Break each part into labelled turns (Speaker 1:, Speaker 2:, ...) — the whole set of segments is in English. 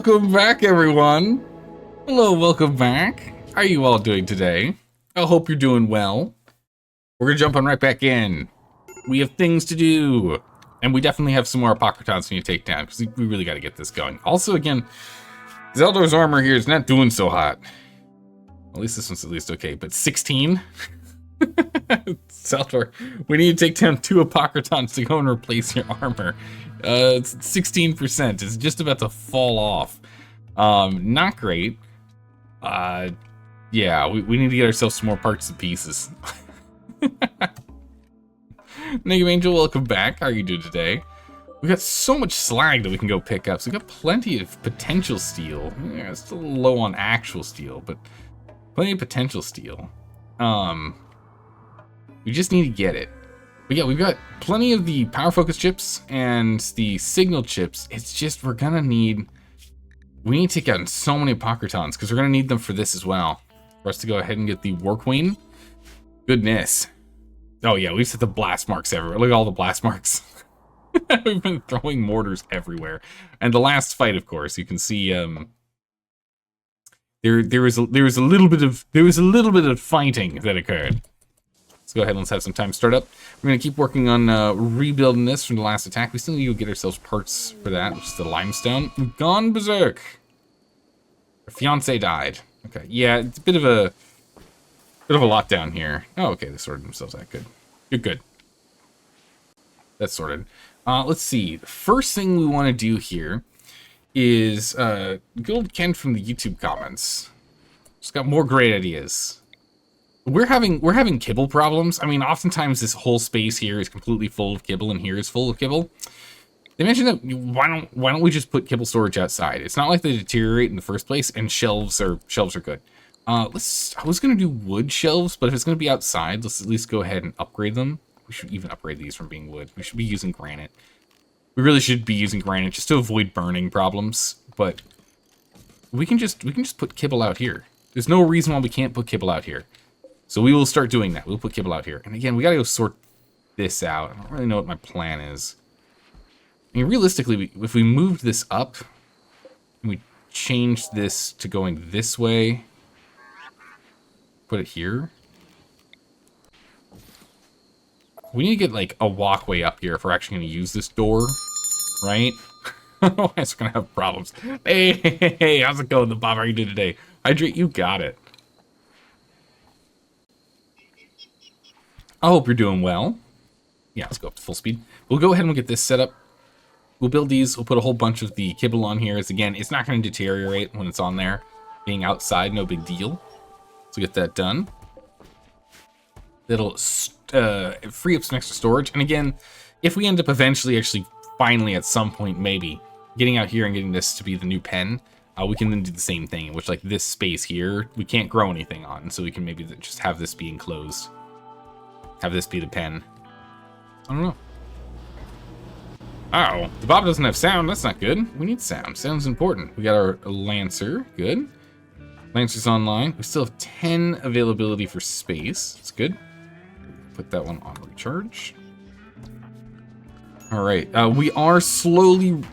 Speaker 1: Welcome back, everyone. Hello, welcome back. How are you all doing today? I hope you're doing well. We're gonna jump on right back in. We have things to do. And we definitely have some more Apocrytons we need to take down, because we really got to get this going. Also, again, Zeldor's armor here is not doing so hot. At least this one's at least okay, but 16? Zeldor, we need to take down 2 Apocrytons to go and replace your armor. It's 16%. It's just about to fall off. Not great. Yeah, we need to get ourselves some more parts and pieces. Negative Angel, welcome back. How are you doing today? We got so much slag that we can go pick up. So we got plenty of potential steel. Yeah, it's still low on actual steel, but plenty of potential steel. We just need to get it. But yeah, we've got plenty of the power focus chips and the signal chips. It's just we need to take out so many Apocrytons because we're gonna need them for this as well. For us to go ahead and get the War Queen. Goodness. Oh yeah, we've set the blast marks everywhere. Look at all the blast marks. We've been throwing mortars everywhere. And the last fight, of course, you can see there was a little bit of fighting that occurred. Let's go ahead and let's have some time start up. We're gonna keep working on rebuilding this from the last attack. We still need to get ourselves parts for that, which is the limestone. We've gone berserk. Our fiance died. Okay, yeah, it's a bit of a lot down here. Oh, okay, they sorted themselves out. Good. Good. That's sorted. Let's see. The first thing we want to do here is good old Ken from the YouTube comments. Just got more great ideas. We're having kibble problems. I mean, oftentimes this whole space here is completely full of kibble, and here is full of kibble. They mentioned that why don't we just put kibble storage outside? It's not like they deteriorate in the first place, and shelves are good. I was gonna do wood shelves, but if it's gonna be outside, let's at least go ahead and upgrade them. We should even upgrade these from being wood. We should be using granite. We really should be using granite just to avoid burning problems. But we can just put kibble out here. There's no reason why we can't put kibble out here. So we will start doing that. We'll put kibble out here. And again, we gotta go sort this out. I don't really know what my plan is. I mean, realistically, if we moved this up and we changed this to going this way. Put it here. We need to get like a walkway up here if we're actually going to use this door, right? Otherwise, we're going to have problems. Hey, how's it going, the Bob? How are you doing today? Hydrate, you got it. I hope you're doing well. Yeah, let's go up to full speed. We'll go ahead and we'll get this set up. We'll build these. We'll put a whole bunch of the kibble on here. As again, it's not going to deteriorate when it's on there. Being outside, no big deal. So get that done. That'll free up some extra storage. And again, if we end up eventually, actually, finally, at some point, maybe, getting out here and getting this to be the new pen, we can then do the same thing, in which, like, this space here, we can't grow anything on. So we can maybe just have this be enclosed. Have this be the pen. I don't know. Oh, the Bob doesn't have sound. That's not good. We need sound. Sound's important. We got our Lancer. Good. Lancer's online. We still have 10 availability for space. That's good. Put that one on recharge. All right. We are slowly...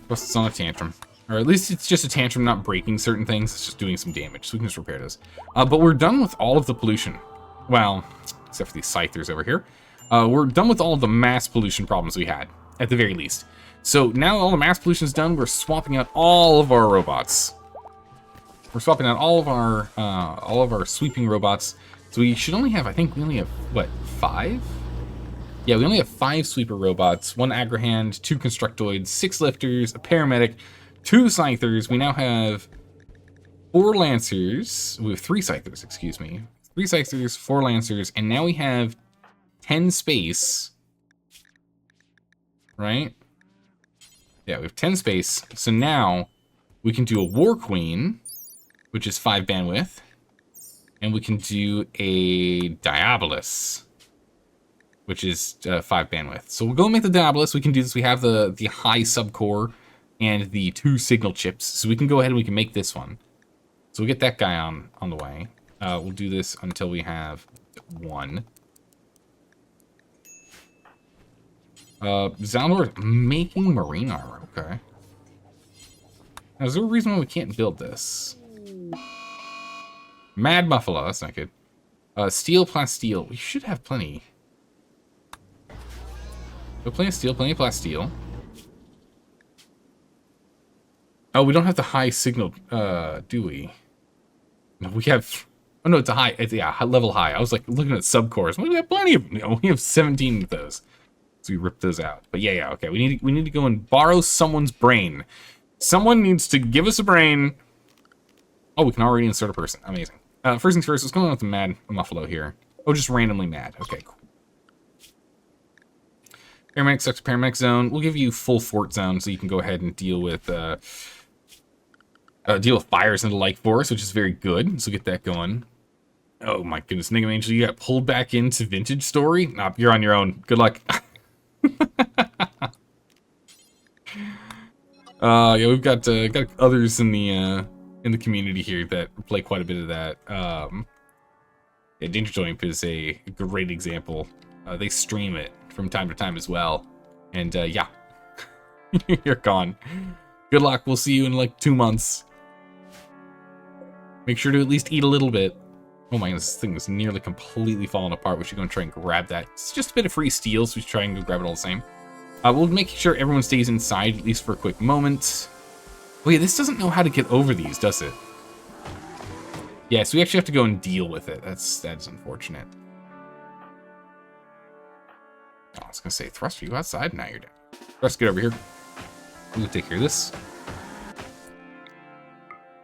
Speaker 1: it's on a tantrum. Or at least it's just a tantrum, not breaking certain things. It's just doing some damage, so we can just repair this. But we're done with all of the pollution. Well, except for these scythers over here. We're done with all of the mass pollution problems we had, at the very least. So now all the mass pollution is done, we're swapping out all of our robots. We're swapping out all of our sweeping robots. So we should only have, I think we only have, what, 5? Yeah, we only have 5 sweeper robots, 1 agrihand, 2 constructoids, 6 lifters, a paramedic, 2 scythers. We now have 4 lancers. We have 3 scythers, excuse me. 3 scythers, 4 lancers, and now we have 10 space. Right? Yeah, we have 10 space. So now we can do a War Queen, which is 5 bandwidth, and we can do a Diabolus, which is 5 bandwidth. So we'll go and make the Diabolus. We can do this. We have the high subcore and the 2 signal chips, so we can go ahead and we can make this one. So we'll get that guy on the way. We'll do this until we have 1. Zalnor making marine armor. Okay. Now, is there a reason why we can't build this? Mad Buffalo, that's not good. Steel, plasteel. We should have plenty. So plenty of steel, plenty of plasteel. Oh, we don't have the high signal, do we? No, we have... Oh, no, it's a high... yeah, level high. I was, like, looking at subcores. We have plenty of them. You know, we have 17 of those. So we rip those out. But yeah, okay. We need to go and borrow someone's brain. Someone needs to give us a brain. Oh, we can already insert a person. Amazing. First things first, what's going on with the Mad Buffalo here? Oh, just randomly mad. Okay, cool. Paramedic sucks paramedic zone. We'll give you full fort zone so you can go ahead and deal with fires and the like for us, which is very good. So get that going. Oh my goodness, Nigga Angel, you got pulled back into Vintage Story? Nah, you're on your own. Good luck. Yeah, we've got others in the community here that play quite a bit of that. Yeah, Danger Joint is a great example. They stream it from time to time as well. And yeah, you're gone. Good luck. We'll see you in like 2 months. Make sure to at least eat a little bit. Oh my goodness, this thing is nearly completely falling apart. We should go and try and grab that. It's just a bit of free steel, so we should try and go grab it all the same. We'll make sure everyone stays inside, at least for a quick moment. Oh yeah, this doesn't know how to get over these, does it? Yeah, so we actually have to go and deal with it. That's unfortunate. Oh, I was gonna say, Thrust, you outside? Now you're dead. Thrust, get over here. We'll take care of this.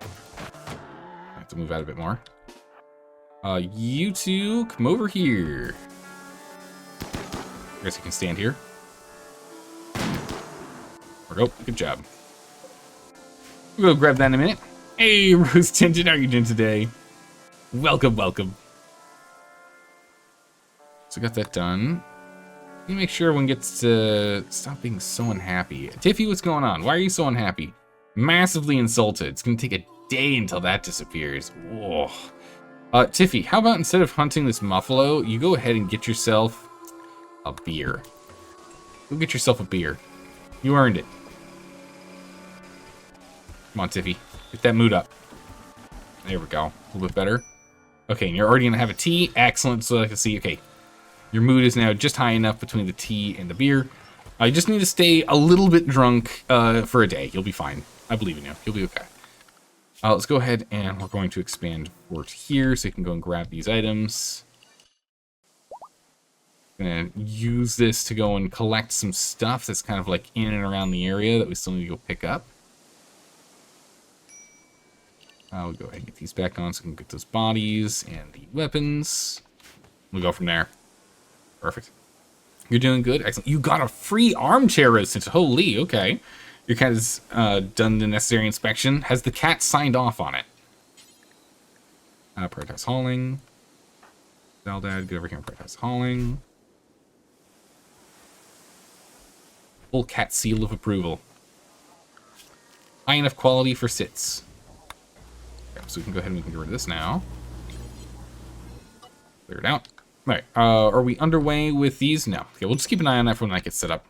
Speaker 1: I have to move out a bit more. You two, come over here. I guess you can stand here. There we go. Good job. We'll go grab that in a minute. Hey, Rose Tinted, how are you doing today? Welcome, welcome. So got that done. Let me make sure everyone gets to stop being so unhappy. Tiffy, what's going on? Why are you so unhappy? Massively insulted. It's gonna take a day until that disappears. Whoa. Tiffy, how about instead of hunting this muffalo, you go ahead and get yourself a beer. Go get yourself a beer. You earned it. Come on, Tiffy. Get that mood up. There we go. A little bit better. Okay, and you're already gonna have a tea. Excellent. So I can see, okay, your mood is now just high enough between the tea and the beer. You just need to stay a little bit drunk for a day. You'll be fine. I believe in you. You'll be okay. Let's go ahead and we're going to expand fort here so you can go and grab these items. Gonna use this to go and collect some stuff that's kind of like in and around the area that we still need to go pick up. We'll go ahead and get these back on so we can get those bodies and the weapons. We'll go from there. Perfect. You're doing good. Excellent. You got a free armchair resistance. Holy, okay. Your cat has done the necessary inspection. Has the cat signed off on it? Prioritize hauling. Dad, get over here and prioritize hauling. Full cat seal of approval. High enough quality for sits. Okay, so we can go ahead and we can get rid of this now. Clear it out. All right, are we underway with these? No. Okay, we'll just keep an eye on that for when that gets set up.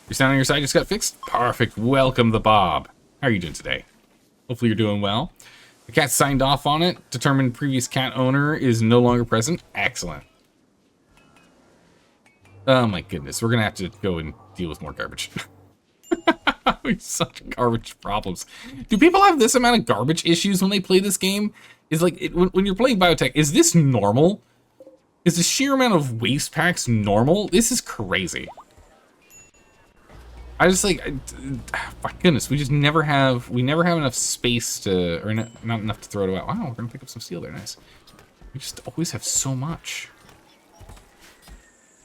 Speaker 1: Your sound on your side just got fixed? Perfect. Welcome the Bob. How are you doing today? Hopefully you're doing well. The cat signed off on it. Determined previous cat owner is no longer present. Excellent. Oh my goodness. We're going to have to go and deal with more garbage. We have such garbage problems. Do people have this amount of garbage issues when they play this game? Is like, when you're playing Biotech, is this normal? Is the sheer amount of waste packs normal? This is crazy. I just like, my goodness, we never have enough space to, or not enough to throw it away. Wow, we're gonna pick up some steel there, nice. We just always have so much.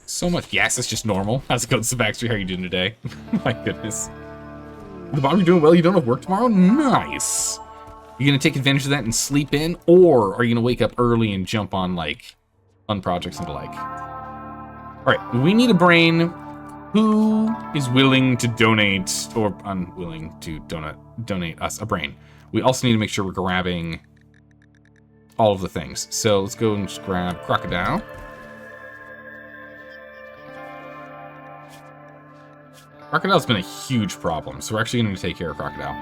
Speaker 1: So much. Yes, it's just normal. How's it going, Sebastian? How are you doing today? My goodness. The Bob, you're doing well? You don't have work tomorrow? Nice. You gonna take advantage of that and sleep in? Or are you gonna wake up early and jump on, like, fun projects and the like? Alright, we need a brain. Who is willing to donate, or unwilling to donate us a brain? We also need to make sure we're grabbing all of the things. So let's go and just grab Crocodile. Crocodile's been a huge problem, so we're actually going to take care of Crocodile.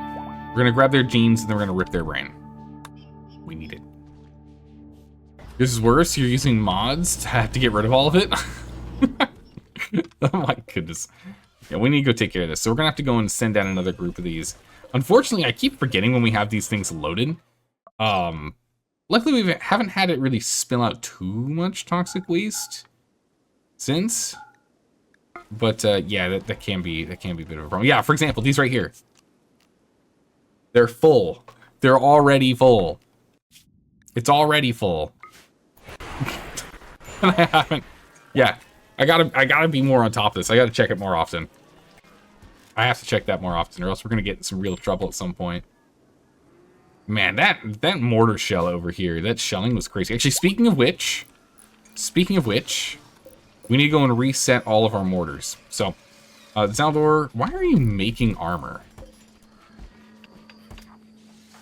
Speaker 1: We're going to grab their genes, and then we're going to rip their brain. We need it. This is worse. You're using mods to have to get rid of all of it. Oh my goodness. Yeah, we need to go take care of this. So we're going to have to go and send down another group of these. Unfortunately, I keep forgetting when we have these things loaded. Luckily, we haven't had it really spill out too much toxic waste since. But yeah, that can be a bit of a problem. Yeah, for example, these right here. They're full. They're already full. It's already full. And I haven't. Yeah, I gotta be more on top of this. I gotta check it more often. I have to check that more often, or else we're gonna get in some real trouble at some point. Man, that mortar shell over here, that shelling was crazy. Actually, speaking of which, we need to go and reset all of our mortars. So, Zaldor, why are you making armor?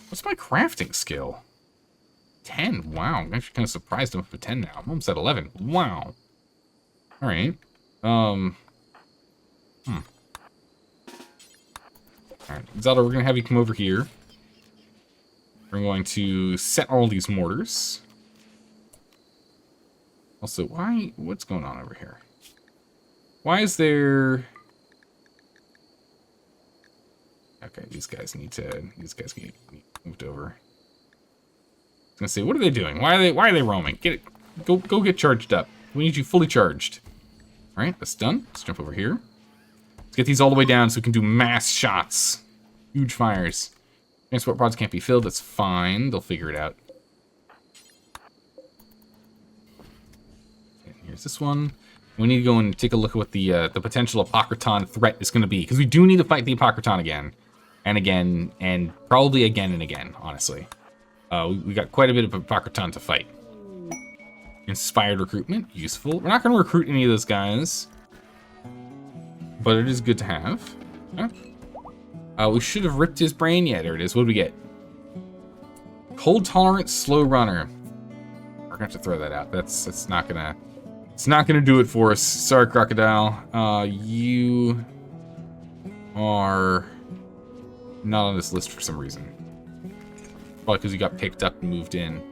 Speaker 1: What's my crafting skill? 10. Wow, I'm actually kind of surprised I'm up at 10 now. I'm almost at 11. Wow. All right. All right, Zelda, we're gonna have you come over here. We're going to set all these mortars. Also, what's going on over here? Why is there... Okay, these guys get moved over. I was gonna say, what are they doing? Why are they roaming? Get it. Go get charged up. We need you fully charged. All right, that's done. Let's jump over here. Let's get these all the way down so we can do mass shots. Huge fires. Transport pods can't be filled. That's fine. They'll figure it out. Okay, here's this one. We need to go and take a look at what the potential Apocryton threat is going to be, because we do need to fight the Apocryton again, and again, and probably again and again. Honestly, we got quite a bit of Apocryton to fight. Inspired recruitment, useful. We're not going to recruit any of those guys, but it is good to have. Okay. We should have ripped his brain. Yeah, there it is. What do we get? Cold tolerant, slow runner. We're gonna have to throw that out. That's not gonna. It's not gonna do it for us. Sorry, Crocodile. You are not on this list for some reason. Probably because you got picked up and moved in.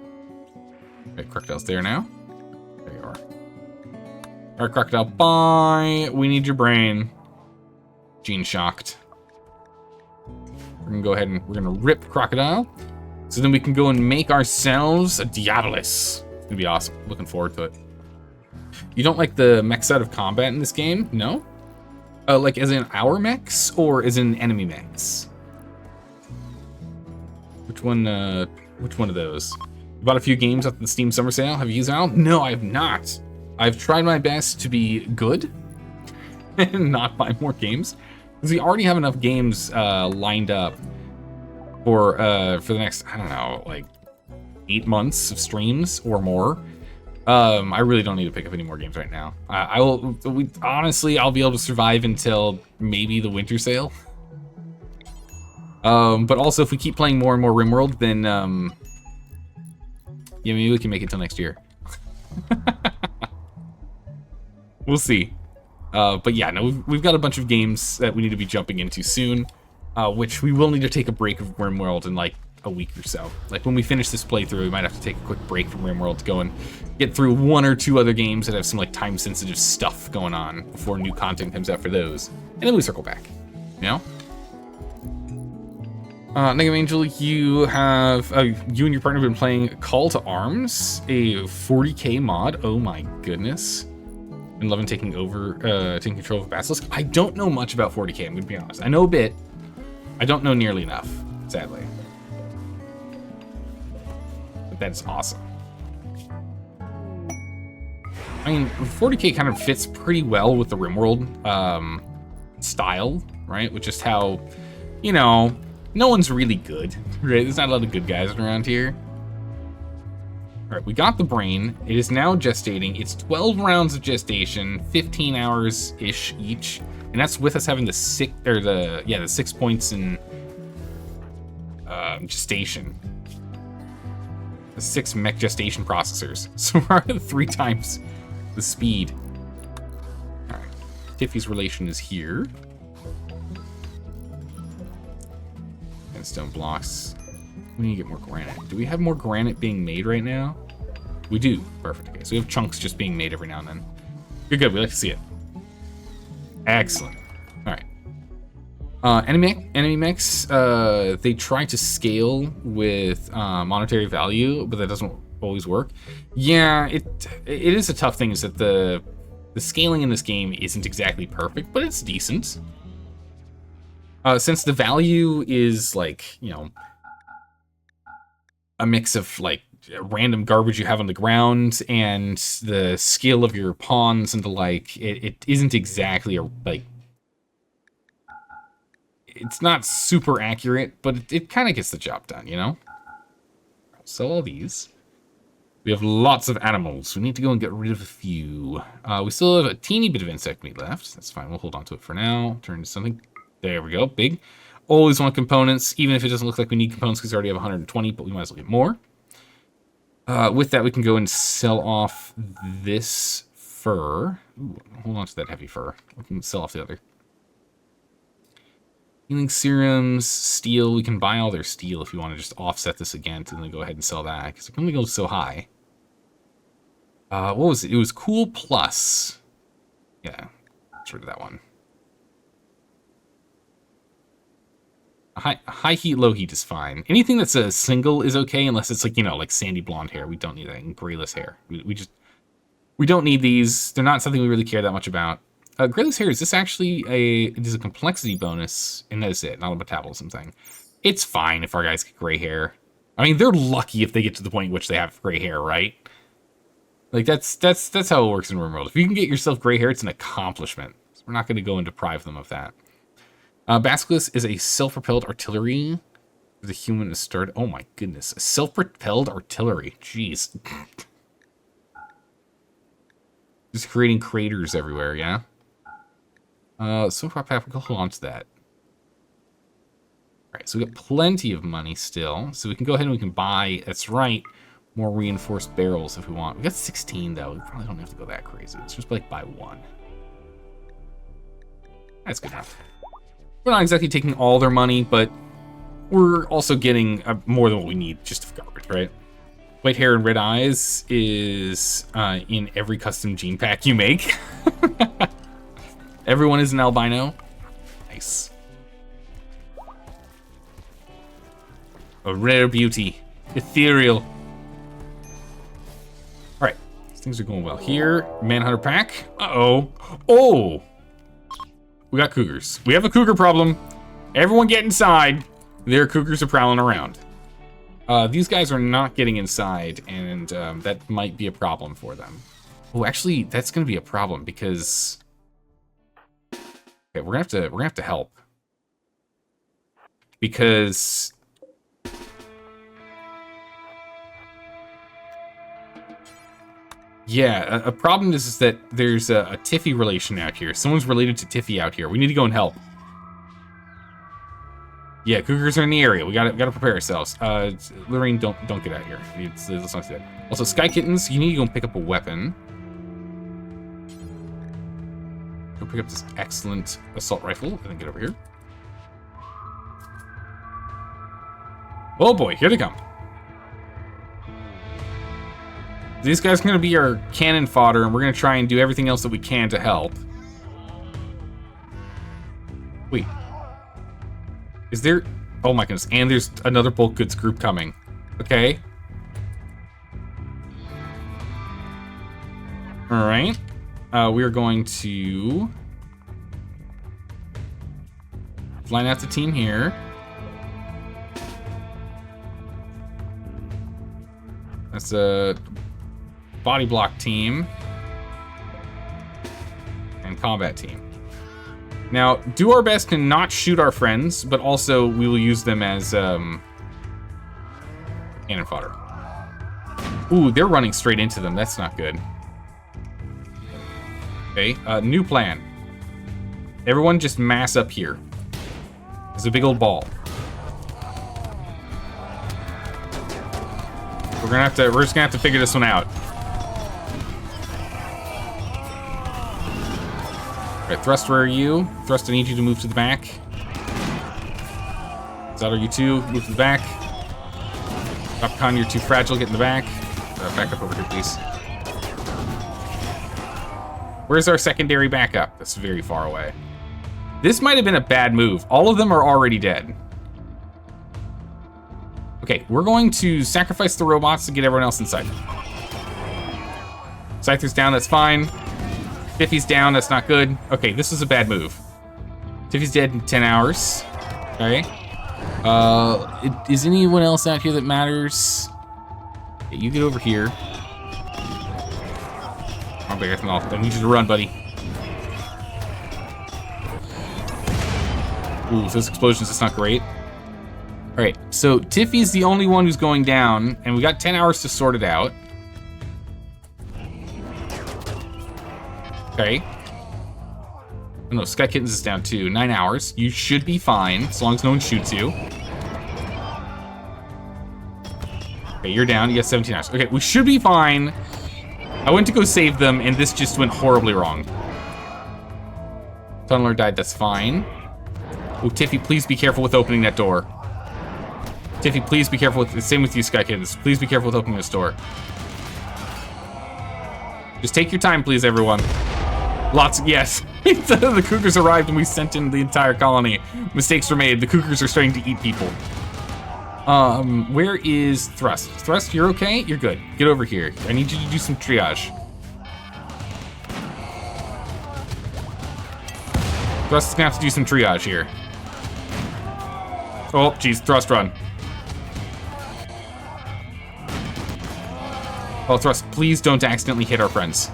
Speaker 1: Okay, Crocodile's there now. There you are. All right, Crocodile. Bye. We need your brain. Gene shocked. We're gonna go ahead and we're gonna rip Crocodile, so then we can go and make ourselves a Diabolus. It's gonna be awesome. Looking forward to it. You don't like the mechs out of combat in this game? No? Like as in our mechs or as in enemy mechs? Which one of those? You bought a few games at the Steam Summer Sale. Have you used Al? No, I have not. I've tried my best to be good and not buy more games. Because we already have enough games lined up for the next, I don't know, like 8 months of streams or more. I really don't need to pick up any more games right now. Honestly, I'll be able to survive until maybe the winter sale. But also, if we keep playing more and more RimWorld, then yeah, maybe we can make it till next year. We'll see. But yeah, no, we've got a bunch of games that we need to be jumping into soon, which we will need to take a break of RimWorld in like a week or so. Like when we finish this playthrough, we might have to take a quick break from RimWorld to go and get through 1 or 2 other games that have some like time-sensitive stuff going on before new content comes out for those, and then we circle back. You know? Negative Angel, you have you and your partner have been playing Call to Arms, a 40k mod. Oh my goodness. And loving taking control of Basilisk. I don't know much about 40k, I'm gonna be honest. I know a bit. I don't know nearly enough, sadly. But that's awesome. I mean, 40k kind of fits pretty well with the RimWorld style, right? With just how, you know, no one's really good, right? There's not a lot of good guys around here. All right, we got the brain. It is now gestating. It's 12 rounds of gestation, 15 hours-ish each. And that's with us having the 6 points in gestation. The 6 mech gestation processors. So we're at 3 times the speed. All right, Tiffy's relation is here. And stone blocks. We need to get more granite. Do we have more granite being made right now? We do. Perfect. Okay, so we have chunks just being made every now and then. You're good. We like to see it. Excellent. All right. Enemy mechs, they try to scale with monetary value, but that doesn't always work. Yeah, it is a tough thing. Is that the scaling in this game isn't exactly perfect, but it's decent. Since the value is like, you know, a mix of like random garbage you have on the ground and the skill of your pawns and the like, it isn't exactly a, like, it's not super accurate, but it kind of gets the job done, you know? Sell all these. We have lots of animals. We need to go and get rid of a few. We still have a teeny bit of insect meat left. That's fine. We'll hold on to it for now. Turn to something. There we go. Big. Always want components, even if it doesn't look like we need components because we already have 120, but we might as well get more. With that, we can go and sell off this fur. Ooh, hold on to that heavy fur. We can sell off the other. Healing serums, steel. We can buy all their steel if you want to just offset this again to then go ahead and sell that because it can only go so high. What was it? It was cool plus. Yeah, let's rid of that one. High heat, low heat is fine. Anything that's a single is okay unless it's like, you know, like sandy blonde hair. We don't need that. And grayless hair. We don't need these. They're not something we really care that much about. Grayless hair, is this actually it is a complexity bonus, and that is it, not a metabolism thing. It's fine if our guys get gray hair. I mean, they're lucky if they get to the point in which they have gray hair, right? Like, that's how it works in RimWorld. If you can get yourself gray hair, it's an accomplishment. So we're not going to go and deprive them of that. Basilisk is a self-propelled artillery. The human is started. Oh my goodness. A self-propelled artillery. Jeez. Just creating craters everywhere, yeah? So far, we'll hold on to that. Alright, so we got plenty of money still. So we can go ahead and we can buy, that's right, more reinforced barrels if we want. We got 16, though. We probably don't have to go that crazy. Let's just like buy one. That's good enough. We're not exactly taking all their money, but we're also getting more than what we need just of garbage, right? White hair and red eyes is in every custom gene pack you make. Everyone is an albino. Nice. A rare beauty. Ethereal. Alright. These things are going well here. Manhunter pack. Uh-oh. Oh! We got cougars. We have a cougar problem. Everyone get inside. Their cougars are prowling around. These guys are not getting inside, and that might be a problem for them. Oh, actually, that's going to be a problem because... Okay, we're gonna have to help. Because... Yeah, a problem is that there's a Tiffy relation out here. Someone's related to Tiffy out here. We need to go and help. Yeah, cougars are in the area. We gotta prepare ourselves. Lorraine, don't get out here. Let's not do that. Also, Sky Kittens, you need to go and pick up a weapon. Go pick up this excellent assault rifle and then get over here. Oh boy, here they come. These guys are going to be our cannon fodder, and we're going to try and do everything else that we can to help. Wait. Is there... Oh my goodness. And there's another bulk goods group coming. Okay. Alright. We are going to... line out the team here. That's a... body block team and combat team. Now, do our best to not shoot our friends, but also we will use them as cannon fodder. Ooh, they're running straight into them. That's not good. Okay, new plan. Everyone just mass up here. There's a big old ball. We're just gonna have to figure this one out. Alright, Thrust, where are you? Thrust, I need you to move to the back. Zelda, you two, move to the back. Upcon, you're too fragile, get in the back. Back up over here, please. Where's our secondary backup? That's very far away. This might have been a bad move. All of them are already dead. Okay, we're going to sacrifice the robots to get everyone else inside. Scyther's down, that's fine. Tiffy's down, that's not good. Okay, this is a bad move. Tiffy's dead in 10 hours. Okay. Is anyone else out here that matters? Okay, you get over here. I need you to run, buddy. Ooh, those explosions, that's not great. All right, so Tiffy's the only one who's going down, and we got 10 hours to sort it out. Okay. Oh no, Sky Kittens is down too. 9 hours. You should be fine, as long as no one shoots you. Okay, you're down. You got 17 hours. Okay, we should be fine. I went to go save them, and this just went horribly wrong. Tunneler died, that's fine. Oh, Tiffy, please be careful with opening that door. Tiffy, please be careful with, same with you, Sky Kittens. Please be careful with opening this door. Just take your time, please, everyone. Lots of, yes. The Cougars arrived and we sent in the entire colony. Mistakes were made. The Cougars are starting to eat people. Where is Thrust? Thrust, you're okay? You're good. Get over here. I need you to do some triage. Thrust is gonna have to do some triage here. Oh, geez, Thrust, run. Oh, Thrust, please don't accidentally hit our friends.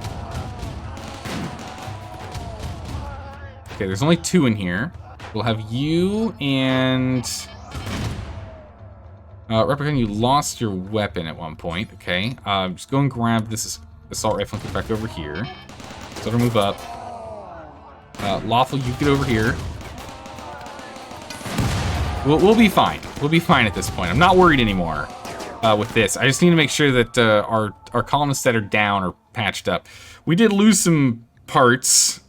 Speaker 1: Okay, there's only 2 in here. We'll have you and... Replicant, you lost your weapon at one point. Okay, just go and grab this assault rifle and get back over here. So it'll move up. Lawful, you get over here. We'll be fine. We'll be fine at this point. I'm not worried anymore with this. I just need to make sure that our colonists that are down are patched up. We did lose some parts.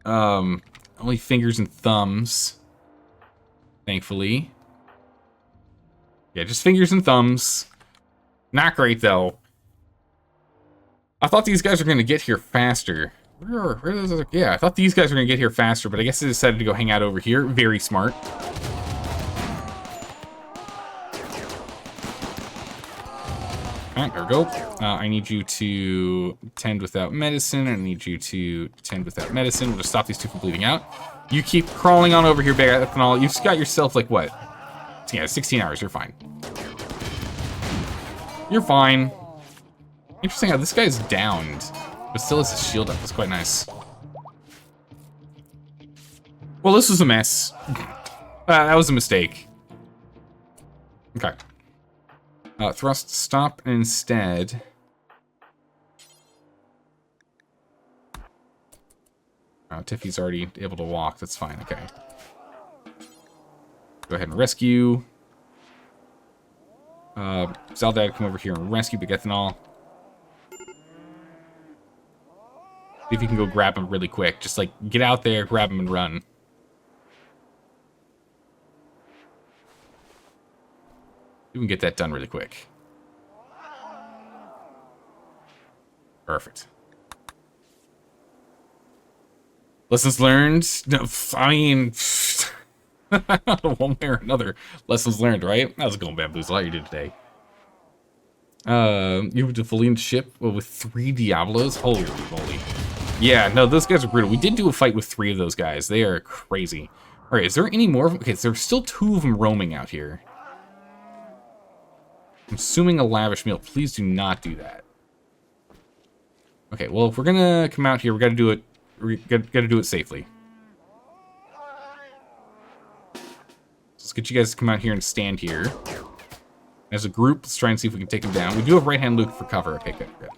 Speaker 1: Only fingers and thumbs. Thankfully. Yeah, just fingers and thumbs. Not great, though. I thought these guys were going to get here faster. Where are those other... Yeah, I thought these guys were going to get here faster, but I guess they decided to go hang out over here. Very smart. Alright, there we go. I need you to tend without medicine. I need you to tend without medicine. We'll just stop these 2 from bleeding out. You keep crawling on over here, Big Ethanol. You've got yourself, like, what? Yeah, 16 hours. You're fine. You're fine. Interesting how this guy's downed, but still has his shield up. That's quite nice. Well, this was a mess. That was a mistake. Okay. Thrust, stop instead. Tiffy's already able to walk. That's fine. Okay. Go ahead and rescue. Zaldad, come over here and rescue Big Ethanol. See if you can go grab him really quick. Just like get out there, grab him, and run. You can get that done really quick. Perfect. Lessons learned? No, I mean, one way or another. Lessons learned, right? How's it going, Bamboozle? How you doing today? You were to Feline ship with 3 Diablos? Holy moly. Yeah, no, those guys are brutal. We did do a fight with 3 of those guys. They are crazy. All right, is there any more of them? Okay, so there's still 2 of them roaming out here. I'm assuming a lavish meal. Please do not do that. Okay, well, if we're gonna come out here, we gotta do it. We gotta do it safely. So let's get you guys to come out here and stand here. As a group, let's try and see if we can take them down. We do have right-hand Luke for cover. Okay, good, good.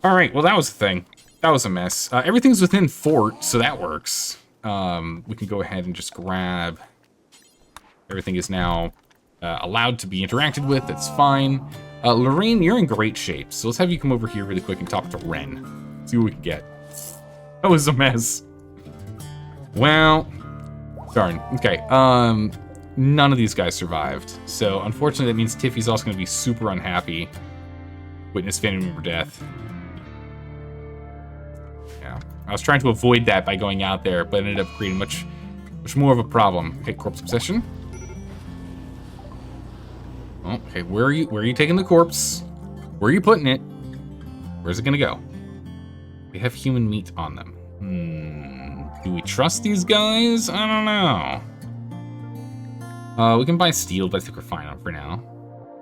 Speaker 1: All right, well, that was the thing. That was a mess. Everything's within fort, so that works. We can go ahead and just grab. Everything is now allowed to be interacted with. That's fine. Lorraine, you're in great shape, so let's have you come over here really quick and talk to Ren. See what we can get. That was a mess. Well, darn. Okay. none of these guys survived. So unfortunately, that means Tiffy's also going to be super unhappy. Witness family member death. Yeah, I was trying to avoid that by going out there, but ended up creating much more of a problem. Okay, corpse possession. Oh, okay, where are you taking the corpse? Where are you putting it? Where's it gonna go? They have human meat on them. Do we trust these guys? I don't know. We can buy steel, but I think we're fine for now.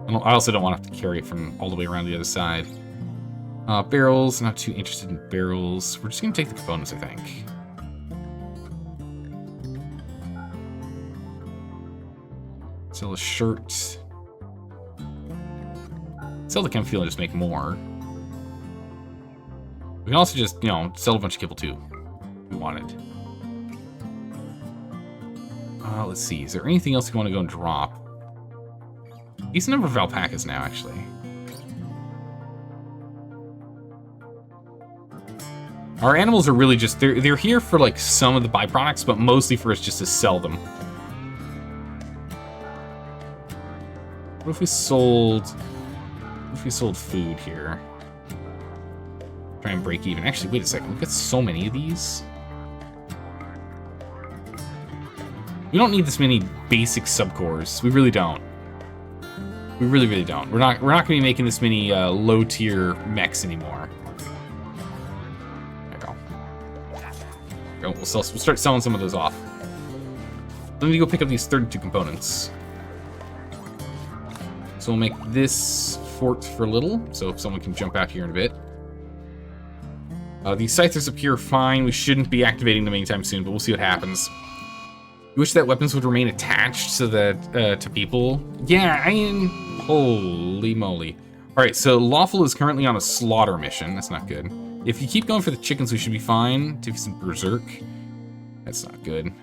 Speaker 1: I also don't want to have to carry it from all the way around the other side. Barrels, not too interested in barrels. We're just gonna take the components, I think. Sell a shirt. Sell the chem fuel and just make more. We can also just, sell a bunch of kibble too. If we wanted. Let's see. Is there anything else we want to go and drop? Decent number of alpacas now, actually. Our animals are really just, they're here for like some of the byproducts, but mostly for us just to sell them. What if we sold food here? Try and break even. Actually, wait a second. We've got so many of these. We don't need this many basic subcores. We really don't. We really, really don't. We're not going to be making this many low-tier mechs anymore. There we go. We'll start selling some of those off. Let me go pick up these 32 components. So we'll make this fort for little, so if someone can jump out here in a bit. These scythers appear fine. We shouldn't be activating them anytime soon, but we'll see what happens. You wish that weapons would remain attached so that to people. Yeah, I mean, holy moly. All right, so Lawful is currently on a slaughter mission. That's not good. If you keep going for the chickens, we should be fine. Tiffy's in Berserk. That's not good.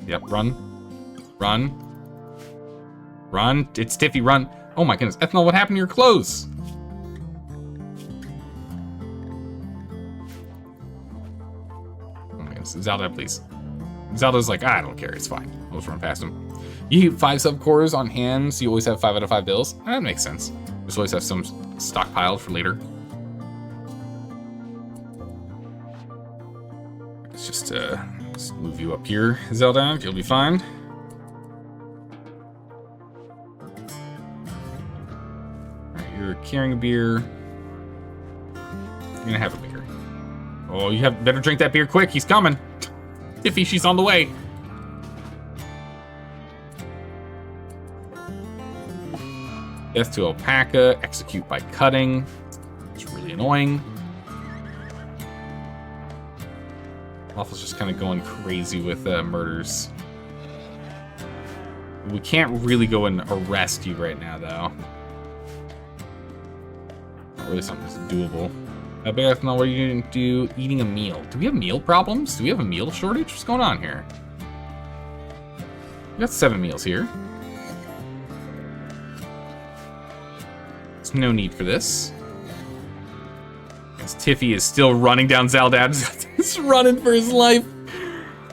Speaker 1: Yep, run. Run. Run. It's Tiffy, run. Oh my goodness. Ethanol, what happened to your clothes? Zelda, please. Zelda's like, I don't care, it's fine. I'll just run past him. You keep 5 subcores on hand, so you always have 5 out of 5 bills. That makes sense. Just always have some stockpiled for later. Let's just move you up here, Zelda. You'll be fine. Alright, you're carrying a beer. You're gonna have a beer. Oh, you better drink that beer quick. He's coming. Tiffy, she's on the way. Death to alpaca. Execute by cutting. It's really annoying. Waffle's just kind of going crazy with murders. We can't really go and arrest you right now, though. Not really something that's doable. Beth, now what are you going to do? Eating a meal. Do we have meal problems? Do we have a meal shortage? What's going on here? We got 7 meals here. There's no need for this. As Tiffy is still running down Zaldad. He's running for his life.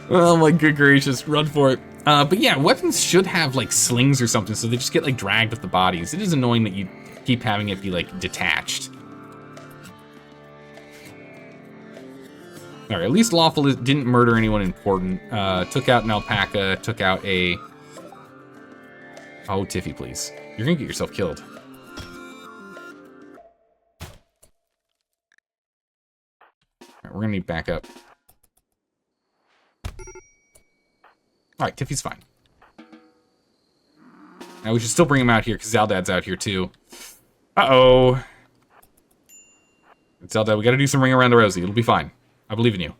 Speaker 1: Oh my good gracious, run for it. But yeah, weapons should have like slings or something, so they just get like dragged with the bodies. It is annoying that you keep having it be like detached. Alright, at least Lawful didn't murder anyone important. Took out an alpaca, took out a... Oh, Tiffy, please. You're gonna get yourself killed. Alright, we're gonna need backup. Alright, Tiffy's fine. Now we should still bring him out here, because Zaldad's out here, too. Uh-oh. Zaldad, we gotta do some ring around the rosy. It'll be fine. I believe in you.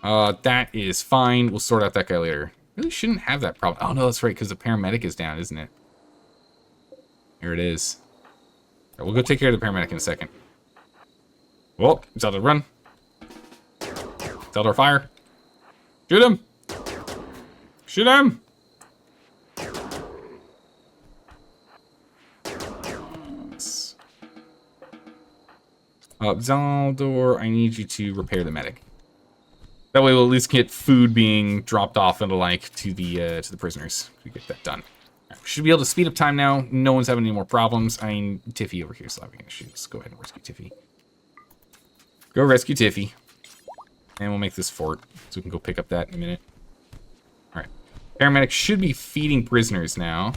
Speaker 1: That is fine. We'll sort out that guy later. Really shouldn't have that problem. Oh, no, that's right, because the paramedic is down, isn't it? Here it is. Right, we'll go take care of the paramedic in a second. Well, Zelda, run. Zelda, fire. Shoot him! Shoot him! Zaldor, I need you to repair the medic. That way we'll at least get food being dropped off and the like to the prisoners. We get that done. Right, we should be able to speed up time now. No one's having any more problems. I mean, Tiffy over here is having issues. Go ahead and rescue Tiffy. Go rescue Tiffy. And we'll make this fort, so we can go pick up that in a minute. Alright. Paramedics should be feeding prisoners now.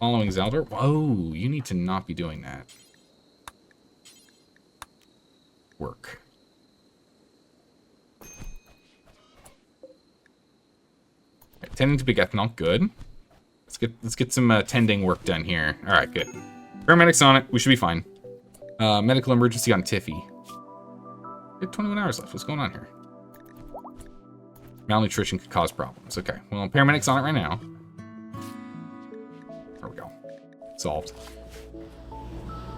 Speaker 1: Following Zaldor. Whoa, you need to not be doing that. Work. Right, tending to big ethanol, good. Let's get some tending work done here. Alright, good. Paramedics on it, we should be fine. Medical emergency on Tiffy. We have 21 hours left. What's going on here? Malnutrition could cause problems. Okay. Well, paramedics on it right now. There we go. Solved.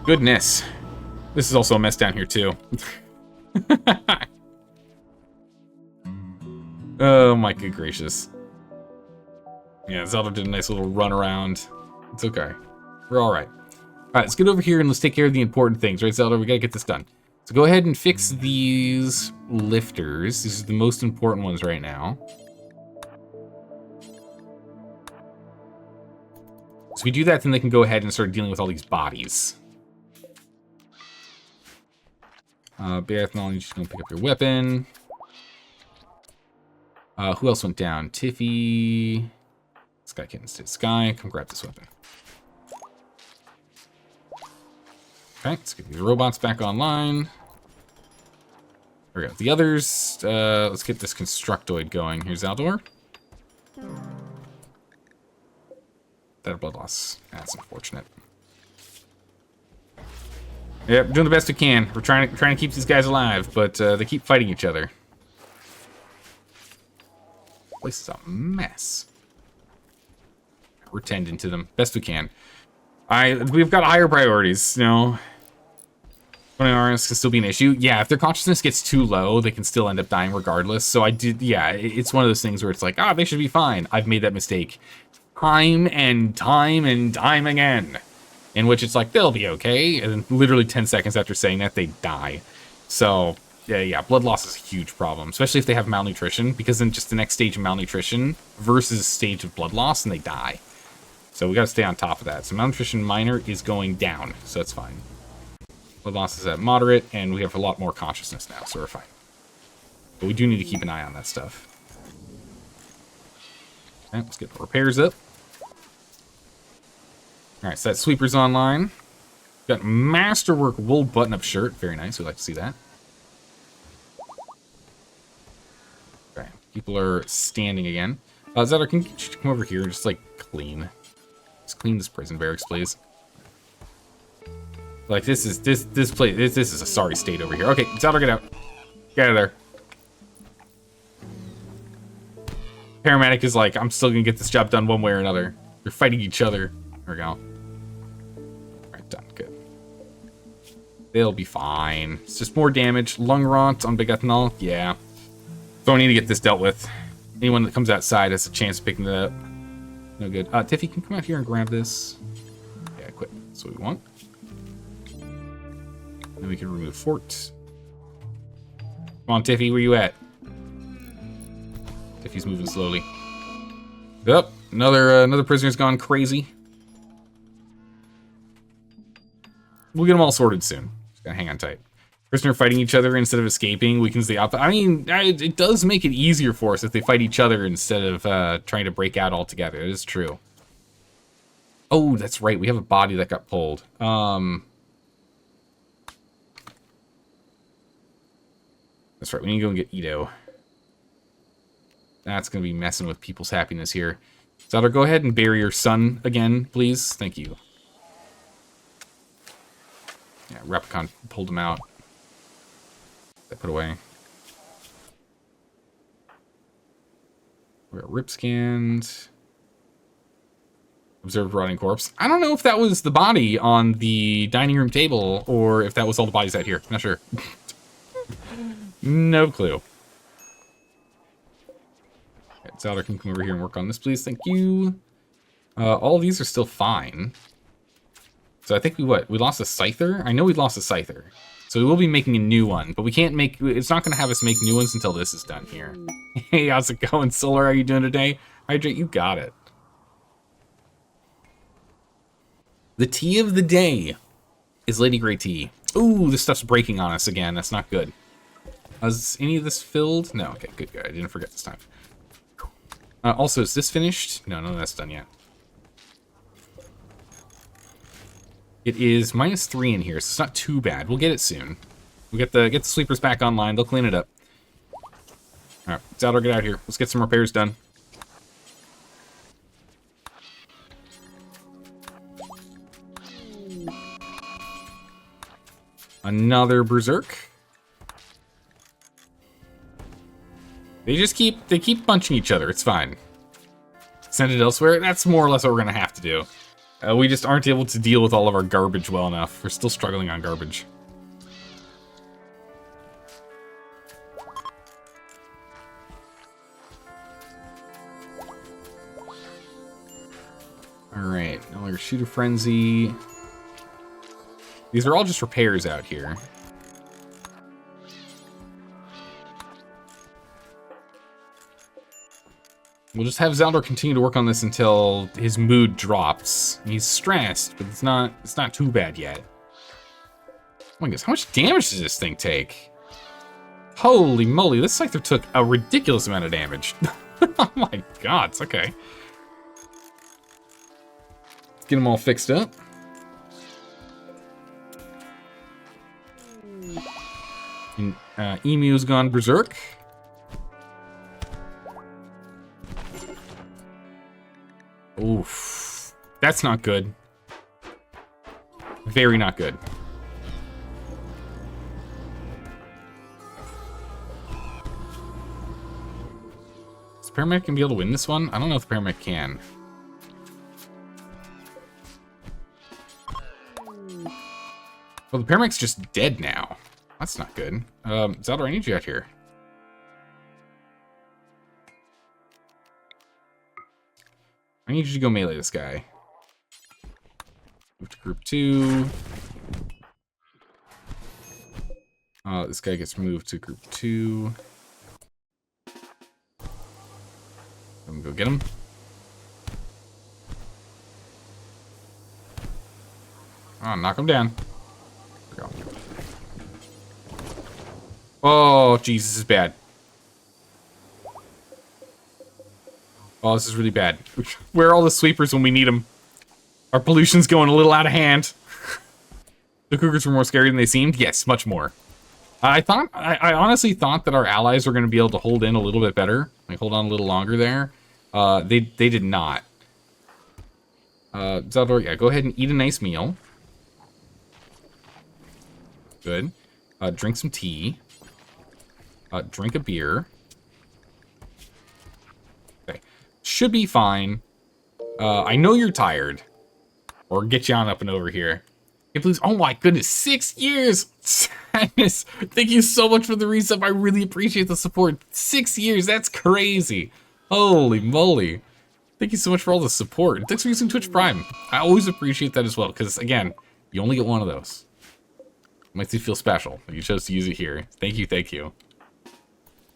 Speaker 1: Goodness. This is also a mess down here, too. Oh, my good gracious. Yeah, Zelda did a nice little run around. It's okay. We're all right. All right, let's get over here and let's take care of the important things, right, Zelda? We gotta get this done. So go ahead and fix these lifters. These are the most important ones right now. So if we do that, then they can go ahead and start dealing with all these bodies. Ethanol, you just gonna pick up your weapon. Who else went down? Tiffy. Sky Kitten stayed Sky. Come grab this weapon. Okay, let's get these robots back online. There we go. The others, let's get this constructoid going. Here's Aldor. That blood loss. That's unfortunate. Yep, doing the best we can. We're trying to keep these guys alive, but they keep fighting each other. This place is a mess. We're tending to them best we can. We've got higher priorities, you know. 20 hours can still be an issue. Yeah, if their consciousness gets too low, they can still end up dying regardless. So yeah, it's one of those things where it's like, they should be fine. I've made that mistake time and time and time again. In which it's like, they'll be okay. And then literally 10 seconds after saying that, they die. So, yeah, blood loss is a huge problem. Especially if they have malnutrition. Because then just the next stage of malnutrition versus stage of blood loss, and they die. So we gotta stay on top of that. So malnutrition minor is going down, so that's fine. Blood loss is at moderate, and we have a lot more consciousness now, so we're fine. But we do need to keep an eye on that stuff. Okay, let's get the repairs up. Alright, so that sweeper's online. Got Masterwork wool button-up shirt. Very nice, we'd like to see that. Okay, people are standing again. Zeller, can you come over here and just, like, clean? Just clean this prison barracks, please. Like, this place, this is a sorry state over here. Okay, Zeller, get out. Get out of there. Paramedic is like, I'm still gonna get this job done one way or another. They're fighting each other. There we go. Alright, done. Good. They'll be fine. It's just more damage. Lung rot on Big Ethanol. Yeah. So I need to get this dealt with. Anyone that comes outside has a chance of picking it up. No good. Tiffy, can you come out here and grab this? Yeah, quit. That's what we want. Then we can remove fort. Come on, Tiffy, where you at? Tiffy's moving slowly. Yep, another prisoner's gone crazy. We'll get them all sorted soon. Just gotta hang on tight. Prisoner fighting each other instead of escaping weakens the opposite. I mean, it does make it easier for us if they fight each other instead of trying to break out altogether. It is true. Oh, that's right. We have a body that got pulled. That's right. We need to go and get Ito. That's going to be messing with people's happiness here. Zelda, go ahead and bury your son again, please. Thank you. Yeah, Replicon pulled him out. That put away. We got rip scanned. Observed rotting corpse. I don't know if that was the body on the dining room table or if that was all the bodies out here. Not sure. No clue. Okay, Zelda can come over here and work on this, please. Thank you. All these are still fine. So I think we lost a Scyther? I know we lost a Scyther. So we will be making a new one, but we can't make, it's not going to have us make new ones until this is done here. Hey, how's it going, Solar? How are you doing today? Hydrate, you got it. The tea of the day is Lady Grey tea. Ooh, this stuff's breaking on us again. That's not good. Was any of this filled? No, okay, good, good. I didn't forget this time. Also, is this finished? No, none of that's done yet. It is -3 in here, so it's not too bad. We'll get it soon. We'll get the sweepers back online. They'll clean it up. All right, Zaldor, get out here. Let's get some repairs done. Another berserk. They keep punching each other. It's fine. Send it elsewhere. That's more or less what we're gonna have to do. We just aren't able to deal with all of our garbage well enough. We're still struggling on garbage. Alright, no longer Shooter Frenzy. These are all just repairs out here. We'll just have Zaldor continue to work on this until his mood drops. He's stressed, but it's not too bad yet. Oh my goodness, how much damage does this thing take? Holy moly, this Scyther took a ridiculous amount of damage. Oh my god, it's okay. Let's get them all fixed up. And, Emu's gone berserk. Oof. That's not good. Very not good. Is the paramedic gonna be able to win this one? I don't know if the paramedic can. Well, the paramedic's just dead now. That's not good. Zaldor, I need you out here. I need you to go melee this guy. Move to group 2. This guy gets moved to group 2. I'm gonna go get him. Oh, knock him down. There we go. Oh, jeez, this is bad. Oh, this is really bad. Where are all the sweepers when we need them? Our pollution's going a little out of hand. The cougars were more scary than they seemed? Yes, much more. I honestly thought that our allies were going to be able to hold in a little bit better. Like, hold on a little longer there. They did not. Zaldor, yeah, go ahead and eat a nice meal. Good. Drink some tea. Drink a beer. Okay. Should be fine. I know you're tired. Or get you on up and over here. Hey, please. Oh my goodness, 6 years! Sadness. Thank you so much for the resub. I really appreciate the support. 6 years, that's crazy. Holy moly. Thank you so much for all the support. And thanks for using Twitch Prime. I always appreciate that as well, because again, you only get one of those. It makes you feel special that you chose to use it here. Thank you, thank you.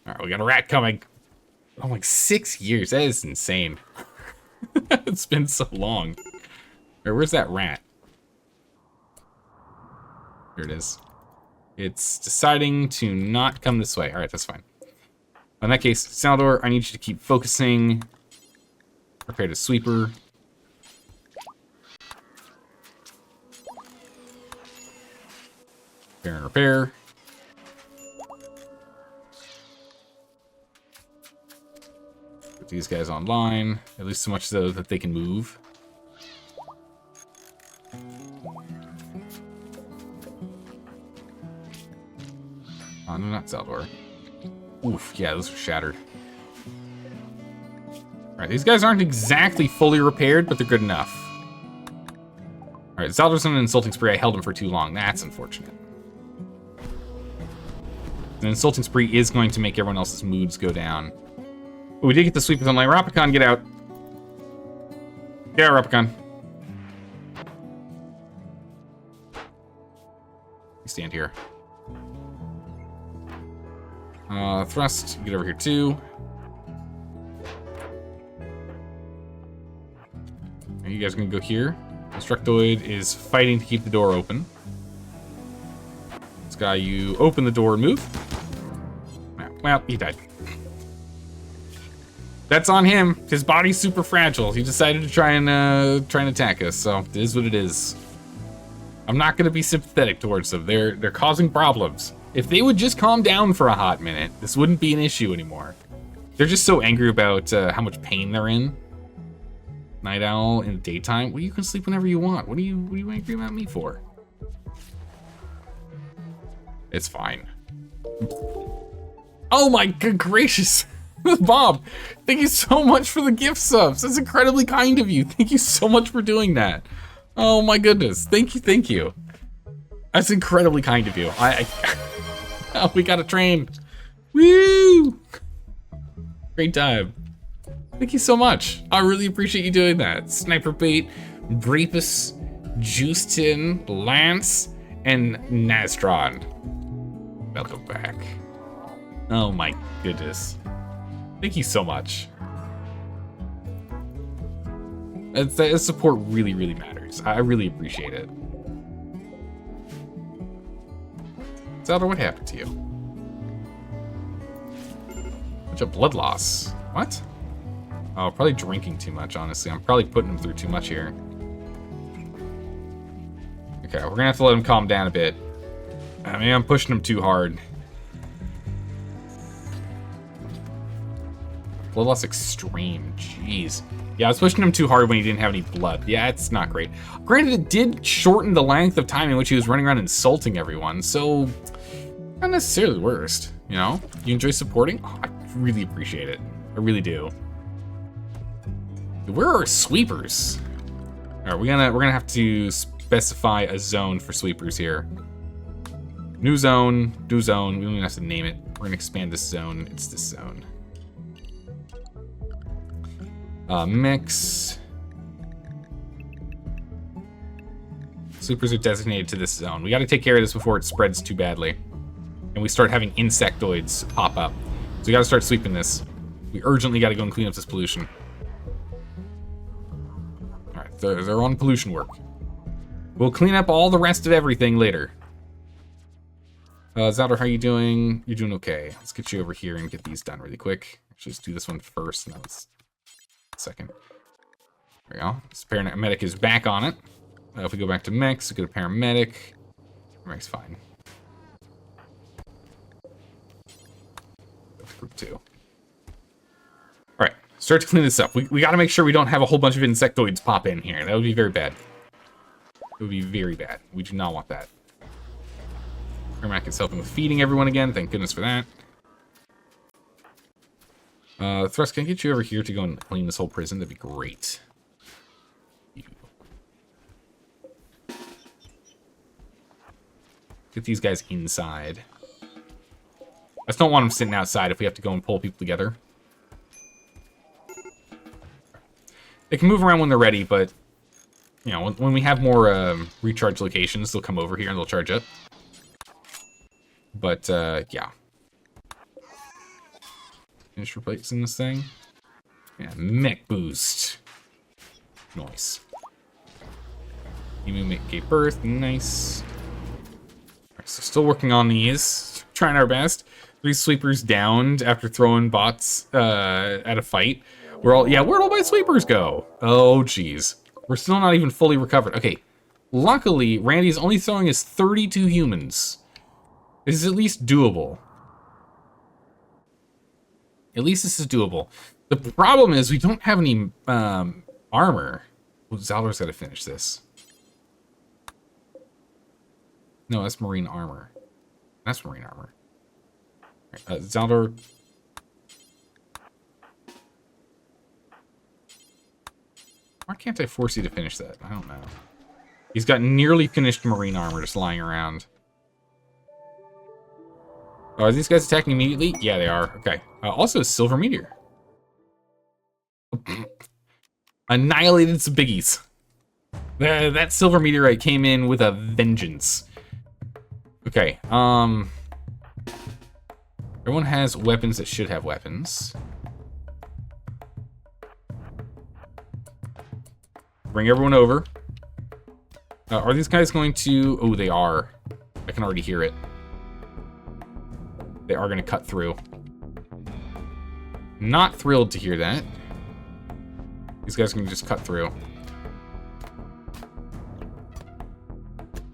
Speaker 1: Alright, we got a rat coming. Oh, like 6 years. That is insane. It's been so long. Alright, where's that rat? Here it is. It's deciding to not come this way. Alright, that's fine. In that case, Zaldor, I need you to keep focusing. Prepare to sweeper. Repair and repair. Put these guys online, at least so much so that they can move. Oh, no, not Zaldor. Oof, yeah, those are shattered. Alright, these guys aren't exactly fully repaired, but they're good enough. Alright, Zaldor's on an insulting spree. I held him for too long. That's unfortunate. An insulting spree is going to make everyone else's moods go down. But we did get the sweep with online. Rapicon, get out. Get out, Rapicon. You stand here. Thrust, get over here too. You guys are gonna go here. Destructoid is fighting to keep the door open. This guy, you open the door and move. Well, he died. That's on him. His body's super fragile. He decided to try and attack us, so it is what it is. I'm not gonna be sympathetic towards them. They're causing problems. If they would just calm down for a hot minute, this wouldn't be an issue anymore. They're just so angry about how much pain they're in. Night owl in the daytime. Well, you can sleep whenever you want. What are you angry about me for? It's fine. Oh my good gracious. Bob, thank you so much for the gift subs. That's incredibly kind of you. Thank you so much for doing that. Oh my goodness. Thank you. That's incredibly kind of you. Oh, we got a train. Woo! Great time. Thank you so much. I really appreciate you doing that. Sniper Bait, Brepus, Justin, Lance, and Nastron. Welcome back. Oh my goodness. Thank you so much. That support really, really matters. I really appreciate it. Zelda, what happened to you? Bunch of blood loss. What? Oh, probably drinking too much, honestly. I'm probably putting him through too much here. Okay, we're gonna have to let him calm down a bit. I mean, I'm pushing him too hard. Blood loss extreme, jeez. Yeah, I was pushing him too hard when he didn't have any blood. Yeah, it's not great. Granted, it did shorten the length of time in which he was running around insulting everyone, so not necessarily the worst, you know? You enjoy supporting? Oh, I really appreciate it. I really do. Where are our sweepers? All right, we're gonna have to specify a zone for sweepers here. New zone, new zone. We don't even have to name it. We're gonna expand this zone. It's this zone. Mix. Sweepers are designated to this zone. We got to take care of this before it spreads too badly, and we start having insectoids pop up. So we got to start sweeping this. We urgently got to go and clean up this pollution. All right, they're on pollution work. We'll clean up all the rest of everything later. Zelda, how are you doing? You're doing okay. Let's get you over here and get these done really quick. Let's just do this one first, and then second. There we go. This paramedic is back on it. If we go back to mix, we go to paramedic. Paramedic's fine. Go to group 2. Alright, start to clean this up. We gotta make sure we don't have a whole bunch of insectoids pop in here. That would be very bad. It would be very bad. We do not want that. Paramedic is helping with feeding everyone again. Thank goodness for that. Thrust, can I get you over here to go and clean this whole prison? That'd be great. Get these guys inside. I just don't want them sitting outside if we have to go and pull people together. They can move around when they're ready, but you know, when we have more recharge locations, they'll come over here and they'll charge up. But yeah. Finish replacing this thing. Yeah, mech boost. Nice. Emu gave birth. Nice. Alright, so still working on these. Trying our best. 3 sweepers downed after throwing bots at a fight. Where'd all my sweepers go? Oh, jeez. We're still not even fully recovered. Okay. Luckily, Randy's only throwing us 32 humans. This is at least doable. At least this is doable. The problem is we don't have any armor. Well, Zaldar's got to finish this. No, that's marine armor. That's marine armor. Right, Zaldar. Why can't I force you to finish that? I don't know. He's got nearly finished marine armor just lying around. Oh, are these guys attacking immediately? Yeah, they are. Okay. Also, a silver meteor. Annihilated some biggies. That silver meteorite came in with a vengeance. Okay. Everyone has weapons that should have weapons. Bring everyone over. Are these guys going to... Oh, they are. I can already hear it. They are going to cut through. Not thrilled to hear that. These guys are going to just cut through.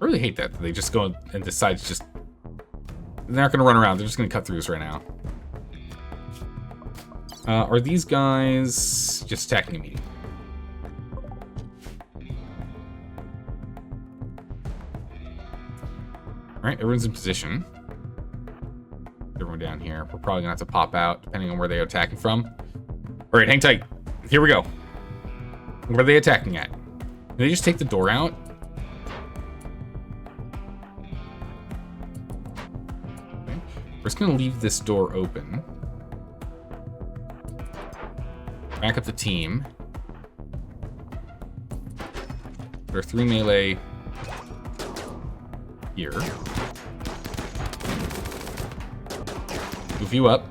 Speaker 1: I really hate that. They just go and decide to just... They're not going to run around. They're just going to cut through us right now. Are these guys just attacking immediately? Alright, everyone's in position. Everyone down here. We're probably going to have to pop out, depending on where they're attacking from. Alright, hang tight. Here we go. Where are they attacking at? Did they just take the door out? Okay. We're just going to leave this door open. Back up the team. There are 3 melee here. Move you up.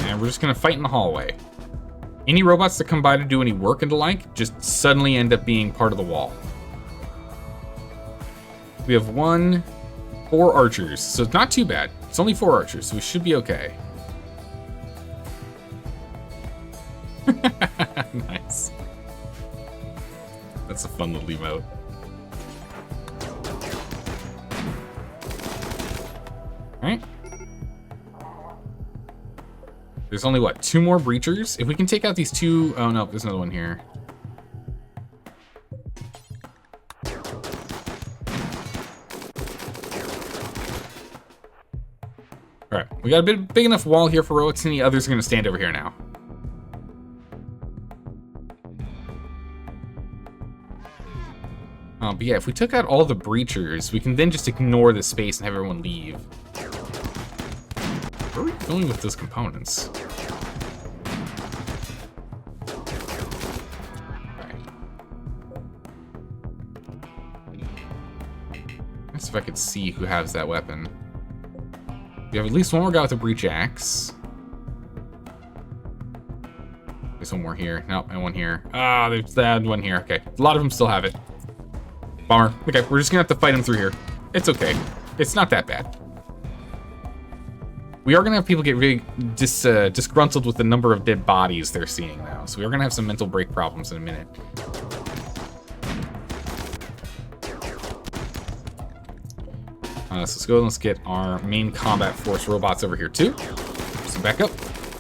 Speaker 1: And we're just gonna fight in the hallway. Any robots that come by to do any work and the like, just suddenly end up being part of the wall. We have 4 archers, so it's not too bad. It's only 4 archers, so we should be okay. Nice. That's a fun little emote. Alright. There's only, what, 2 more breachers? If we can take out these 2... Oh, no, there's another one here. Alright, we got a big enough wall here for robots, and the others are going to stand over here now. But yeah, if we took out all the breachers, we can then just ignore the space and have everyone leave. Where are we going with those components? Alright. Let's see if I could see who has that weapon. We have at least 1 more guy with a breach axe. There's 1 more here. Nope, and 1 here. Ah, there's that 1 here. Okay, a lot of them still have it. Bummer. Okay, we're just gonna have to fight him through here. It's okay. It's not that bad. We are gonna have people get really disgruntled with the number of dead bodies they're seeing now. So we are gonna have some mental break problems in a minute. So let's go and let's get our main combat force robots over here too. Some backup.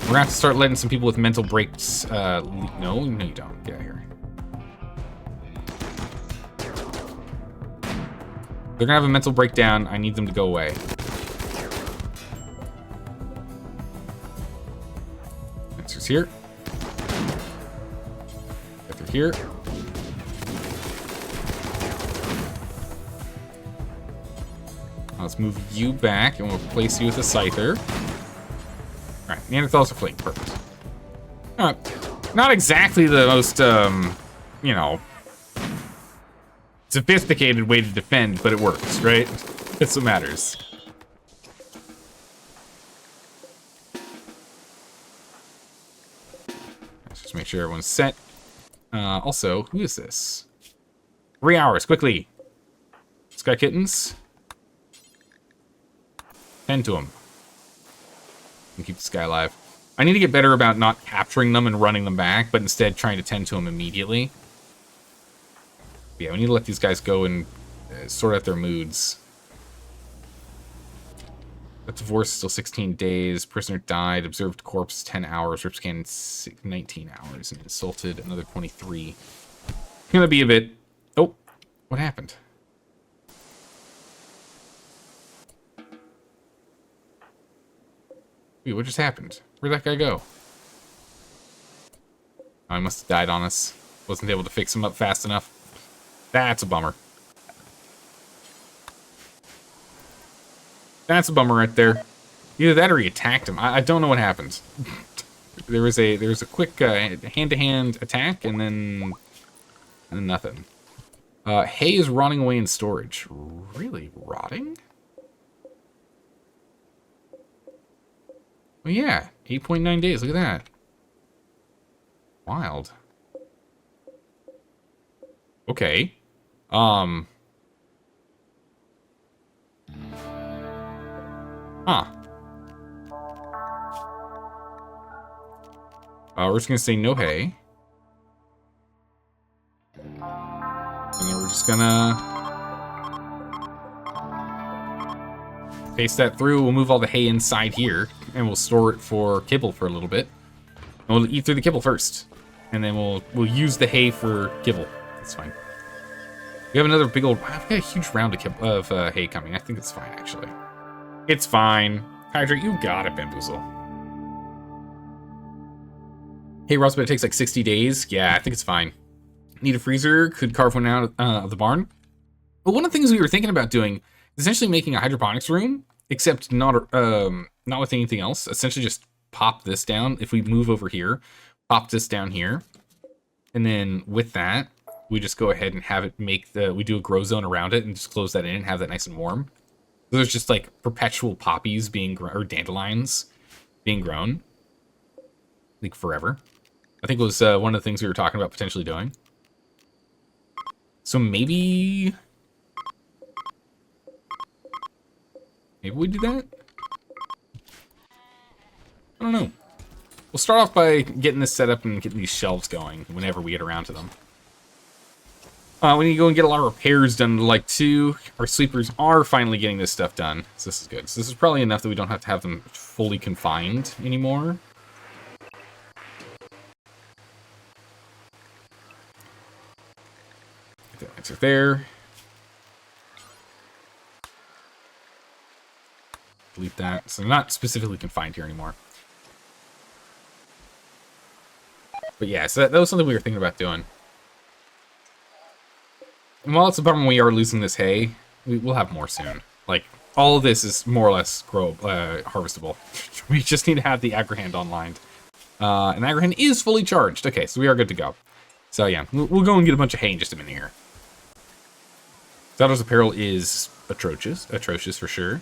Speaker 1: We're gonna have to start letting some people with mental breaks. No, you don't. Get out of here. They're gonna have a mental breakdown. I need them to go away. Answer's here. Get through here. Let's move you back, and we'll replace you with a Scyther. Alright, Neanderthals are fleeing. Perfect. Alright. Not exactly the most, you know, sophisticated way to defend, but it works, right? That's what matters. Let's just make sure everyone's set. Also, who is this? 3 hours, quickly. Sky Kittens. Tend to them. And keep this guy alive. I need to get better about not capturing them and running them back, but instead trying to tend to them immediately. Yeah, we need to let these guys go and sort out their moods. That divorce is still 16 days. Prisoner died. Observed corpse 10 hours. Rip scan 19 hours. And insulted another 23. Gonna be a bit... Oh, what happened? Wait, what just happened? Where'd that guy go? Oh, he must have died on us. Wasn't able to fix him up fast enough. That's a bummer. That's a bummer right there. Either that or he attacked him. I don't know what happened. there was a quick hand-to-hand attack and then nothing. Hay is rotting away in storage. Really? Rotting? Oh yeah, 8.9 days. Look at that. Wild. Okay. Huh. We're just gonna say no hay. And then we're just gonna paste that through. We'll move all the hay inside here, and we'll store it for kibble for a little bit. And we'll eat through the kibble first, and then we'll use the hay for kibble. That's fine. We have another big old. I've got a huge round of hay coming. I think it's fine, actually. It's fine. Hydrate, you got it, Bamboozle. Hey, Ross, but it takes like 60 days. Yeah, I think it's fine. Need a freezer. Could carve one out of the barn. But one of the things we were thinking about doing is essentially making a hydroponics room, except not with anything else. Essentially just pop this down. If we move over here, pop this down here. And then with that, we just go ahead and have it we do a grow zone around it and just close that in and have that nice and warm. So there's just like perpetual poppies being grown, or dandelions being grown. Like forever. I think it was one of the things we were talking about potentially doing. So maybe we do that? I don't know. We'll start off by getting this set up and getting these shelves going whenever we get around to them. We need to go and get a lot of repairs done, like, too. Our sleepers are finally getting this stuff done, so this is good. So this is probably enough that we don't have to have them fully confined anymore. Get that answer there. Delete that. So they're not specifically confined here anymore. But yeah, so that was something we were thinking about doing. And while it's a bummer we are losing this hay, we'll have more soon. Like, all of this is more or less harvestable. We just need to have the Agrihand online. And Agrihand is fully charged. Okay, so we are good to go. So yeah, we'll go and get a bunch of hay in just a minute here. Zato's apparel is atrocious for sure.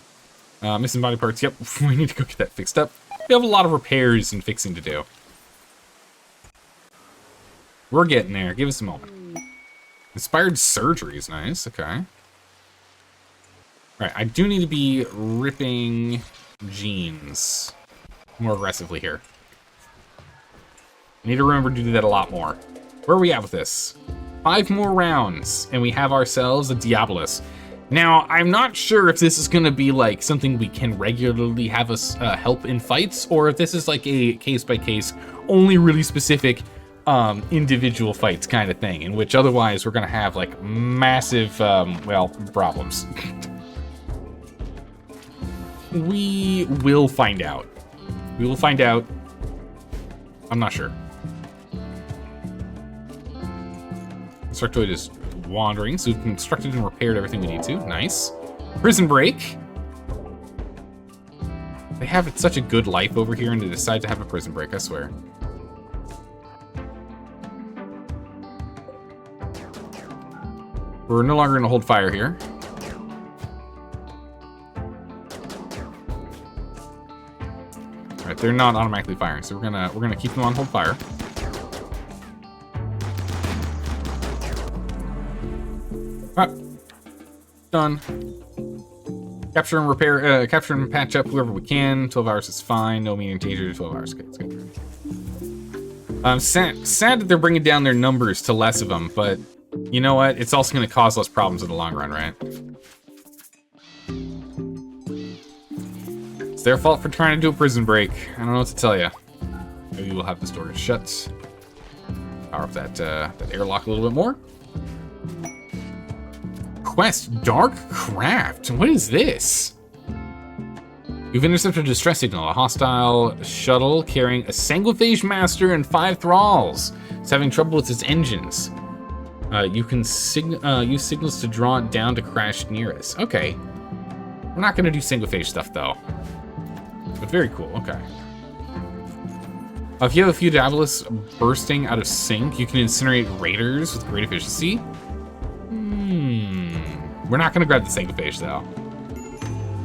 Speaker 1: Missing body parts, yep, we need to go get that fixed up. We have a lot of repairs and fixing to do. We're getting there, give us a moment. Inspired surgery is nice, okay. Alright, I do need to be ripping jeans more aggressively here. I need to remember to do that a lot more. Where are we at with this? 5 more rounds, and we have ourselves a Diabolus. Now, I'm not sure if this is going to be like something we can regularly have us help in fights, or if this is like a case-by-case, only really specific individual fights kind of thing, in which otherwise we're going to have like massive, well, problems. We will find out. We will find out. I'm not sure. Constructoid is wandering, so we've constructed and repaired everything we need to. Nice. Prison break. They have such a good life over here, and they decide to have a prison break, I swear. We're no longer going to hold fire here. Alright, they're not automatically firing, so we're gonna keep them on hold fire. Alright. Done. Capture and repair, capture and patch up whoever we can. 12 hours is fine. No immediate danger. 12 hours. Okay, it's good. Sad that they're bringing down their numbers to less of them, but you know what? It's also going to cause less problems in the long run, right? It's their fault for trying to do a prison break. I don't know what to tell you. Maybe we'll have this door shut. Power up that airlock a little bit more. Quest Dark Craft. What is this? You've intercepted a distress signal. A hostile shuttle carrying a Sanguiphage Master and 5 thralls. It's having trouble with its engines. You can use signals to draw it down to crash near us. Okay. We're not going to do Sanguiphage stuff, though. But very cool. Okay. If you have a few Diabolus bursting out of sync, you can incinerate raiders with great efficiency. We're not gonna grab the Sanguiphage though.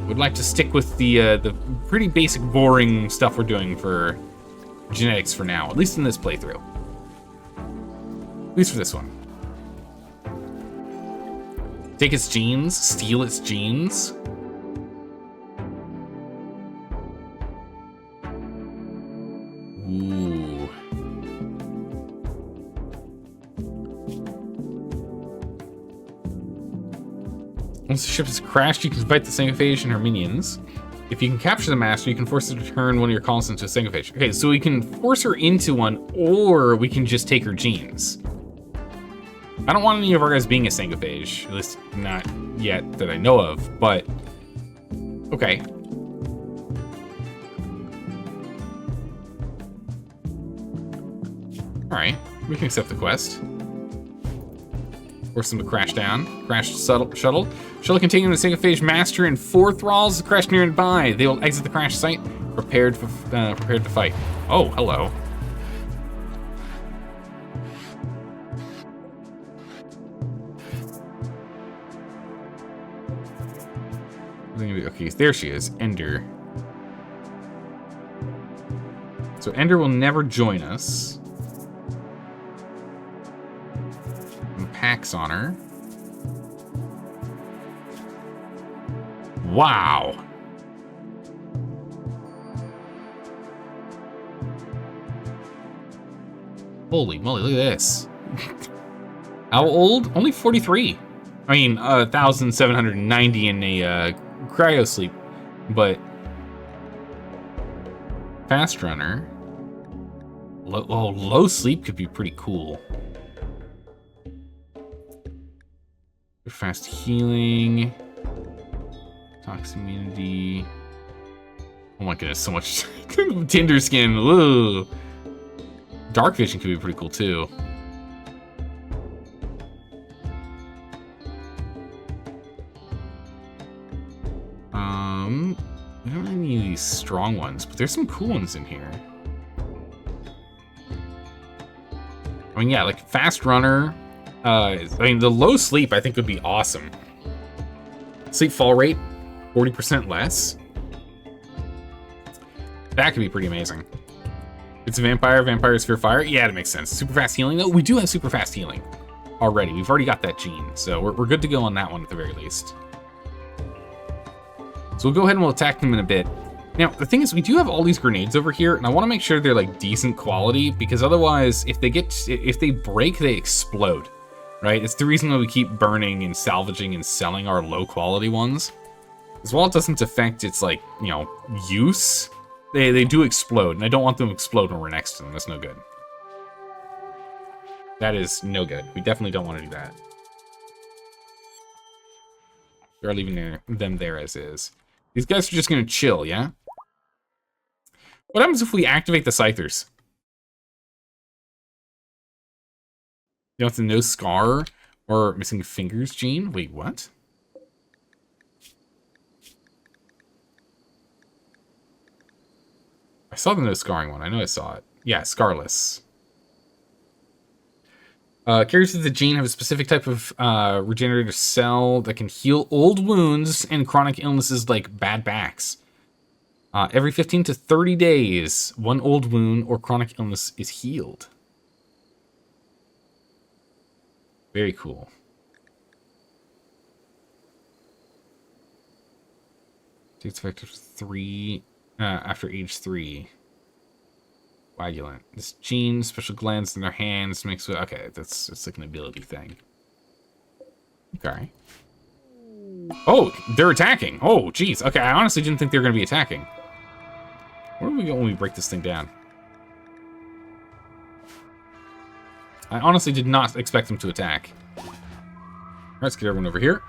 Speaker 1: Would like to stick with the pretty basic, boring stuff we're doing for genetics for now, at least in this playthrough. At least for this one. Take its genes, steal its genes. Ooh. Once the ship has crashed, you can fight the Sanguiphage and her minions. If you can capture the master, you can force her to turn one of your colonists into a Sanguiphage. Okay, so we can force her into one, or we can just take her genes. I don't want any of our guys being a Sanguiphage, at least not yet that I know of, but okay. Alright, we can accept the quest. Force them to crash down. Crash shuttle. Shuttle containing the Sanguiphage master and 4 thralls crash nearby. They will exit the crash site, prepared to fight. Oh, hello. Okay, there she is, Ender. So Ender will never join us. Packs on her. Wow. Holy moly, look at this. How old? Only 43. I mean, 1,790 in a cryo sleep, but fast runner. Low sleep could be pretty cool. Fast healing, tox immunity. Oh my goodness, so much Tinder skin. Whoa. Dark vision could be pretty cool too. We don't really need these strong ones, but there's some cool ones in here. I mean, yeah, like fast runner. I mean, the low sleep I think would be awesome. Sleep fall rate, 40% less. That could be pretty amazing. It's a vampire. Vampires fear fire. Yeah, that makes sense. Super fast healing though. We do have super fast healing already. We've already got that gene, so we're good to go on that one at the very least. So we'll go ahead and we'll attack them in a bit. Now, the thing is, we do have all these grenades over here, and I want to make sure they're like decent quality, because otherwise, if they break, they explode, right? It's the reason why we keep burning and salvaging and selling our low quality ones. As well, it doesn't affect its like, you know, use. They do explode, and I don't want them to explode when we're next to them. That's no good. That is no good. We definitely don't want to do that. We are leaving them there as is. These guys are just going to chill, yeah? What happens if we activate the Scythers? You know, it's a no scar or missing fingers gene? Wait, what? I saw the no scarring one. I know I saw it. Yeah, scarless. Carriers of the gene have a specific type of regenerative cell that can heal old wounds and chronic illnesses like bad backs. Every 15 to 30 days, one old wound or chronic illness is healed. Very cool. Takes effect after age 3. Coagulant. This gene, special glands in their hands makes it. Okay, it's like an ability thing. Okay. Oh, they're attacking. Oh, geez. Okay, I honestly didn't think they were going to be attacking. Where do we go when we break this thing down? I honestly did not expect them to attack. All right, let's get everyone over here.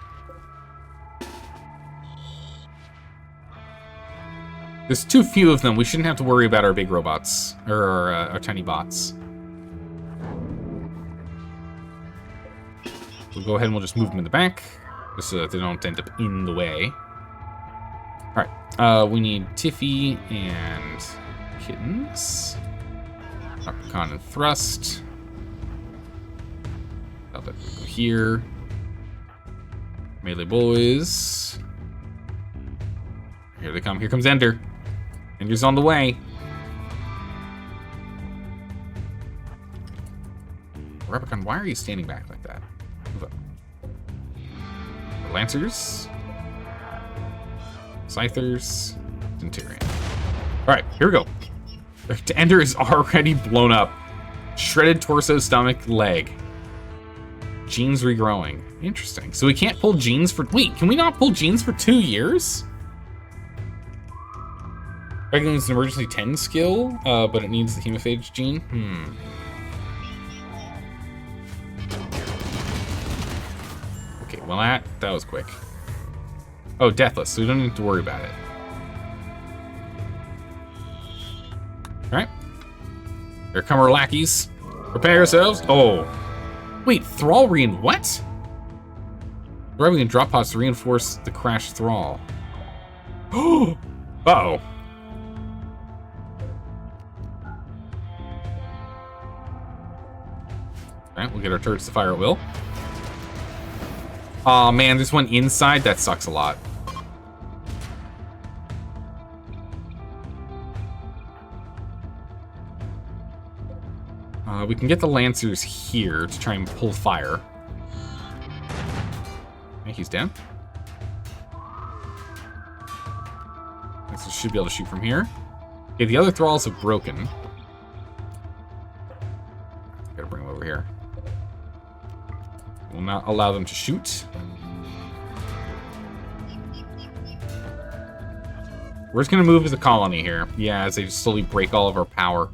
Speaker 1: There's too few of them. We shouldn't have to worry about our big robots, or our tiny bots. We'll go ahead and we'll just move them in the back, just so that they don't end up in the way. All right, we need Tiffy and kittens. Leprechaun and Thrust. I'll let them go here. Melee boys. Here they come. Here comes Ender. Ender's on the way. Replicon, why are you standing back like that? Move up. Lancers. Scythers. Centurion. Alright, here we go. Ender is already blown up. Shredded torso, stomach, leg. Genes regrowing. Interesting. So we can't pull genes for... Wait, can we not pull genes for 2 years? Regular is an emergency 10 skill, but it needs the hemophage gene. Okay, well that was quick. Oh, deathless, so we don't need to worry about it. Alright. Here come our lackeys. Prepare yourselves. Oh. Wait, Thrall what? Arriving in drop pods to reinforce the crashed Thrall. Oh. Uh-oh. Alright, we'll get our turrets to fire at will. Aw, man, there's one inside? That sucks a lot. We can get the Lancers here to try and pull fire. Okay, he's down. So should be able to shoot from here. Okay, the other Thralls have broken. Gotta bring them over here. We'll not allow them to shoot. We're just gonna move as a colony here. Yeah, as they just slowly break all of our power.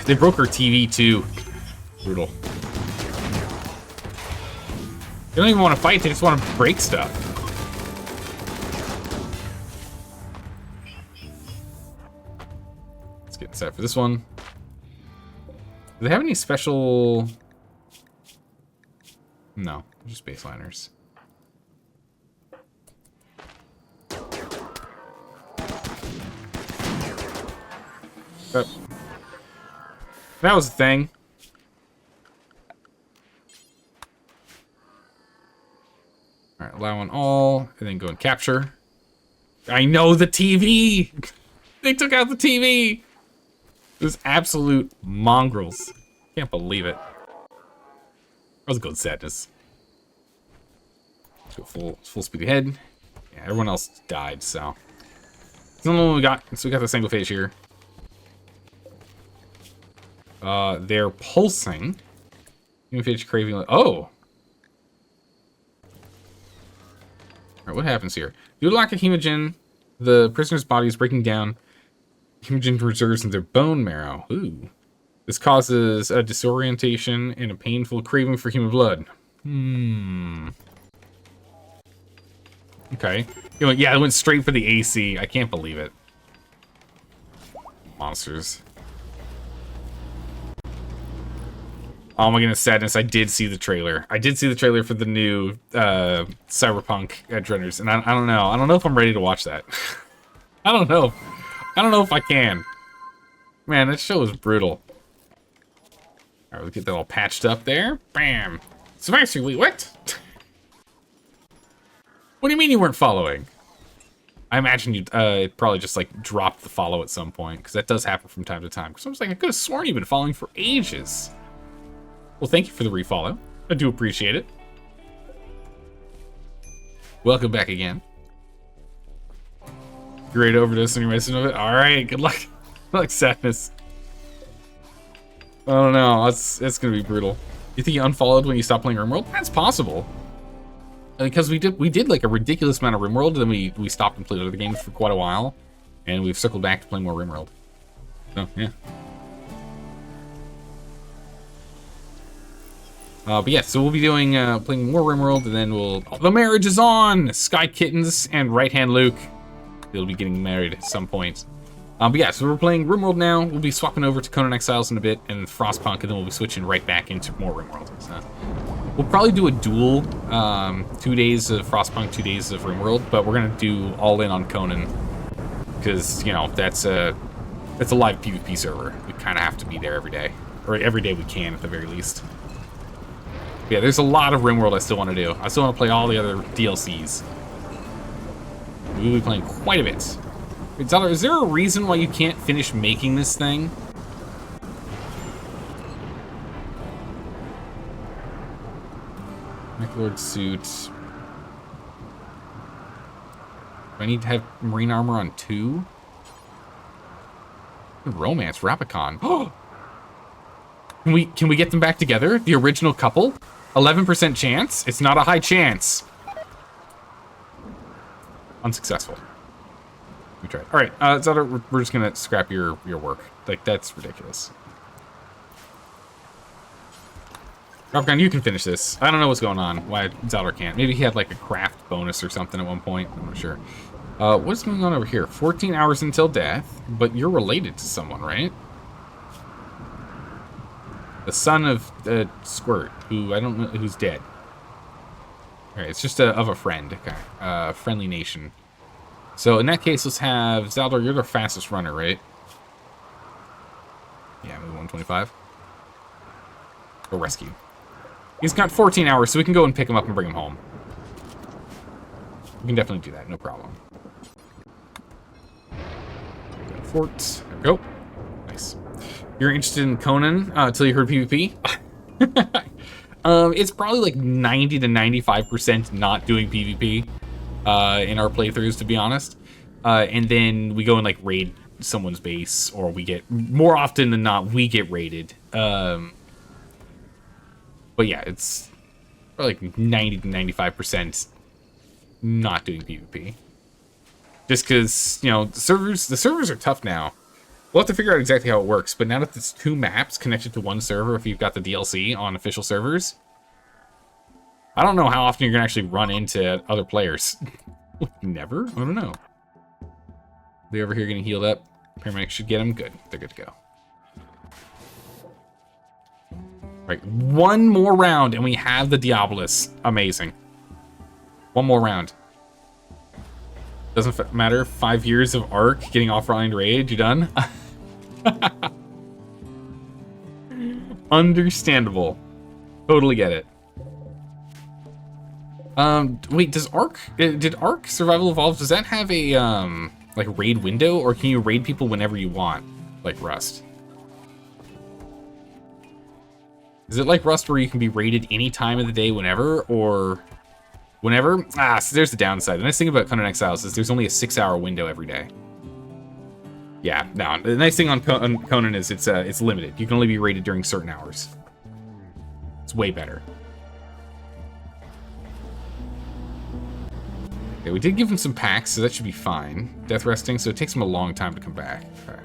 Speaker 1: They broke our TV too. Brutal. They don't even want to fight, they just want to break stuff. Let's get set for this one. Do they have any special... No, just baseliners. But that was the thing. Alright, allow on all, and then go and capture. I know the TV! They took out the TV! Those absolute mongrels. Can't believe it. That was a good sadness. Let's go full speed ahead. Yeah, everyone else died, so. That's the only one we got. So we got the single phase here. They're pulsing. Hemophage craving. Oh! Alright, what happens here? Due to lack of hemogen, the prisoner's body is breaking down hemogen reserves in their bone marrow. Ooh. This causes a disorientation and a painful craving for human blood. Okay. Yeah, it went straight for the AC. I can't believe it. Monsters. Oh my goodness, sadness. I did see the trailer. I did see the trailer for the new Cyberpunk Edgerunners, and I don't know. I don't know if I'm ready to watch that. I don't know. I don't know if I can. Man, that show was brutal. Alright, we'll get that all patched up there. Bam! Surprisingly, what? What do you mean you weren't following? I imagine you'd probably just like dropped the follow at some point, because that does happen from time to time. Because I was like, I could have sworn you've been following for ages. Well, thank you for the refollow. I do appreciate it. Welcome back again. Great overdose on your medicine of it. All right, good luck. Good luck, sadness. I don't know. It's gonna be brutal. You think you unfollowed when you stopped playing RimWorld? That's possible. Because we did like a ridiculous amount of RimWorld, and then we stopped and played other games for quite a while, and we've circled back to play more RimWorld. So yeah. But yeah, so we'll be doing playing more RimWorld, and then the marriage is on. Sky Kittens and Right Hand Luke. They'll be getting married at some point. But yeah, so we're playing RimWorld now. We'll be swapping over to Conan Exiles in a bit, and Frostpunk, and then we'll be switching right back into more RimWorld. So we'll probably do a duel, 2 days of Frostpunk, 2 days of RimWorld, but we're gonna do all in on Conan, because you know that's a live PvP server. We kind of have to be there every day, or every day we can at the very least. Yeah, there's a lot of RimWorld I still want to do. I still want to play all the other DLCs. We'll be playing quite a bit. Wait, Zeller, is there a reason why you can't finish making this thing? MechLord suit. Do I need to have marine armor on 2? Romance, Rapicon. Oh! Can we get them back together? The original couple? 11% chance? It's not a high chance. Unsuccessful. We tried. All right, Zelda, we're just gonna scrap your work. Like, that's ridiculous. Rapicon, you can finish this. I don't know what's going on. Why Zelda can't. Maybe he had like a craft bonus or something at one point. I'm not sure. What's going on over here? 14 hours until death, but you're related to someone, right? The son of Squirt, who I don't know who's dead. All right, it's just of a friend. Okay, friendly nation. So in that case, let's have Zaldor. You're the fastest runner, right? Yeah, maybe 125. Go rescue. He's got 14 hours, so we can go and pick him up and bring him home. We can definitely do that, no problem. Fort. There we go. Nice. You're interested in Conan until you heard PvP? It's probably like 90 to 95% not doing PvP in our playthroughs, to be honest. And then we go and like raid someone's base, or we get, more often than not, we get raided. But yeah, it's probably like 90 to 95% not doing PvP. Just because, you know, the servers are tough now. We'll have to figure out exactly how it works, but now that there's 2 maps connected to one server, if you've got the DLC on official servers, I don't know how often you're going to actually run into other players. Never? I don't know. They over here getting healed up. Paramedics should get them. Good. They're good to go. Right, one more round and we have the Diabolus. Amazing. One more round. Doesn't matter. 5 years of Arc, getting offline raid. You done? Understandable. Totally get it. Wait, does Arc, did Arc Survival Evolved, does that have a, like raid window, or can you raid people whenever you want, like Rust? Is it like Rust where you can be raided any time of the day, whenever, or whenever? Ah, so there's the downside. The nice thing about Conan Exiles is there's only a 6-hour window every day. Yeah, no, the nice thing on Conan is it's limited. You can only be raided during certain hours. It's way better. Okay, we did give him some packs, so that should be fine. Death resting, so it takes him a long time to come back. Okay.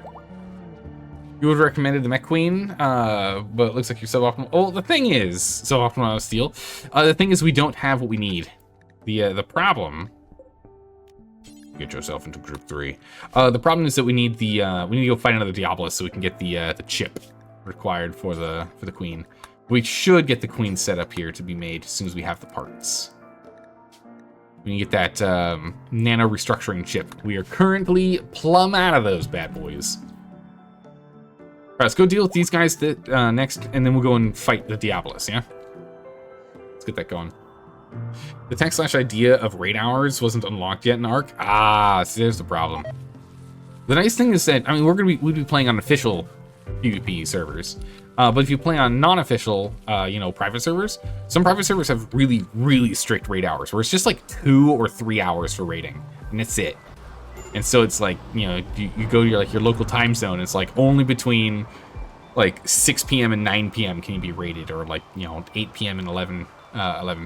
Speaker 1: You would have recommended the Mech Queen, but it looks like you're suboptimal. Oh, the thing is, suboptimal out of steel. The thing is, we don't have what we need. The problem. Get yourself into group 3. The problem is that we need the we need to go fight another Diabolus so we can get the chip required for the Queen. We should get the Queen set up here to be made as soon as we have the parts. We can get that nano restructuring chip. We are currently plumb out of those bad boys. All right, let's go deal with these guys next, and then we'll go and fight the Diabolus, yeah? Let's get that going. The tech/idea of raid hours wasn't unlocked yet in Arc. Ah, see, there's the problem. The nice thing is that, I mean, we'd be playing on official PvP servers. But if you play on non-official, you know, private servers, some private servers have really, really strict raid hours, where it's just like 2 or 3 hours for raiding, and that's it. And so it's like, you know, you go to your local time zone. It's like only between like 6 p.m. and 9 p.m. can you be raided, or like, you know, 8 p.m. and 11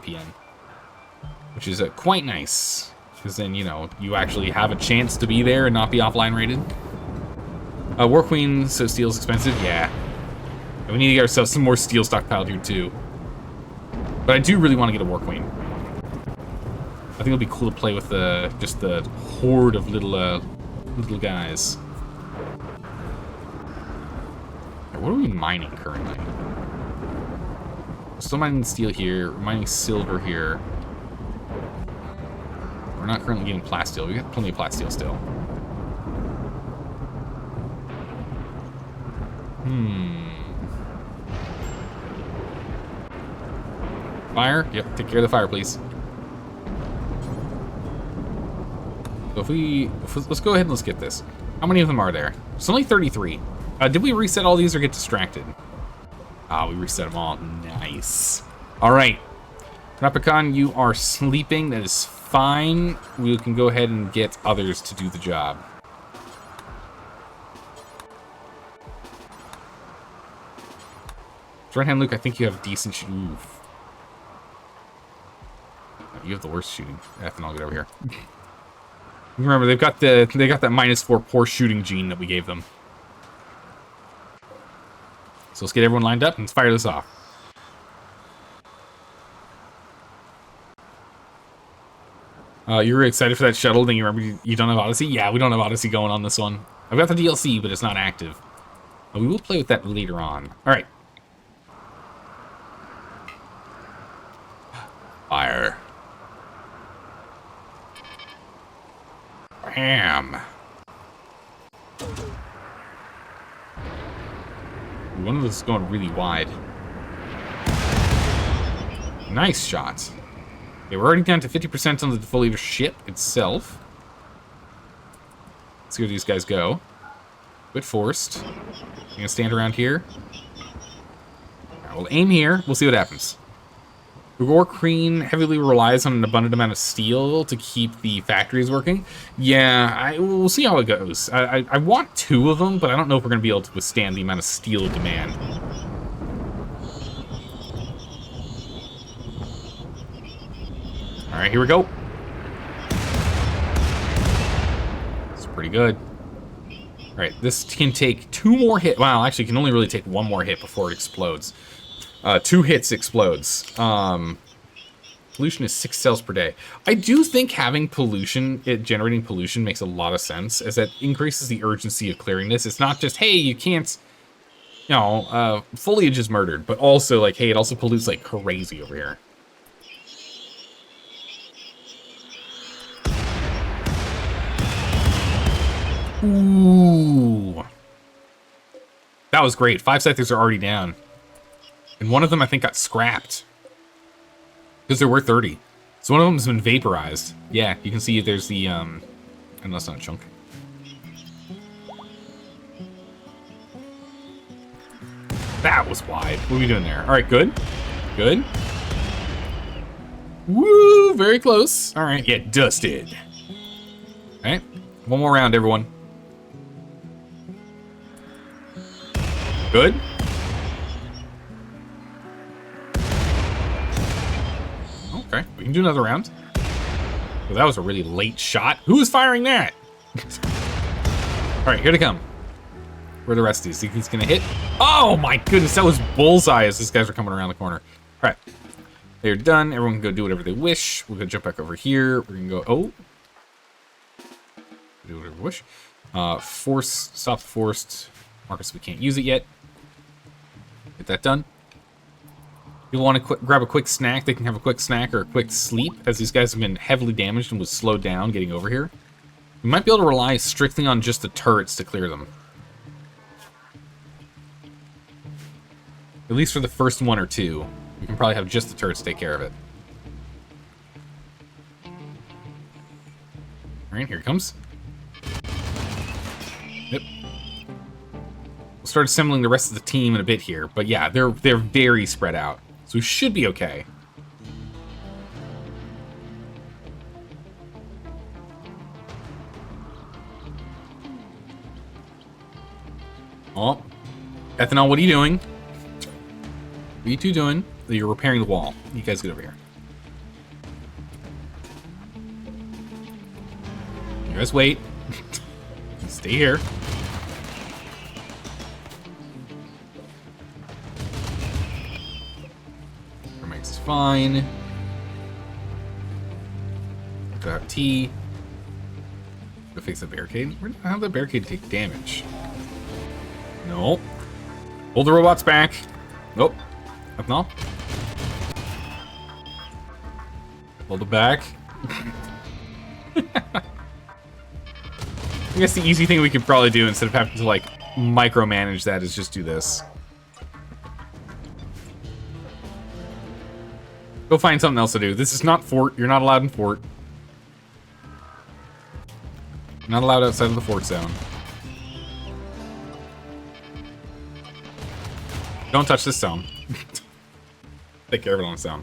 Speaker 1: p.m. Which is quite nice, because then, you know, you actually have a chance to be there and not be offline raided. War Queen, so steel's expensive, yeah. And we need to get ourselves some more steel stockpiled here too. But I do really want to get a War Queen. I think it'll be cool to play with just the horde of little guys. Right, what are we mining currently? We're still mining steel here. We're mining silver here. We're not currently getting plasteel. We got plenty of plasteel still. Fire? Yep, take care of the fire, please. So let's go ahead and let's get this. How many of them are there? It's only 33. Did we reset all these or get distracted? Ah, we reset them all. Nice. All right. Rapicon, you are sleeping. That is fine. We can go ahead and get others to do the job. Right hand Luke, I think you have decent shooting. You have the worst shooting. Ethanol, get over here. Remember, they got that -4 poor shooting gene that we gave them. So let's get everyone lined up and let's fire this off. You're really excited for that shuttle, then you remember you don't have Odyssey? Yeah, we don't have Odyssey going on this one. I've got the DLC, but it's not active. We will play with that later on. Alright. Fire. Bam. One of us is going really wide. Nice shot. Okay, we're already down to 50% on the defoliator ship itself. Let's see where these guys go. Bit forced. You gonna stand around here? Right, we'll aim here. We'll see what happens. Rugor Crane heavily relies on an abundant amount of steel to keep the factories working. Yeah, we'll see how it goes. I want 2 of them, but I don't know if we're going to be able to withstand the amount of steel demand. All right, here we go. It's pretty good. All right, this can take 2 more hits. Well, actually, it can only really take 1 more hit before it explodes. 2 hits explodes. Pollution is 6 cells per day. I do think having pollution, generating pollution makes a lot of sense, as that increases the urgency of clearing this. It's not just, hey, you can't, you know, foliage is murdered, but also, like, hey, it also pollutes like crazy over here. Ooh. That was great. 5 sectors are already down. And one of them, I think, got scrapped. Because there were 30. So one of them has been vaporized. Yeah, you can see there's the, and that's not a chunk. That was wide. What are we doing there? All right, good. Good. Woo, very close. All right, get dusted. All right, one more round, everyone. Good. Okay, we can do another round. Well, that was a really late shot. Who is firing that? All right, here they come. Where are the rest of these? Think he's gonna hit? Oh my goodness, that was bullseye as these guys are coming around the corner. All right, they're done. Everyone can go do whatever they wish. We're gonna jump back over here. We're gonna go, oh. Do whatever we wish. Force, stop the forced. Marcus, we can't use it yet. Get that done. You'll want to grab a quick snack. They can have a quick snack or a quick sleep, as these guys have been heavily damaged and was slowed down getting over here. We might be able to rely strictly on just the turrets to clear them. At least for the first 1 or 2. We can probably have just the turrets take care of it. Alright, here it comes. Yep. We'll start assembling the rest of the team in a bit here. But yeah, they're very spread out. So we should be okay. Oh. Ethanol, what are you doing? What are you two doing? You're repairing the wall. You guys get over here. You guys wait. Stay here. Makes fine. Got T. Go fix the barricade. How did the barricade take damage? Nope. Hold the robots back. Nope. Up now. Hold it back. I guess the easy thing we could probably do instead of having to like micromanage that is just do this. Go find something else to do. This is not fort. You're not allowed in fort. Not allowed outside of the fort zone. Don't touch this zone. Take care of it on its own.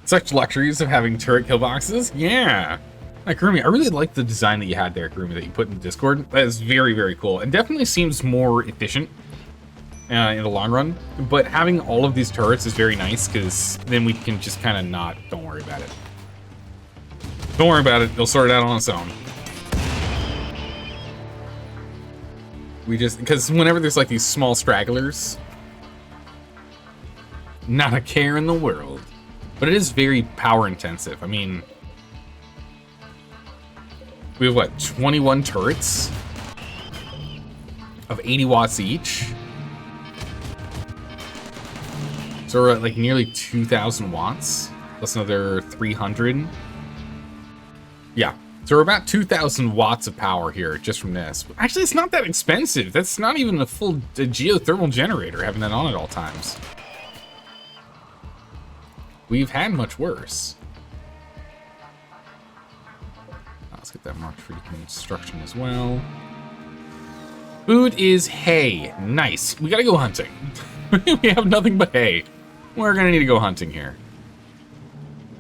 Speaker 1: Such luxuries of having turret kill boxes. Yeah. Like, Kurumi, I really like the design that you had there, Kurumi, that you put in Discord. That is very, very cool. And definitely seems more efficient in the long run. But having all of these turrets is very nice, because then we can just kind of not... Don't worry about it. Don't worry about it. It'll sort it out on its own. We just... Because whenever there's, like, these small stragglers... Not a care in the world. But it is very power intensive. I mean... We have, what, 21 turrets? Of 80 watts each? So we're at, like, nearly 2,000 watts. Plus another 300. Yeah. So we're about 2,000 watts of power here, just from this. Actually, it's not that expensive. That's not even a full geothermal generator, having that on at all times. We've had much worse. Let's get that marked for deconstruction as well. Food is hay. Nice. We gotta go hunting. We have nothing but hay. We're gonna need to go hunting here.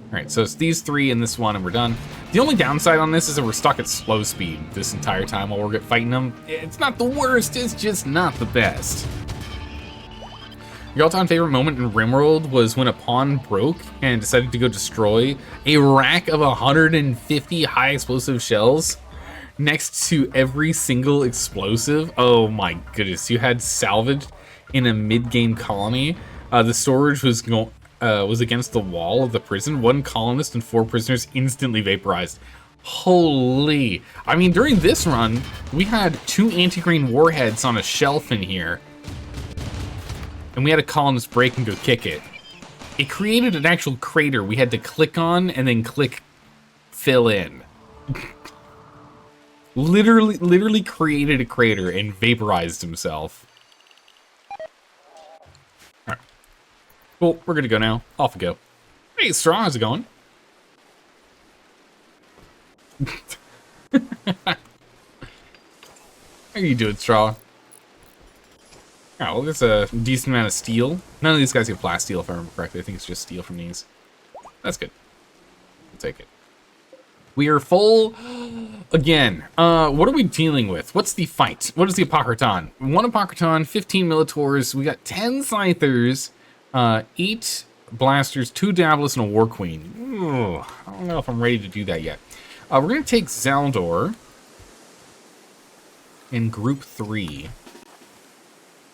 Speaker 1: Alright, so it's these three and this one, and we're done. The only downside on this is that we're stuck at slow speed this entire time while we're fighting them. It's not the worst, it's just not the best. Your all-time favorite moment in RimWorld was when a pawn broke and decided to go destroy a rack of 150 high explosive shells next to every single explosive. Oh my goodness, you had salvage in a mid-game colony. The storage was against the wall of the prison. One colonist and 4 prisoners instantly vaporized. Holy. I mean, during this run, we had 2 anti-grain warheads on a shelf in here. And we had a colonist break and go kick it. It created an actual crater we had to click on and then click fill in. literally created a crater and vaporized himself. Alright. Cool, we're gonna go now. Off we go. Hey, Straw, how's it going? How are you doing, Straw? Alright, well, there's a decent amount of steel. None of these guys get blast steel, if I remember correctly. I think it's just steel from these. That's good. We'll take it. We are full again. What are we dealing with? What's the fight? What is the Apocryton? 1 Apocryton, 15 Militaurs. We got 10 Scythers, 8 Blasters, 2 Diabolus, and a War Queen. Ugh, I don't know if I'm ready to do that yet. We're going to take Zaldor in Group 3.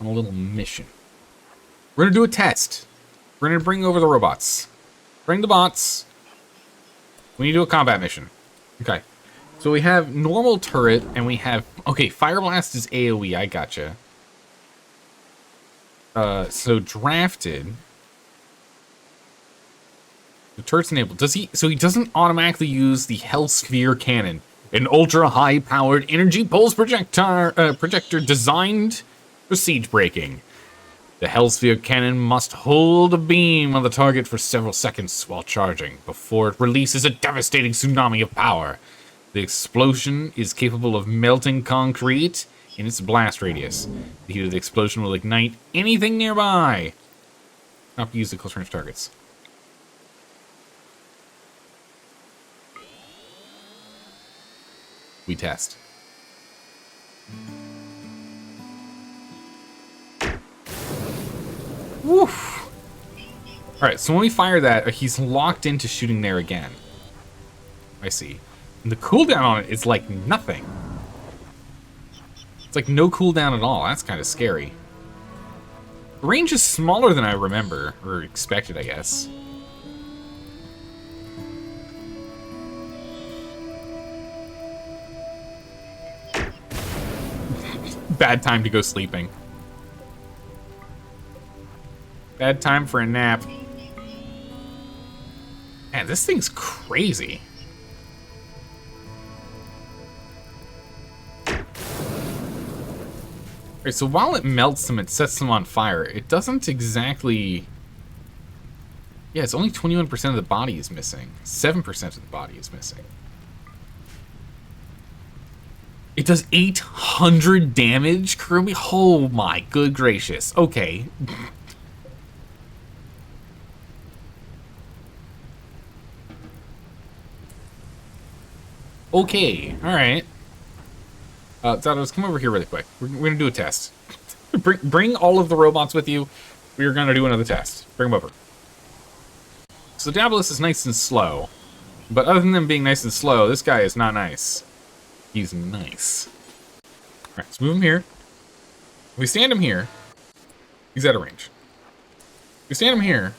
Speaker 1: On a little mission. We're gonna do a test. We're gonna bring over the robots. Bring the bots. We need to do a combat mission. Okay. So we have normal turret and we have... Okay, Fire Blast is AoE. I gotcha. So drafted. The turret's enabled. Does he... So he doesn't automatically use the Hell Sphere Cannon. An ultra-high-powered energy pulse projector designed... for siege breaking. The Hellsphere cannon must hold a beam on the target for several seconds while charging before it releases a devastating tsunami of power. The explosion is capable of melting concrete in its blast radius. The heat of the explosion will ignite anything nearby. Not be used to close range targets. We test. Woof. Alright, so when we fire that, he's locked into shooting there again. I see. And the cooldown on it is like nothing. It's like no cooldown at all. That's kind of scary. The range is smaller than I remember, or expected, I guess. Bad time to go sleeping. Bad time for a nap. Man, this thing's crazy. Alright, so while it melts them, it sets them on fire. It doesn't exactly Yeah, it's only 21% of the body is missing. 7% of the body is missing. It does 800 damage, Kirby? Oh my good gracious. Okay. Okay, alright. Zados, come over here really quick. We're gonna do a test. Bring all of the robots with you. We're gonna do another test. Bring them over. So Daedalus is nice and slow. But other than them being nice and slow, this guy is not nice. He's nice. Alright, let's move him here. If we stand him here, he's out of range. If we stand him here,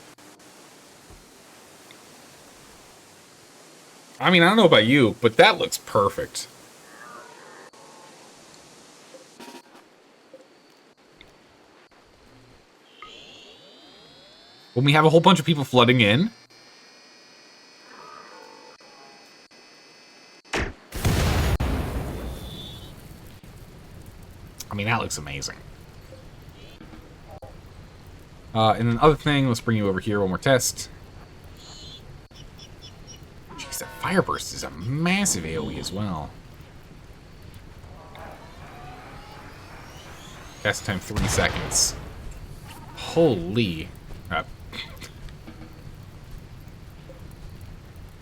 Speaker 1: I mean, I don't know about you, but that looks perfect. When we have a whole bunch of people flooding in, I mean, that looks amazing. And then other thing, let's bring you over here, one more test. Jeez, that fire burst is a massive AoE as well. Cast time 3 seconds. Holy crap.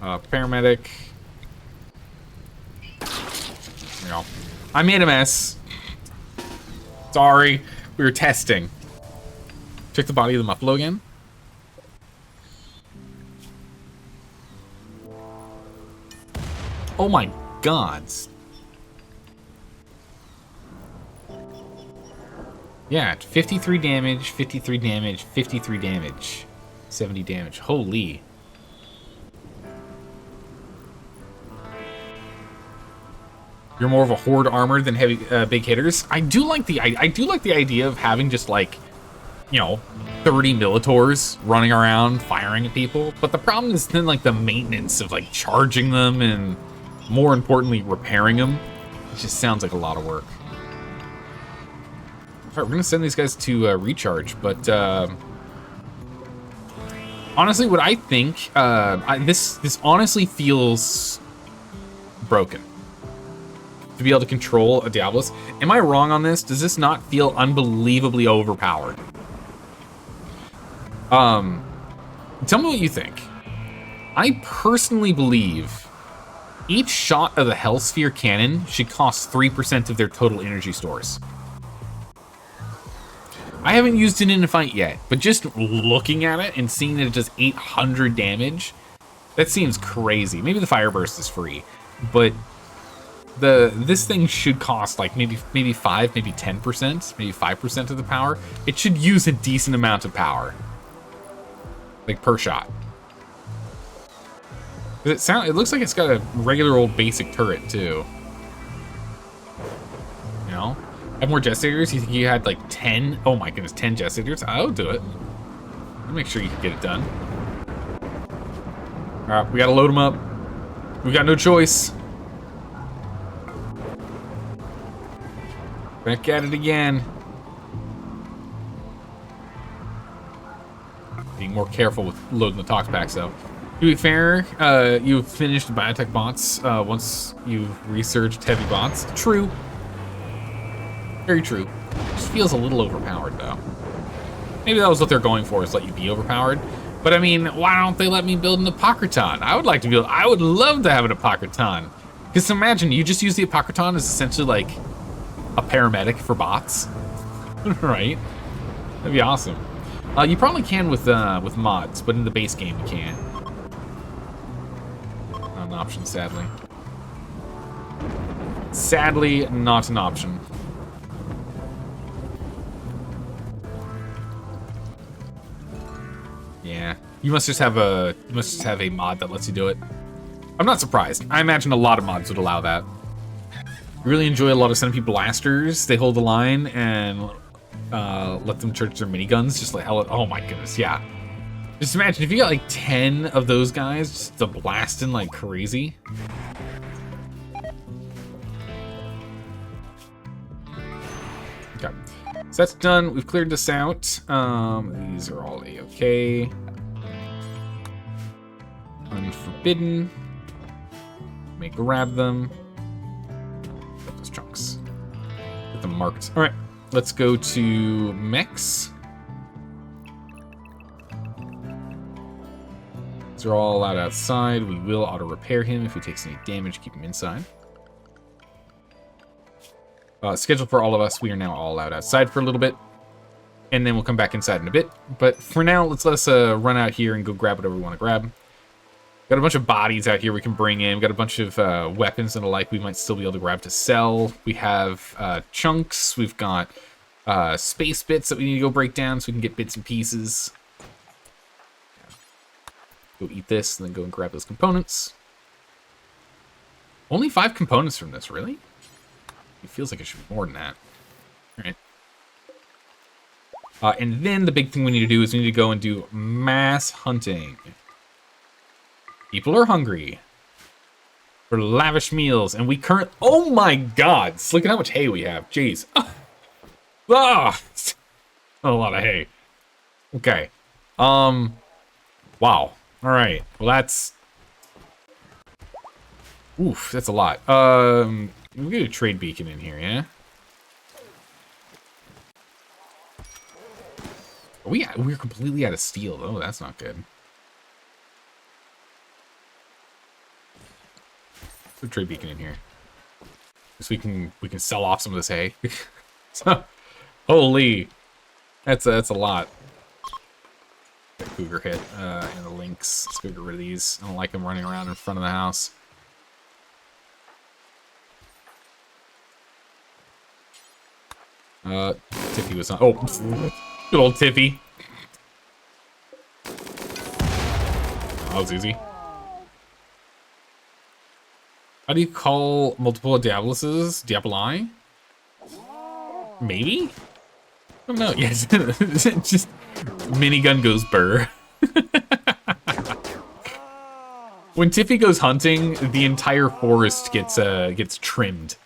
Speaker 1: Paramedic. There we go. I made a mess. Sorry, we were testing. Check the body of the Muffalo again. Oh my gods. Yeah, 53 damage, 53 damage, 53 damage, 70 damage. Holy. You're more of a horde armor than heavy big hitters. I do like the idea of having just like, you know, 30 Militaurs running around firing at people. But the problem is then like the maintenance of like charging them and more importantly repairing them. It just sounds like a lot of work. All right, we're gonna send these guys to recharge, but honestly, what I think this honestly feels broken. To be able to control a Diablos. Am I wrong on this? Does this not feel unbelievably overpowered? Tell me what you think. I personally believe each shot of the Hellsphere cannon should cost 3% of their total energy stores. I haven't used it in a fight yet, but just looking at it and seeing that it does 800 damage, that seems crazy. Maybe the fire burst is free, but this thing should cost like maybe 5, maybe 10%, maybe 5% of the power. It should use a decent amount of power, like per shot. It looks like it's got a regular old basic turret too. You know, have more Jestators. You think you had like 10? Oh my goodness, 10 Jestators. I would do it. I'll make sure you can get it done. All right, we gotta load them up. We got no choice. Back at it again. Being more careful with loading the tox packs though. To be fair, you've finished biotech bots once you've researched heavy bots. True. Very true. Just feels a little overpowered though. Maybe that was what they're going for, is let you be overpowered. But I mean, why don't they let me build an Apocryton? I would like to build, I would love to have an Apocryton. Because imagine, you just use the Apocryton as essentially like a paramedic for bots. Right? That'd be awesome. You probably can with mods, but in the base game you can't. Not an option, sadly. Sadly, not an option. Yeah, you must just have a mod that lets you do it. I'm not surprised. I imagine a lot of mods would allow that. Really enjoy a lot of Centipede blasters. They hold the line and let them charge their miniguns. Just like hell. Oh my goodness, yeah. Just imagine if you got like 10 of those guys just to blasting like crazy. Okay, so that's done. We've cleared this out. These are all A-okay. Unforbidden. May grab them. Get those chunks. Get them marked. Alright, let's go to mechs. These are all allowed outside. We will auto-repair him if he takes any damage. Keep him inside. Scheduled for all of us. We are now all allowed outside for a little bit. And then we'll come back inside in a bit. But for now, let us run out here and go grab whatever we want to grab. Got a bunch of bodies out here we can bring in. Got a bunch of weapons and the like we might still be able to grab to sell. We have chunks. We've got space bits that we need to go break down so we can get bits and pieces. Go eat this and then go and grab those components. Only 5 components from this, really? It feels like it should be more than that. All right. And then the big thing we need to do is we need to go and do mass hunting. People are hungry for lavish meals, and we oh my God! Look at how much hay we have. Jeez. Ah! A lot of hay. Okay. Wow. All right. Well, that's... Oof, that's a lot. We'll get a trade beacon in here, yeah? We're completely out of steel, though. That's not good. Put a trade beacon in here. So we can sell off some of this hay. So, holy. That's a lot. That cougar hit, and the lynx. Let's go get rid of these. I don't like them running around in front of the house. Tiffy was on. Oh, good old Tiffy. That was easy. How do you call multiple Diabluses? Diabli? Maybe? I don't know. Yes, just minigun goes burr. When Tiffy goes hunting, the entire forest gets trimmed.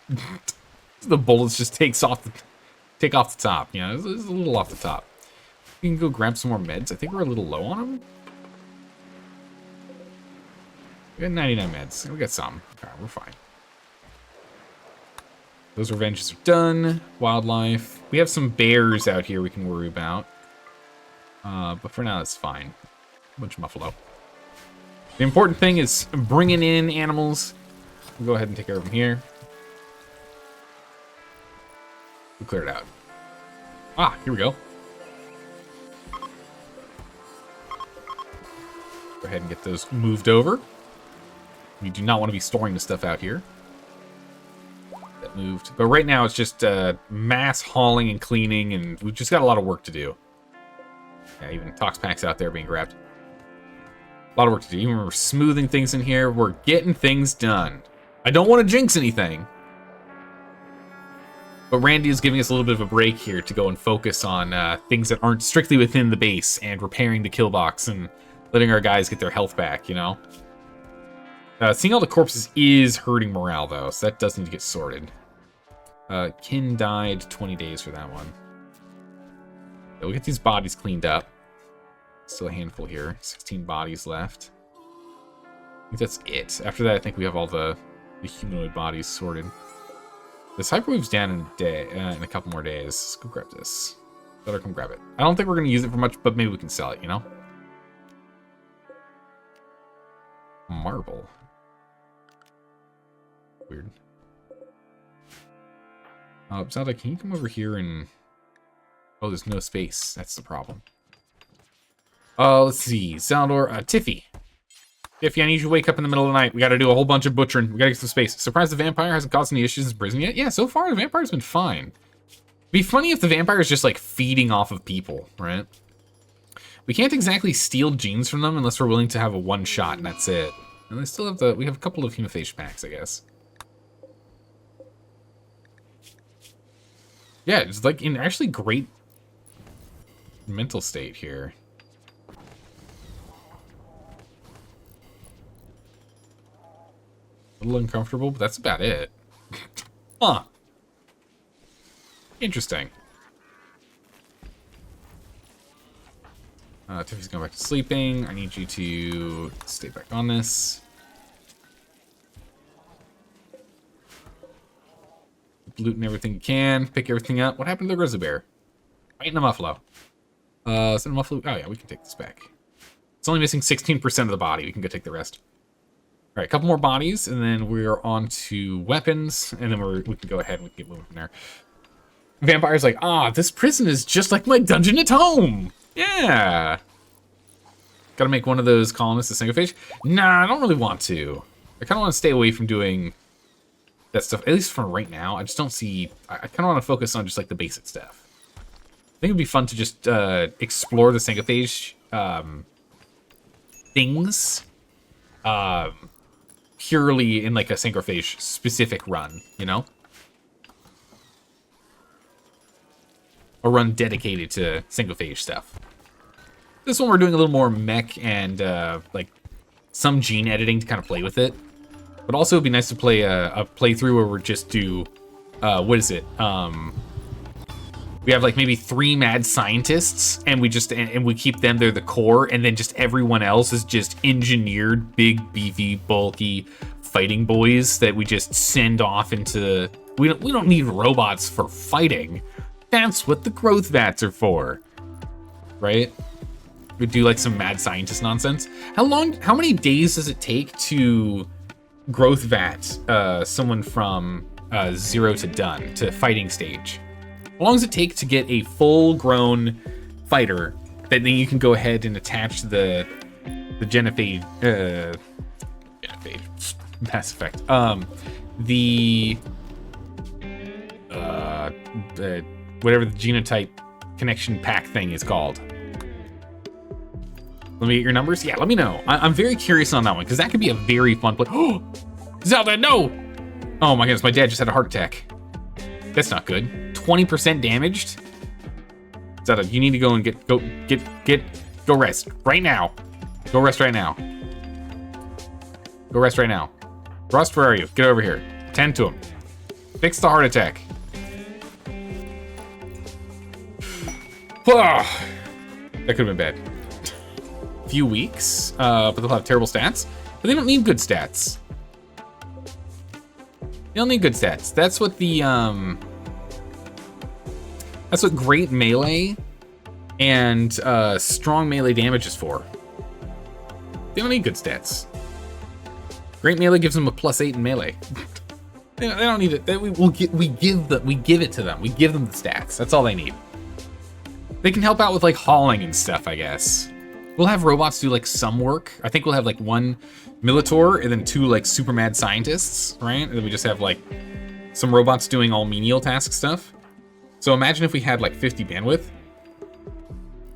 Speaker 1: The bullets just take off the top. You know, it's a little off the top. We can go grab some more meds. I think we're a little low on them. We got 99 meds. We got some. Okay, we're fine. Those revenges are done. Wildlife. We have some bears out here we can worry about. But for now, that's fine. A bunch of buffalo. The important thing is bringing in animals. We'll go ahead and take care of them here. We clear it out. Ah, here we go. Go ahead and get those moved over. We do not want to be storing the stuff out here. That moved. But right now it's just mass hauling and cleaning, and we've just got a lot of work to do. Yeah, even tox packs out there being grabbed. A lot of work to do. Even we're smoothing things in here. We're getting things done. I don't want to jinx anything. But Randy is giving us a little bit of a break here to go and focus on things that aren't strictly within the base and repairing the kill box and letting our guys get their health back, you know? Seeing all the corpses is hurting morale, though, so that does need to get sorted. Kin died 20 days for that one. Yeah, we'll get these bodies cleaned up. Still a handful here. 16 bodies left. I think that's it. After that, I think we have all the humanoid bodies sorted. This hyperwave's down in a day, in a couple more days. Let's go grab this. Better come grab it. I don't think we're going to use it for much, but maybe we can sell it, you know? Marble. Weird. Zelda, can you come over here and... Oh, there's no space. That's the problem. Let's see. Zaldor, Tiffy. Tiffy, I need you to wake up in the middle of the night. We gotta do a whole bunch of butchering. We gotta get some space. Surprised the vampire hasn't caused any issues in prison yet? Yeah, so far the vampire's been fine. It'd be funny if the vampire is just, like, feeding off of people, right? We can't exactly steal genes from them unless we're willing to have a one-shot, and that's it. And they still have we have a couple of hemophagia packs, I guess. Yeah, it's like in actually great mental state here. A little uncomfortable, but that's about it. Huh. Interesting. Tiffany's going back to sleeping. I need you to stay back on this. Looting everything you can. Pick everything up. What happened to the grizzly bear? Right in the muffalo. Is it a muffalo? Oh, yeah, we can take this back. It's only missing 16% of the body. We can go take the rest. All right, a couple more bodies, and then we're on to weapons, and then we can go ahead and we can get moving from there. Vampire's like, this prison is just like my dungeon at home. Yeah. Gotta make one of those colonists a single phage. Nah, I don't really want to. I kind of want to stay away from doing that stuff, at least for right now. I just don't see... I kind of want to focus on just, like, the basic stuff. I think it would be fun to just explore the single phage things purely in, like, a single phage specific run, you know? A run dedicated to single phage stuff. This one we're doing a little more mech and like some gene editing to kind of play with it. But also it'd be nice to play a playthrough where we just do what is it? We have like maybe 3 mad scientists and we just and we keep them, they're the core, and then just everyone else is just engineered big beefy bulky fighting boys that we just send off into we don't need robots for fighting. That's what the growth vats are for, right? We do like some mad scientist nonsense. How many days does it take to growth vat someone from 0 to done, to fighting stage? How long does it take to get a full-grown fighter that then you can go ahead and attach the genophage, Mass Effect, whatever the genotype connection pack thing is called. Let me get your numbers? Yeah, let me know. I'm very curious on that one, because that could be a very fun play. Oh! Zelda, no! Oh my goodness, my dad just had a heart attack. That's not good. 20% damaged? Zelda, you need to go and go rest. Right now. Go rest right now. Go rest right now. Rust, where are you? Get over here. Tend to him. Fix the heart attack. That could have been bad. Few weeks, but they'll have terrible stats. But they don't need good stats. They don't need good stats. That's what the that's what great melee and strong melee damage is for. They don't need good stats. Great melee gives them a +8 in melee. They don't need it. We give it to them. We give them the stats. That's all they need. They can help out with like hauling and stuff, I guess. We'll have robots do like some work. I think we'll have like 1 Militor and then 2 like super mad scientists, right? And then we just have like some robots doing all menial task stuff. So imagine if we had like 50 bandwidth,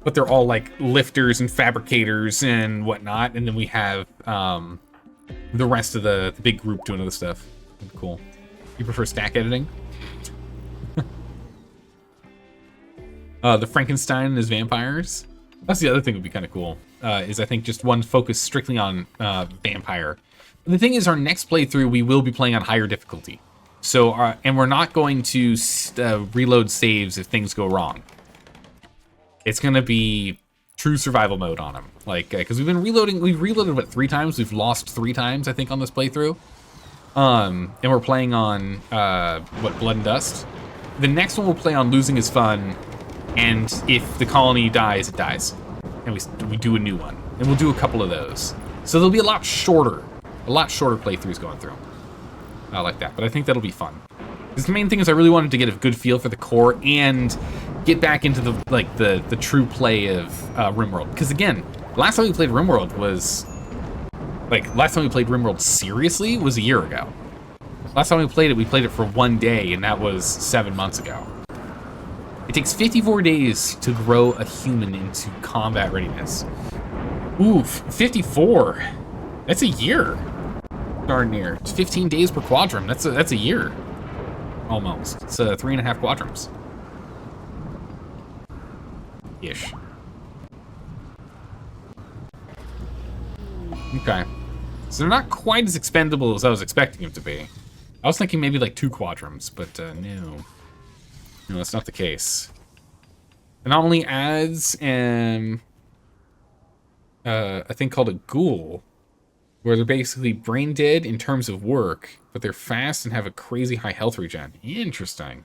Speaker 1: but they're all like lifters and fabricators and whatnot. And then we have the rest of the big group doing other stuff. Cool. You prefer stack editing? The Frankenstein and his vampires. That's the other thing would be kind of cool, is I think just one focused strictly on vampire. And the thing is, our next playthrough, we will be playing on higher difficulty. So, and we're not going to reload saves if things go wrong. It's going to be true survival mode on them. Like, because we've reloaded, what, 3 times? We've lost 3 times, I think, on this playthrough. And we're playing on, what, Blood and Dust? The next one we'll play on Losing is Fun. And if the colony dies, it dies. And we do a new one. And we'll do a couple of those. So they'll be a lot shorter playthroughs going through. I like that, but I think that'll be fun. Because the main thing is I really wanted to get a good feel for the core and get back into the true play of RimWorld. Because again, last time we played RimWorld was... last time we played RimWorld seriously was a year ago. Last time we played it for 1 day, and that was 7 months ago. It takes 54 days to grow a human into combat readiness. Oof, 54. That's a year. Darn near. It's 15 days per quadrum. That's a year. Almost. It's 3.5 quadrums. Ish. Okay. So they're not quite as expendable as I was expecting them to be. I was thinking maybe like 2 quadrums, but no. No, that's not the case. Anomaly adds a thing called a ghoul, where they're basically brain dead in terms of work, but they're fast and have a crazy high health regen. Interesting.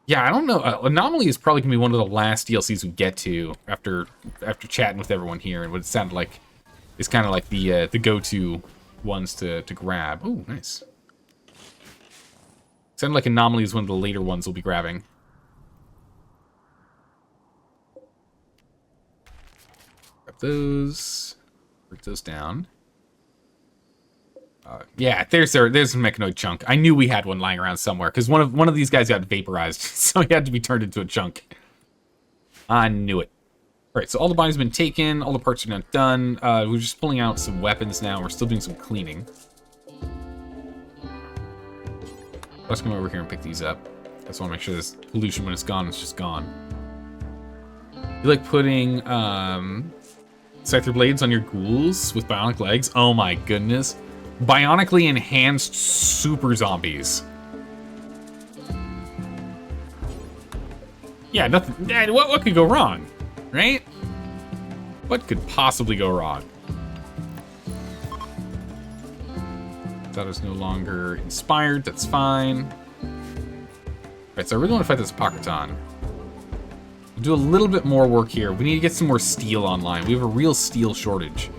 Speaker 1: Yeah, I don't know. Anomaly is probably gonna be one of the last DLCs we get to after chatting with everyone here, and what it sounded like is kind of like the go-to ones to grab. Oh, nice. Sounded like Anomaly is one of the later ones we'll be grabbing. Grab those. Break those down. Yeah, there's a mechanoid chunk. I knew we had one lying around somewhere because one of these guys got vaporized, so he had to be turned into a chunk. I knew it. All right, so all the bodies have been taken. All the parts are not done. We're just pulling out some weapons now. We're still doing some cleaning. Let's come over here and pick these up. I just want to make sure this pollution, when it's gone, it's just gone. You like putting scyther blades on your ghouls with bionic legs? Oh my goodness. Bionically enhanced super zombies. Yeah, nothing. What could go wrong, right? What could possibly go wrong? That is no longer inspired. That's fine. Right, so I really want to fight this Pakaton. We'll do a little bit more work here. We need to get some more steel online. We have a real steel shortage.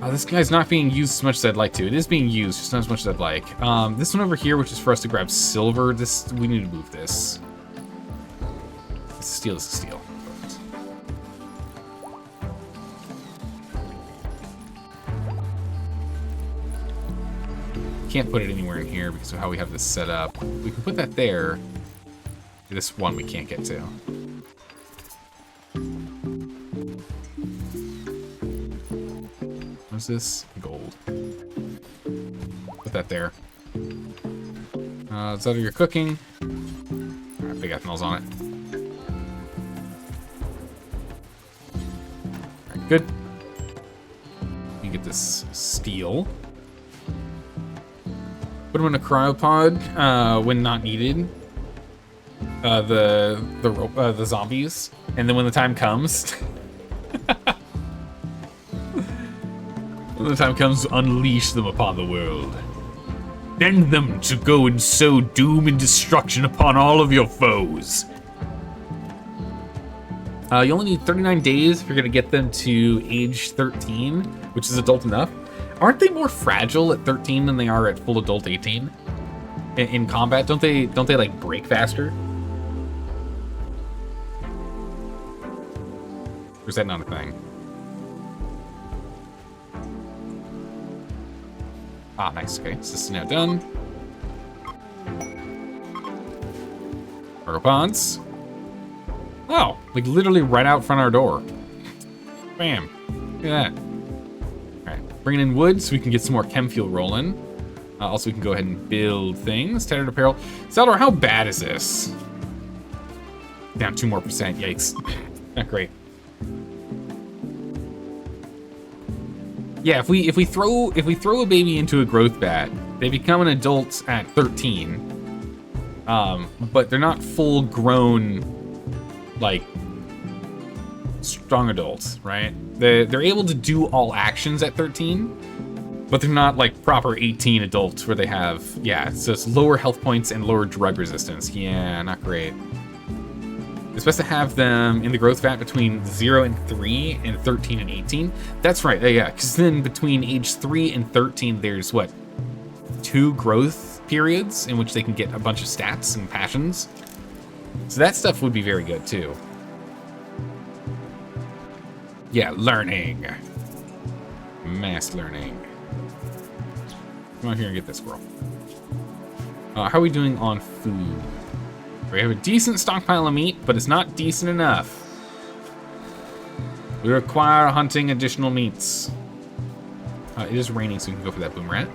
Speaker 1: Oh, this guy's not being used as much as I'd like to. It is being used, just not as much as I'd like. This one over here, which is for us to grab silver, we need to move this. This is steel, this is steel. Can't put it anywhere in here because of how we have this set up. We can put that there. This one we can't get to. What's this? Gold. Put that there. Is that your cooking? Alright, big ethanol's on it. Alright, good. Let me get this steel. Put them in a cryopod when not needed. The zombies, and then when the time comes, when the time comes, unleash them upon the world. Send them to go and sow doom and destruction upon all of your foes. You only need 39 days if you're gonna get them to age 13, which is adult enough. Aren't they more fragile at 13 than they are at full adult 18? In combat, don't they like break faster? Or is that not a thing? Ah, nice. Okay, so this is now done. Cargo pods. Oh, like literally right out front of our door. Bam. Look at that. Alright, bringing in wood so we can get some more chem fuel rolling. Also, we can go ahead and build things. Tattered apparel. Saldor, how bad is this? Down 2% more. Yikes. Not great. Yeah, if we throw a baby into a growth vat, they become an adult at 13. But they're not full grown, like, strong adults, right? They're able to do all actions at 13, but they're not like proper 18 adults where they have, yeah, so it's lower health points and lower drug resistance. Yeah, not great. It's best to have them in the growth vat between 0 and 3 and 13 and 18. That's right, yeah, because then between age 3 and 13, there's what? 2 growth periods in which they can get a bunch of stats and passions. So that stuff would be very good too. Yeah, learning. Mass learning. Come on here and get this squirrel. How are we doing on food? We have a decent stockpile of meat, but it's not decent enough. We require hunting additional meats. It is raining, so we can go for that boom rat.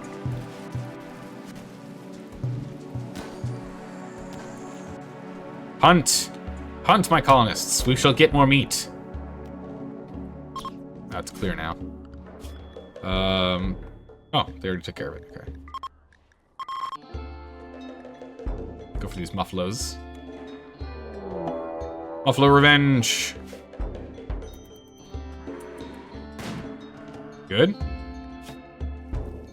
Speaker 1: Hunt! Hunt, my colonists! We shall get more meat. It's clear now. Oh, they already took care of it. Okay. Go for these muffaloes. Muffalo revenge! Good.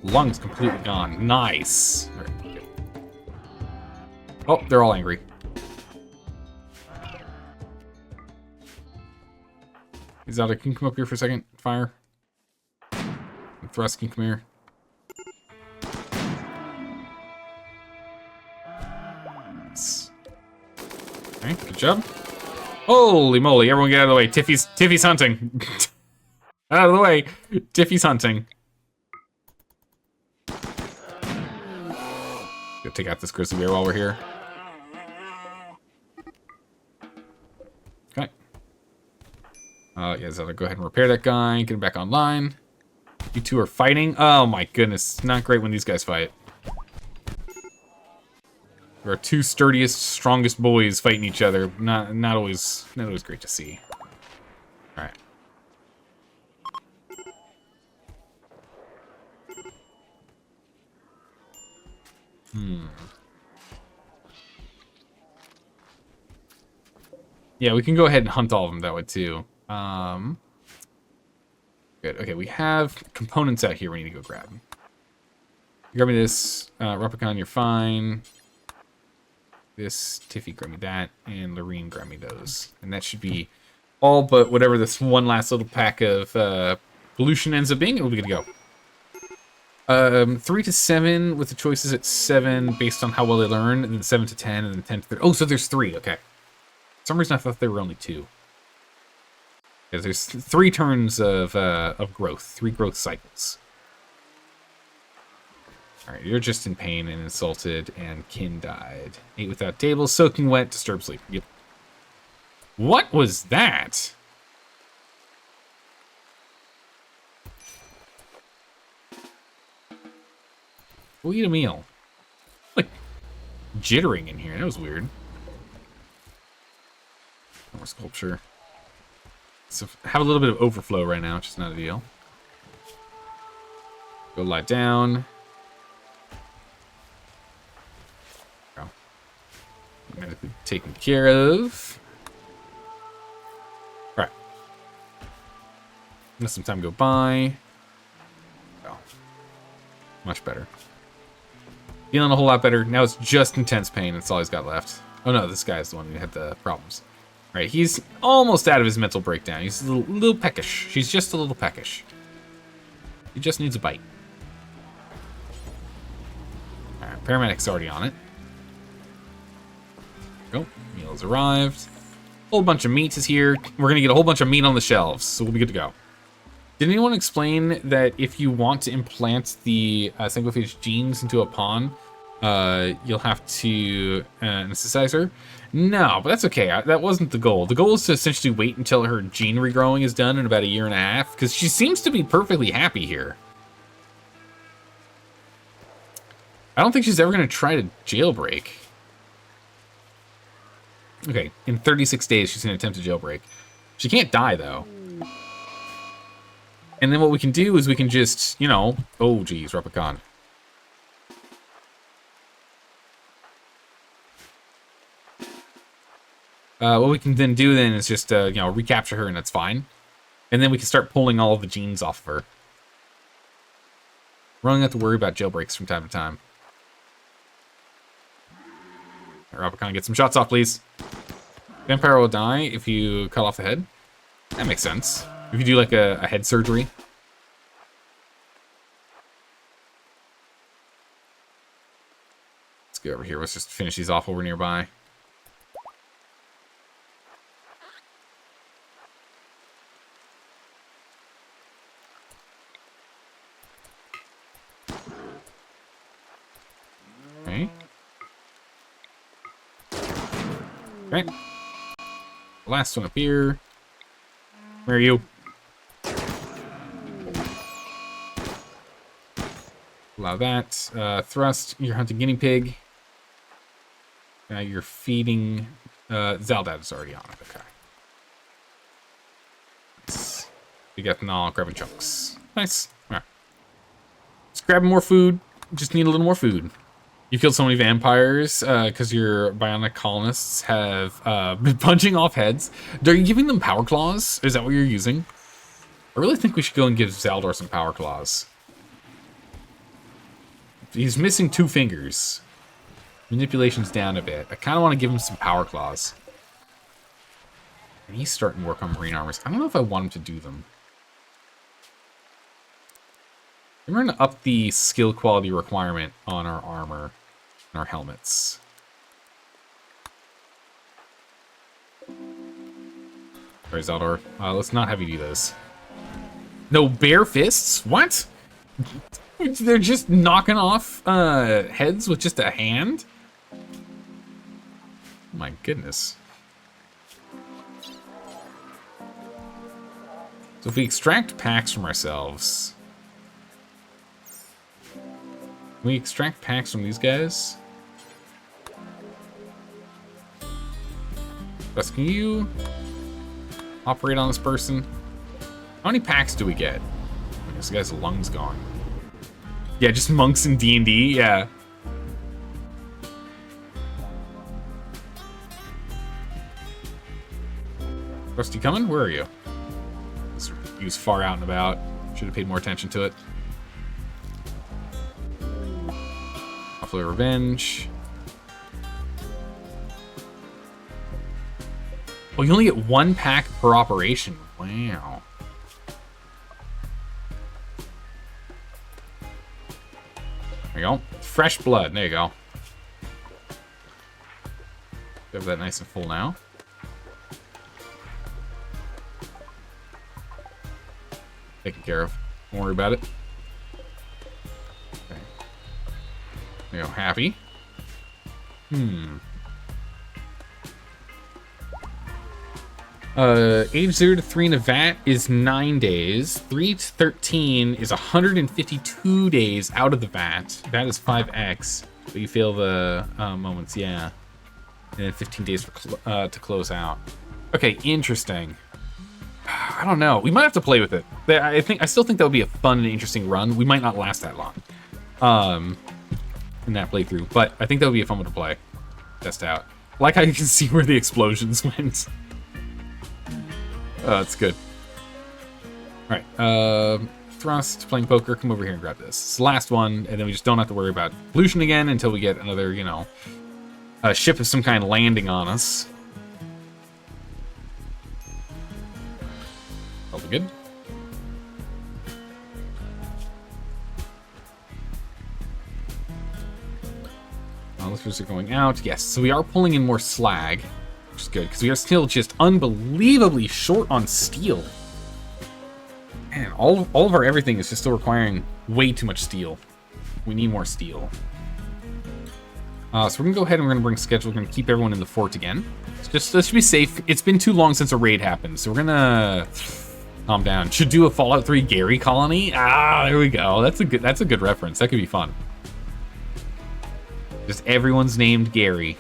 Speaker 1: Lungs completely gone. Nice. All right, good. Oh, they're all angry. Zelda, can you come up here for a second? Fire. Thrust, can you come here? Okay, good job. Holy moly, everyone get out of the way. Tiffy's hunting. Out of the way. Tiffy's hunting. Go take out this grizzly bear while we're here. Okay. Yeah, Zelda, go ahead and repair that guy. Get him back online. You two are fighting. Oh my goodness. Not great when these guys fight. There are two sturdiest, strongest boys fighting each other. Not always great to see. All right. Yeah, we can go ahead and hunt all of them that way too. Good. Okay, we have components out here we need to go grab. Grab me this. Replicon, you're fine. This, Tiffy, grab me that. And Lorene, grab me those. And that should be all but whatever this one last little pack of pollution ends up being. It'll be good to go. 3 to 7 with the choices at 7 based on how well they learn. And then 7 to 10 and then 10 to 30. Oh, so there's 3. Okay. For some reason I thought there were only 2. Because there's 3 turns of growth. 3 growth cycles. Alright, you're just in pain and insulted, and Kin died. 8 without table, soaking wet, disturbed sleep. Yep. What was that? We'll eat a meal. Like, jittering in here. That was weird. More sculpture. So have a little bit of overflow right now, which is not a deal. Go lie down. Go. Medically taken care of. Alright. Let some time go by. Oh. Much better. Feeling a whole lot better. Now it's just intense pain. That's all he's got left. Oh no, this guy's the one who had the problems. Right, he's almost out of his mental breakdown. He's a little peckish. She's just a little peckish. He just needs a bite. Alright, paramedic's already on it. Go. Meal's arrived. A whole bunch of meat is here. We're gonna get a whole bunch of meat on the shelves, so we'll be good to go. Did anyone explain that if you want to implant the single-phage genes into a pawn, you'll have to anesthetize her? No, but that's okay. That wasn't the goal. The goal is to essentially wait until her gene regrowing is done in about 1.5 years, because she seems to be perfectly happy here. I don't think she's ever going to try to jailbreak. Okay, in 36 days, she's going to attempt to jailbreak. She can't die, though. And then what we can do is we can just, you know... Oh, geez, Replicon. What we can then do then is just, you know, recapture her and that's fine. And then we can start pulling all of the genes off of her. We're only going to have to worry about jailbreaks from time to time. Replicon, get some shots off, please. Vampire will die if you cut off the head. That makes sense. If you do like a head surgery. Let's go over here. Let's just finish these off while we're nearby. Okay. Okay. Last one up here. Where are you? Allow that. Thrust, you're hunting guinea pig. You're feeding... Zaldad is already on it, okay. Nice. Big ethanol, grabbing chunks. Nice. Alright. Just grabbing more food. Just need a little more food. You killed so many vampires because your bionic colonists have been punching off heads. Are you giving them power claws? Is that what you're using? I really think we should go and give Zaldor some power claws. He's missing 2 fingers. Manipulation's down a bit. I kind of want to give him some power claws. And he's starting to work on marine armors. I don't know if I want him to do them. We're going to up the skill quality requirement on our armor and our helmets. Sorry, Zaldor. Let's not have you do this. No bare fists? What? They're just knocking off heads with just a hand? My goodness. So if we extract packs from ourselves... Can we extract packs from these guys? Russ, can you operate on this person? How many packs do we get? This guy's lungs gone. Yeah, just monks in D&D, yeah. Rusty coming? Where are you? He was far out and about. Should have paid more attention to it. Hopefully revenge. Oh, you only get 1 pack per operation. Wow. There you go. Fresh blood. There you go. Have that nice and full now. Taken care of. Don't worry about it. Okay. There you go. Happy. Age 0 to 3 in a vat is 9 days. 3 to 13 is 152 days out of the vat. That is 5x. But you feel the moments, yeah. And then 15 days for to close out. Okay, interesting. I don't know. We might have to play with it. I still think that would be a fun and interesting run. We might not last that long in that playthrough, but I think that would be a fun one to play. Test out. I like how you can see where the explosions went. It's good. All right, Thrust, playing poker. Come over here and grab this. It's the last one, and then we just don't have to worry about pollution again until we get another, you know, a ship of some kind landing on us. That'll be good. Lifters are going out. Yes, so we are pulling in more slag, which is good, because we are still just unbelievably short on steel. Man, all of our everything is just still requiring way too much steel. We need more steel. So we're going to go ahead and we're going to bring schedule. We're going to keep everyone in the fort again. Let's be safe. It's been too long since a raid happened, so we're going to calm down. Should do a Fallout 3 Gary colony. There we go. That's a good reference. That could be fun. Just everyone's named Gary.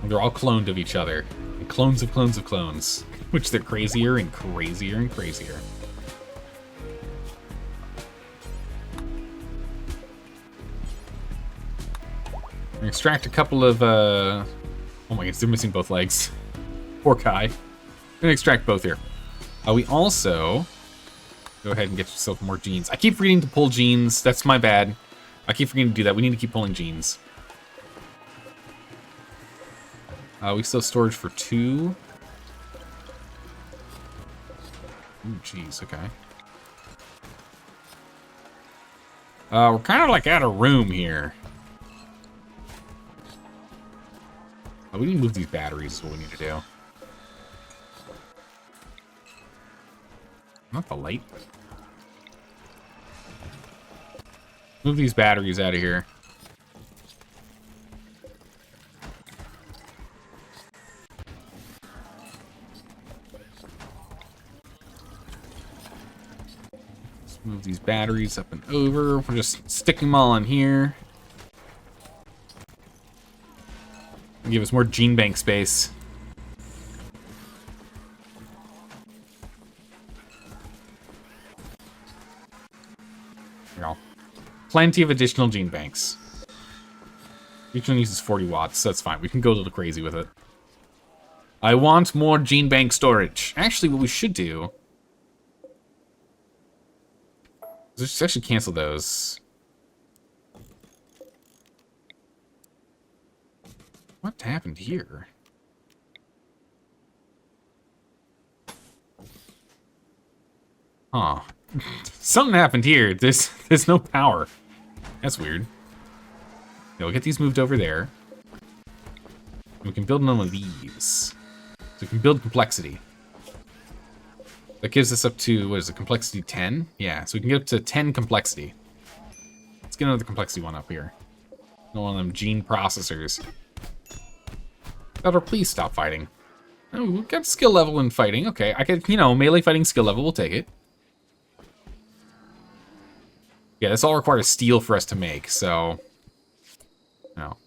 Speaker 1: And they're all cloned of each other. And clones of clones of clones. Which they're crazier and crazier and crazier. We're gonna extract a couple of, oh my goodness, they're missing both legs. Poor Kai. We're gonna extract both here. We also, go ahead and get yourself more genes. I keep forgetting to pull genes. That's my bad. I keep forgetting to do that. We need to keep pulling genes. We still have storage for 2. Ooh, jeez, okay. We're kind of like out of room here. We need to move these batteries is what we need to do. Not the light. Move these batteries out of here. Move these batteries up and over. We'll just stick them all in here. Give us more gene bank space. There you go. Plenty of additional gene banks. Each one uses 40 watts, so that's fine. We can go a little crazy with it. I want more gene bank storage. Actually, what we should do Let's actually cancel those. What happened here? Huh. Something happened here. There's no power. That's weird. Yeah, we'll get these moved over there. We can build one of these. So we can build complexity. That gives us up to, what is it, complexity 10? Yeah, so we can get up to 10 complexity. Let's get another complexity one up here. One of them gene processors. That'll please stop fighting. Oh, we've got skill level in fighting. Okay, I could, you know, melee fighting skill level, we'll take it. Yeah, this all requires steel for us to make, so... No.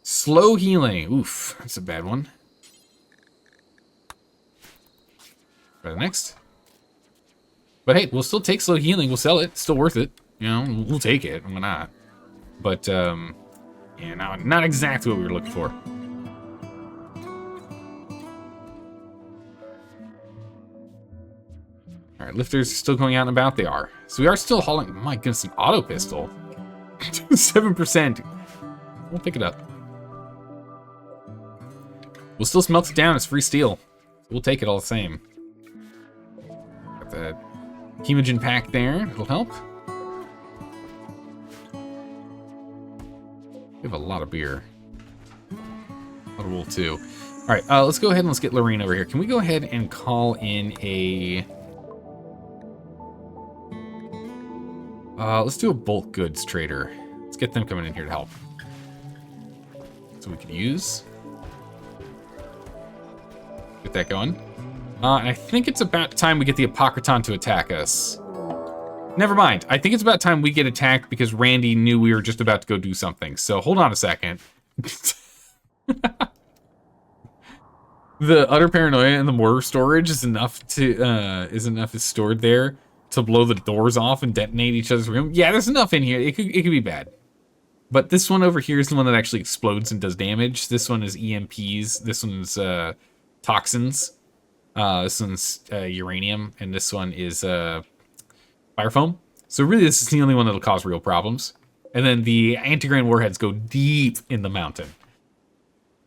Speaker 1: Slow healing. Oof, that's a bad one. Try the next. But hey, we'll still take slow healing. We'll sell it. It's still worth it. You know, we'll take it. Why not? But, yeah, not exactly what we were looking for. Alright, lifters are still going out and about. They are. So we are still hauling... My goodness, an auto pistol. 7%. We'll pick it up. We'll still smelt it down. It's free steel. We'll take it all the same. Got the hemogen pack there. It'll help. We have a lot of beer. A lot of wool, too. Alright, let's go ahead and let's get Lorraine over here. Can we go ahead and call in a... let's do a bulk goods trader. Let's get them coming in here to help. So we could use. Get that going. And I think it's about time we get the Apocryton to attack us. Never mind. I think it's about time we get attacked because Randy knew we were just about to go do something. So hold on a second. The utter paranoia and the mortar storage is enough to is stored there to blow the doors off and detonate each other's room. Yeah, there's enough in here. It could be bad. But this one over here is the one that actually explodes and does damage. This one is EMPs. This one's toxins. This one's uranium, and this one is fire foam. So really, this is the only one that'll cause real problems. And then the anti-grain warheads go deep in the mountain.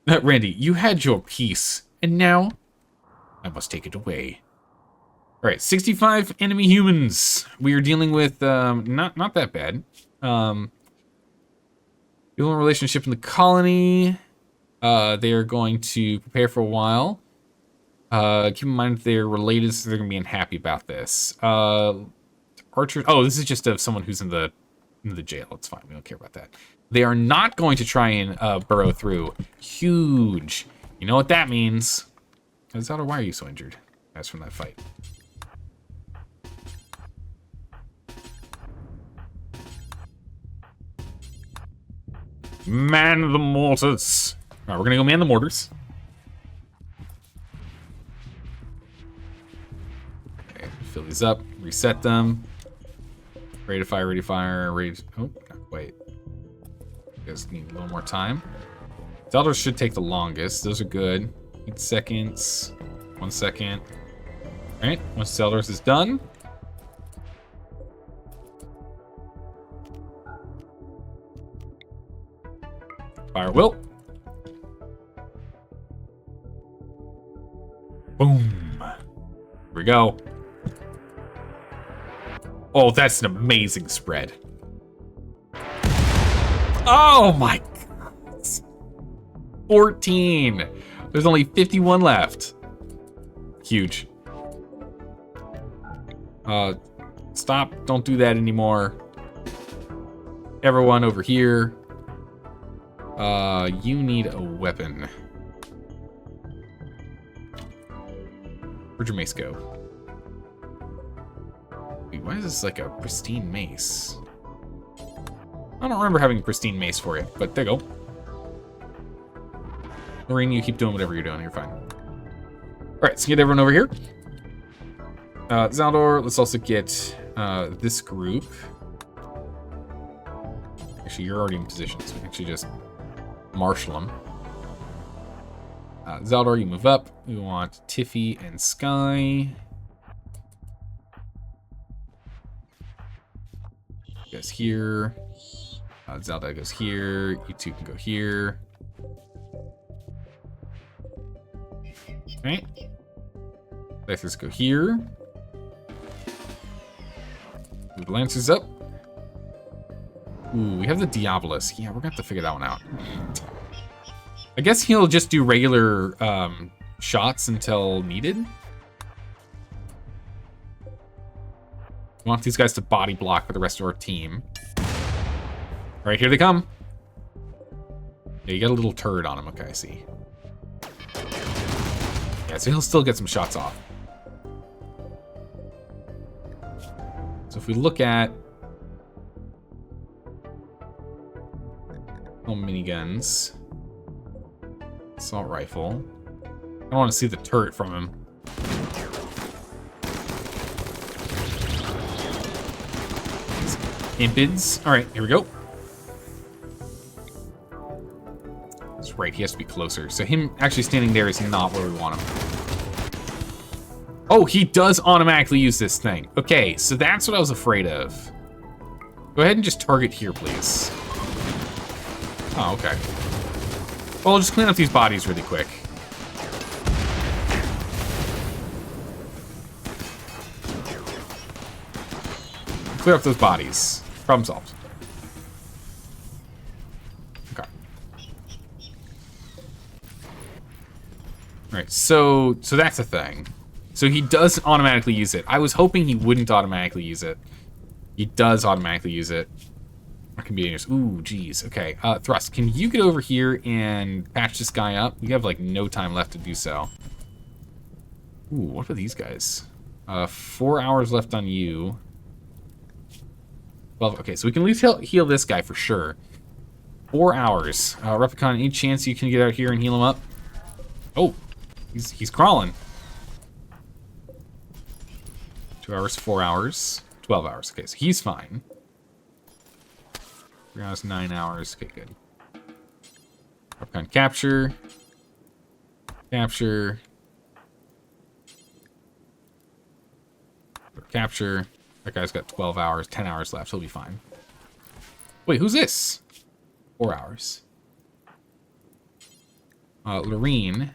Speaker 1: Randy, you had your piece, and now I must take it away. All right, 65 enemy humans. We are dealing with not that bad. Building a relationship in the colony. They are going to prepare for a while. Keep in mind they're related, so they're gonna be unhappy about this. Archer. Oh, this is just of someone who's in the jail. It's fine. We don't care about that. They are not going to try and burrow through. Huge. You know what that means? Zelda, why are you so injured? That's from that fight. Man the mortars. All right, we're gonna go man the mortars. Okay, fill these up, reset them. Ready to fire, ready to fire, ready to... Oh, wait. You guys need a little more time. Zelda should take the longest. Those are good. 8 seconds. 1 second. All right, once Zelda's is done. Fire will. Boom. Here we go. Oh, that's an amazing spread. Oh my God. 14. There's only 51 left. Huge. Stop. Don't do that anymore. Everyone over here. You need a weapon. Where'd your mace go? Wait, why is this like a pristine mace? I don't remember having a pristine mace for you, but there you go. Lorraine, you keep doing whatever you're doing. You're fine. All right, let's get everyone over here. Zaldor, let's also get this group. Actually, you're already in position, so we can actually just marshal them. Zaldor, you move up. We want Tiffy and Sky. Goes here. Zelda goes here. You two can go here. Alright. Lacers go here. The Lancers up. Ooh, we have the Diabolus. Yeah, we're gonna have to figure that one out. I guess he'll just do regular shots until needed. We want these guys to body block for the rest of our team. All right, here they come. Yeah, you got a little turret on him. Okay, I see. Yeah, so he'll still get some shots off. So if we look at miniguns, assault rifle. I don't want to see the turret from him. Impids. All right, here we go. That's right, he has to be closer. So him actually standing there is not where we want him. Oh, he does automatically use this thing. Okay, so that's what I was afraid of. Go ahead and just target here, please. Oh, okay. Well, I'll just clean up these bodies really quick. Clear up those bodies. Problem solved. Okay. Alright, so that's the thing. So he does automatically use it. I was hoping he wouldn't automatically use it. He does automatically use it. What can be dangerous? Ooh, geez. Okay, Thrust, can you get over here and patch this guy up? We have, like, no time left to do so. Ooh, what are these guys? 4 hours left on you. Well, okay, so we can at least heal this guy for sure. 4 hours. Replicon, any chance you can get out here and heal him up? Oh, he's crawling. 2 hours, 4 hours, 12 hours. Okay, so he's fine. 3 hours, 9 hours. Okay, good. Replicon capture. Capture. Capture. That guy's got 12 hours, 10 hours left. He'll be fine. Wait, who's this? 4 hours. Lorene.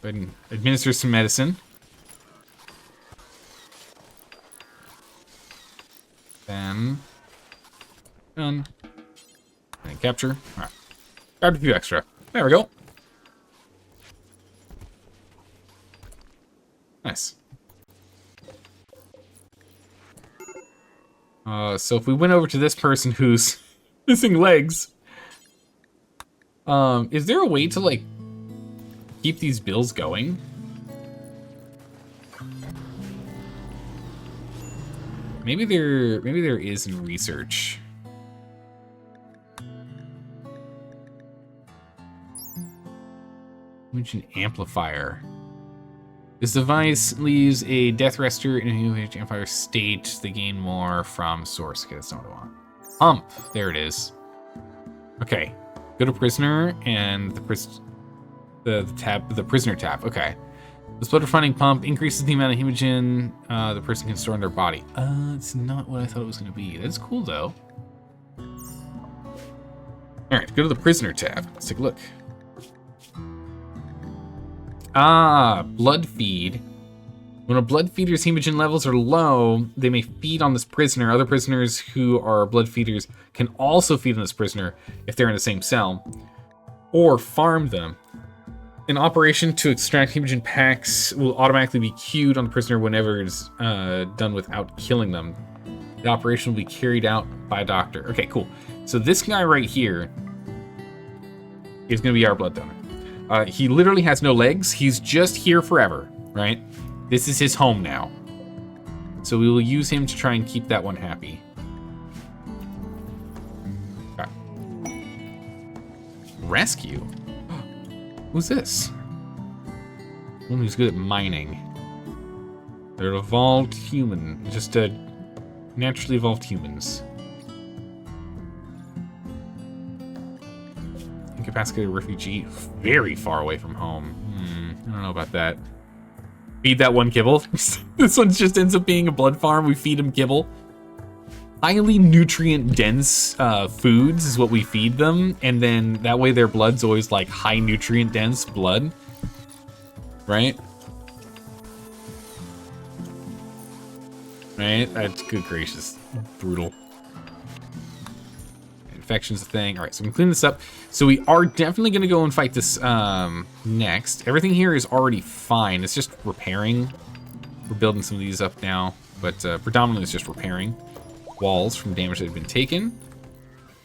Speaker 1: Go ahead and administer some medicine. Then... done. And capture. Alright. Grabbed a few extra. There we go. Nice. So if we went over to this person who's missing legs, is there a way to, like, keep these bills going? Maybe there is in research. Mention amplifier. This device leaves a death rester in a amplifier state. They gain more from source. Okay, that's not what I want. Pump. There it is. Okay. Go to prisoner and the prisoner tab. Okay. The splitter funding pump increases the amount of hemogen the person can store in their body. It's not what I thought it was going to be. That's cool though. All right, go to the prisoner tab. Let's take a look. Blood feed. When a blood feeder's hemogen levels are low, they may feed on this prisoner. Other prisoners who are blood feeders can also feed on this prisoner if they're in the same cell, or farm them. An operation to extract hemogen packs will automatically be queued on the prisoner whenever it's done without killing them. The operation will be carried out by a doctor. Okay, cool. So this guy right here is going to be our blood donor. He literally has no legs. He's just here forever, right? This is his home now. So we will use him to try and keep that one happy. Okay. Rescue? Who's this? One who's good at mining. They're an evolved human. Just naturally evolved humans. Incapacitated refugee, very far away from home. I don't know about that. Feed that one kibble. This one just ends up being a blood farm. We feed him kibble. highly nutrient-dense foods is what we feed them, and then that way their blood's always like high nutrient-dense blood, right? Right? That's good gracious. Brutal. Infection's a thing. All right, so we can clean this up. So we are definitely going to go and fight this next. Everything here is already fine. It's just repairing. We're building some of these up now, but predominantly it's just repairing walls from damage that had been taken.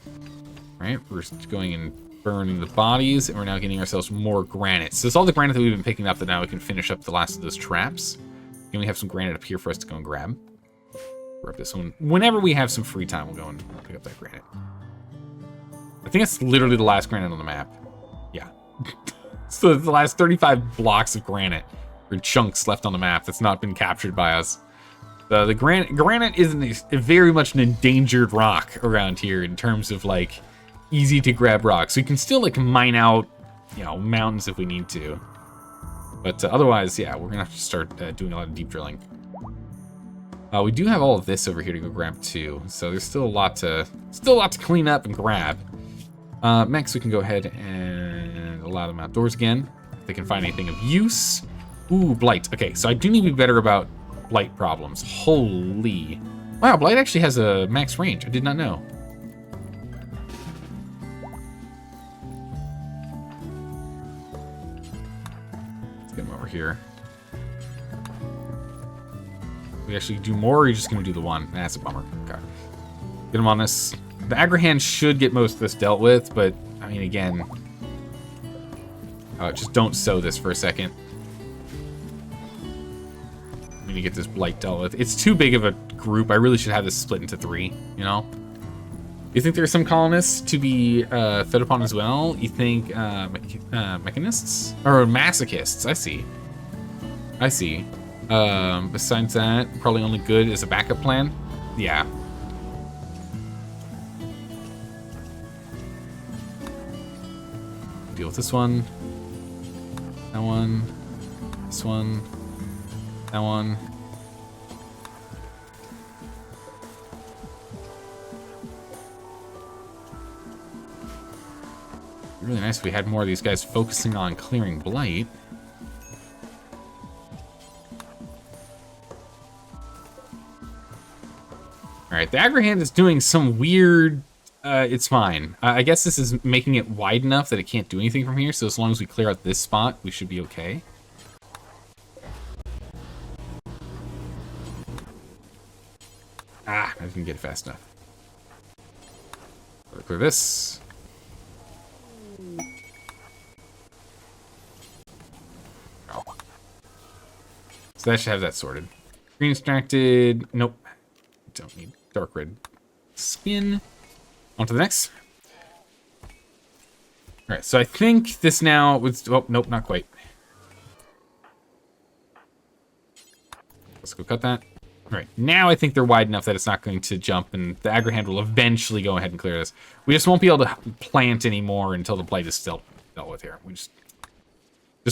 Speaker 1: All right, we're just going and burning the bodies, and we're now getting ourselves more granite. So it's all the granite that we've been picking up that now we can finish up the last of those traps. And we have some granite up here for us to go and grab. Grab this one. Whenever we have some free time, we'll go and pick up that granite. I think that's literally the last granite on the map. Yeah. So the last 35 blocks of granite, or chunks left on the map that's not been captured by us. The granite is very much an endangered rock around here in terms of like easy to grab rocks. So you can still like mine out, you know, mountains if we need to. But otherwise, yeah, we're gonna have to start doing a lot of deep drilling. We do have all of this over here to go grab too, so there's still a lot to clean up and grab. Next, we can go ahead and allow them outdoors again. If they can find anything of use. Ooh, blight. Okay, so I do need to be better about blight problems. Holy. Wow, blight actually has a max range. I did not know. Let's get him over here. We actually do more, or are you just going to do the one? Nah, that's a bummer. Okay. Get him on this. The Agrahand should get most of this dealt with, but, I mean, again... just don't sow this for a second. We need to get this blight dealt with. It's too big of a group. I really should have this split into 3, you know? You think there are some colonists to be fed upon as well? You think mechanists? Or masochists, I see. I see. Besides that, probably only good as a backup plan. Yeah. Deal with this one. That one. This one. That one. Really nice if we had more of these guys focusing on clearing blight. Alright, the Agrahand is doing some weird... it's fine. I guess this is making it wide enough that it can't do anything from here, so as long as we clear out this spot, we should be okay. Ah, I didn't get it fast enough. Gotta clear this. Oh. So that should have that sorted. Green extracted. Nope. Don't need dark red skin. On to the next. Alright, so I think this now was... Oh, nope, not quite. Let's go cut that. Alright, now I think they're wide enough that it's not going to jump, and the Agrahand will eventually go ahead and clear this. We just won't be able to plant anymore until the blight is still dealt with here. We just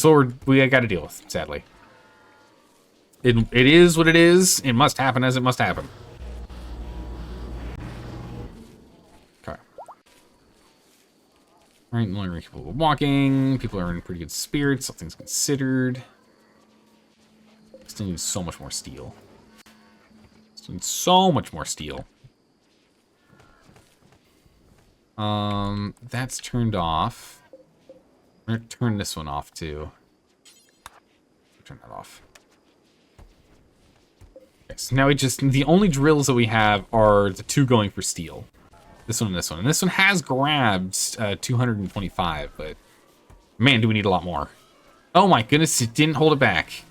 Speaker 1: what we got to deal with, sadly. It is what it is. It must happen as it must happen. Okay. Alright, no longer capable of walking. People are in pretty good spirits. All things considered. Still need so much more steel. Still need so much more steel. That's turned off. I'm gonna turn this one off too. Turn that off. Okay, so now the only drills that we have are the 2 going for steel. This one and this one. And this one has grabbed 225, but man, do we need a lot more. Oh my goodness, it didn't hold it back.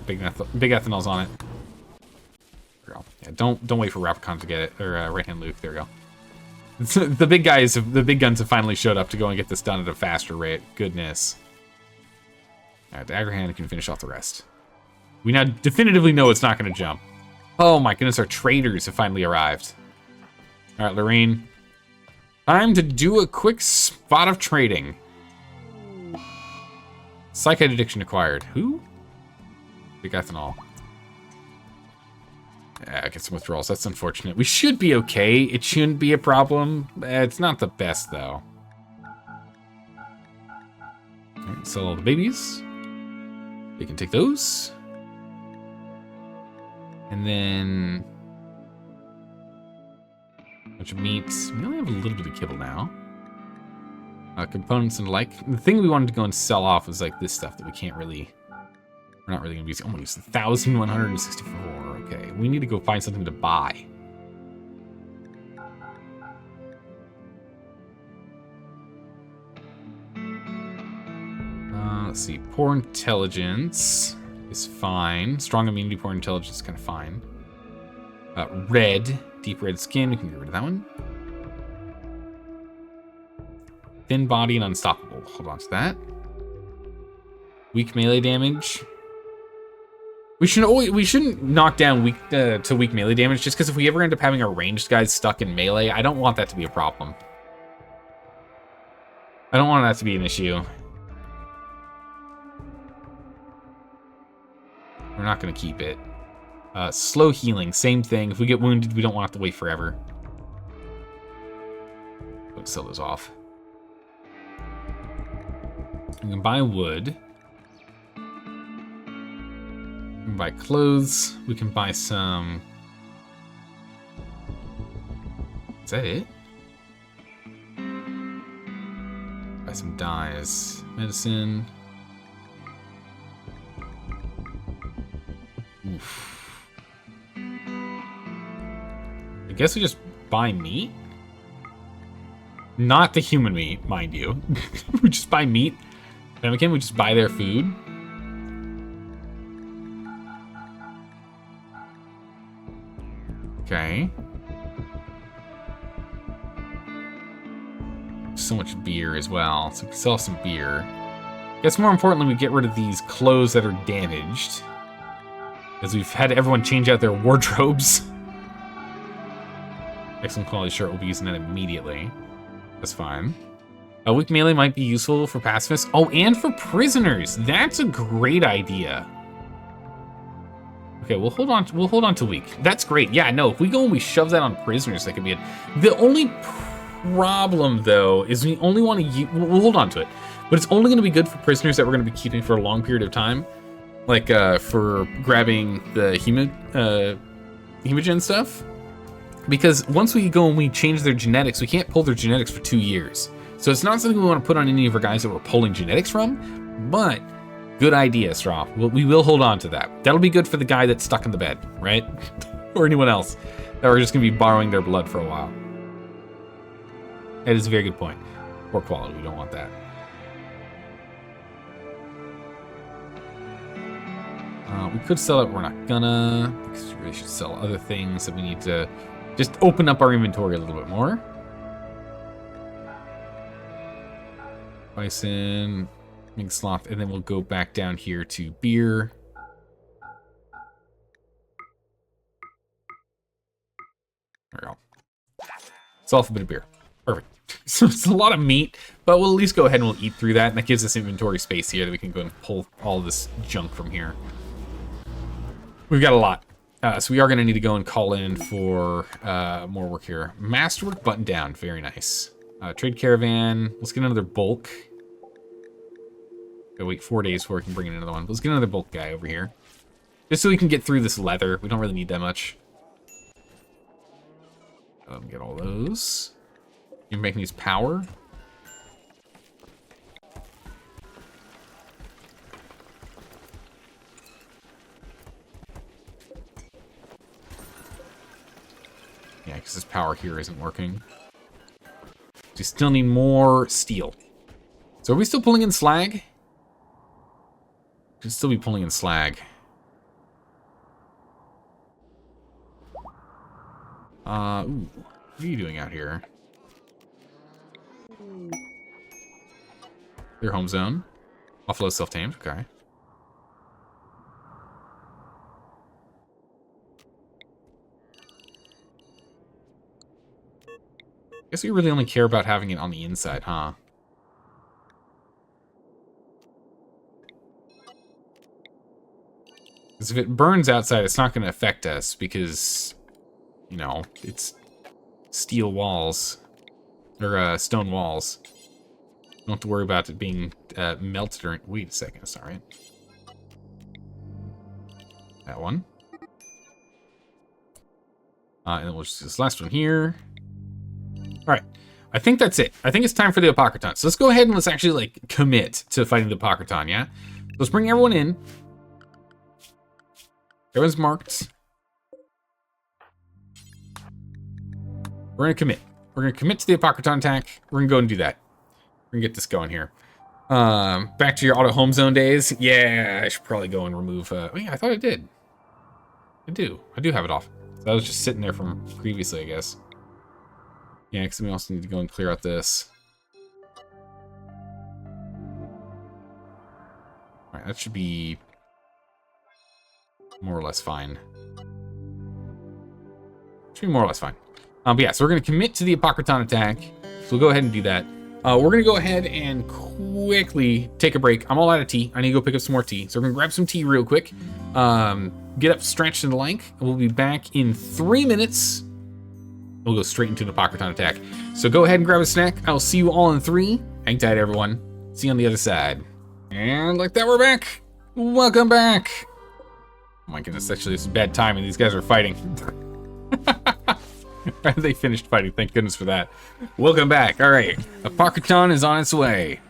Speaker 1: Big ethanol's on it. There we go. Yeah, don't wait for Rapicon to get it, or right-hand Luke. There we go. The big guns have finally showed up to go and get this done at a faster rate. Goodness. All right, the Agrahand can finish off the rest. We now definitively know it's not going to jump. Oh my goodness, our traders have finally arrived. All right, Lorraine. Time to do a quick spot of trading. Psychite addiction acquired. Who? Big ethanol. Get some withdrawals. That's unfortunate. We should be okay. It shouldn't be a problem. It's not the best, though. Alright, sell all the babies. They can take those. And then... a bunch of meat. We only have a little bit of kibble now. Components and like. The thing we wanted to go and sell off was like this stuff that we can't really... we're not really going to be using. Oh, I'm going to use 1,164. Okay, we need to go find something to buy. Let's see. Poor intelligence is fine. Strong immunity, poor intelligence is kind of fine. Red, deep red skin. We can get rid of that one. Thin body and unstoppable. Hold on to that. Weak melee damage. We shouldn't knock down weak to weak melee damage just because if we ever end up having our ranged guys stuck in melee, I don't want that to be a problem. I don't want that to be an issue. We're not going to keep it. Slow healing, same thing. If we get wounded, we don't want to have to wait forever. Let's sell those off. We can buy wood. We can buy clothes. We can buy some... is that it? Buy some dyes. Medicine. Oof. I guess we just buy meat? Not the human meat, mind you. We just buy meat. And we just buy their food. Okay. So much beer as well. So we can sell some beer. I guess more importantly, we get rid of these clothes that are damaged. As we've had everyone change out their wardrobes. Excellent quality shirt, we'll be using that immediately. That's fine. Weak melee might be useful for pacifists. Oh, and for prisoners. That's a great idea. Okay, we'll hold on to weak. That's great. Yeah, no, if we go and we shove that on prisoners, that could be it. The only problem, though, is we only want to use... we'll hold on to it. But it's only going to be good for prisoners that we're going to be keeping for a long period of time. Like, for grabbing the hemogen stuff. Because once we go and we change their genetics, we can't pull their genetics for 2 years. So it's not something we want to put on any of our guys that we're pulling genetics from, but good idea, Straw. We will hold on to that. That'll be good for the guy that's stuck in the bed, right? Or anyone else that we're just going to be borrowing their blood for a while. That is a very good point. Poor quality, we don't want that. We could sell it, we're not gonna, because we really should sell other things that we need to just open up our inventory a little bit more. Bison, Mink Sloth, and then we'll go back down here to beer. There we go. Sell off a bit of beer. Perfect. So it's a lot of meat, but we'll at least go ahead and we'll eat through that, and that gives us inventory space here that we can go and pull all this junk from here. We've got a lot. So we are going to need to go and call in for more work here. Masterwork button down. Very nice. Trade caravan. Let's get another bulk. Gotta wait 4 days before we can bring in another one. Let's get another bulk guy over here. Just so we can get through this leather. We don't really need that much. Get all those. You're making these power. Yeah, because this power here isn't working. We still need more steel. So are we still pulling in slag? We should still be pulling in slag. Ooh, what are you doing out here? Your home zone. Offload self-tamed, okay. Guess we really only care about having it on the inside, huh? Because if it burns outside, it's not going to affect us because, you know, it's steel walls. Or stone walls. Don't have to worry about it being melted or... Wait a second, it's alright. That one. And then we'll just do this last one here. Alright. I think that's it. I think it's time for the Apocryton. So let's go ahead and let's actually, like, commit to fighting the Apocryton, yeah? Let's bring everyone in. Everyone's marked. We're gonna commit. We're gonna commit to the Apocryton attack. We're gonna go and do that. We're gonna get this going here. Back to your auto home zone days. Yeah, I should probably go and remove... oh yeah, I thought I did. I do have it off. So that was just sitting there from previously, I guess. Yeah, because we also need to go and clear out this. Alright, that should be more or less fine. Should be more or less fine. But yeah, so we're going to commit to the Apocryton attack. So we'll go ahead and do that. We're going to go ahead and quickly take a break. I'm all out of tea. I need to go pick up some more tea. So we're going to grab some tea real quick. Get up, stretch, and the like. We'll be back in 3 minutes. We'll go straight into the Apocryton attack. So go ahead and grab a snack. I'll see you all in 3. Hang tight, everyone. See you on the other side. And like that, we're back. Welcome back. Oh my goodness, actually, this is bad timing. These guys are fighting. They finished fighting. Thank goodness for that. Welcome back. All right. Apocryton is on its way.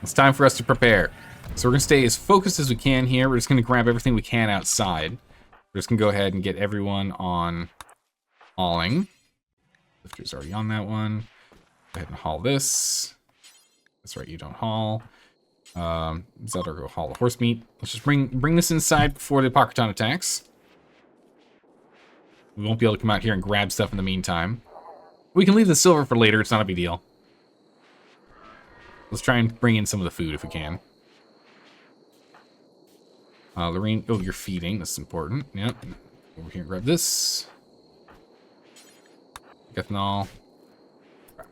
Speaker 1: It's time for us to prepare. So we're going to stay as focused as we can here. We're just going to grab everything we can outside. We're just going to go ahead and get everyone on hauling. Lifter's already on that one. Go ahead and haul this. That's right, you don't haul. Zelda, go haul the horse meat. Let's just bring this inside before the Apocryton attacks. We won't be able to come out here and grab stuff in the meantime. We can leave the silver for later. It's not a big deal. Let's try and bring in some of the food if we can. Lorraine, oh, you're feeding. That's important. Yep. Over here, grab this. Ethanol. And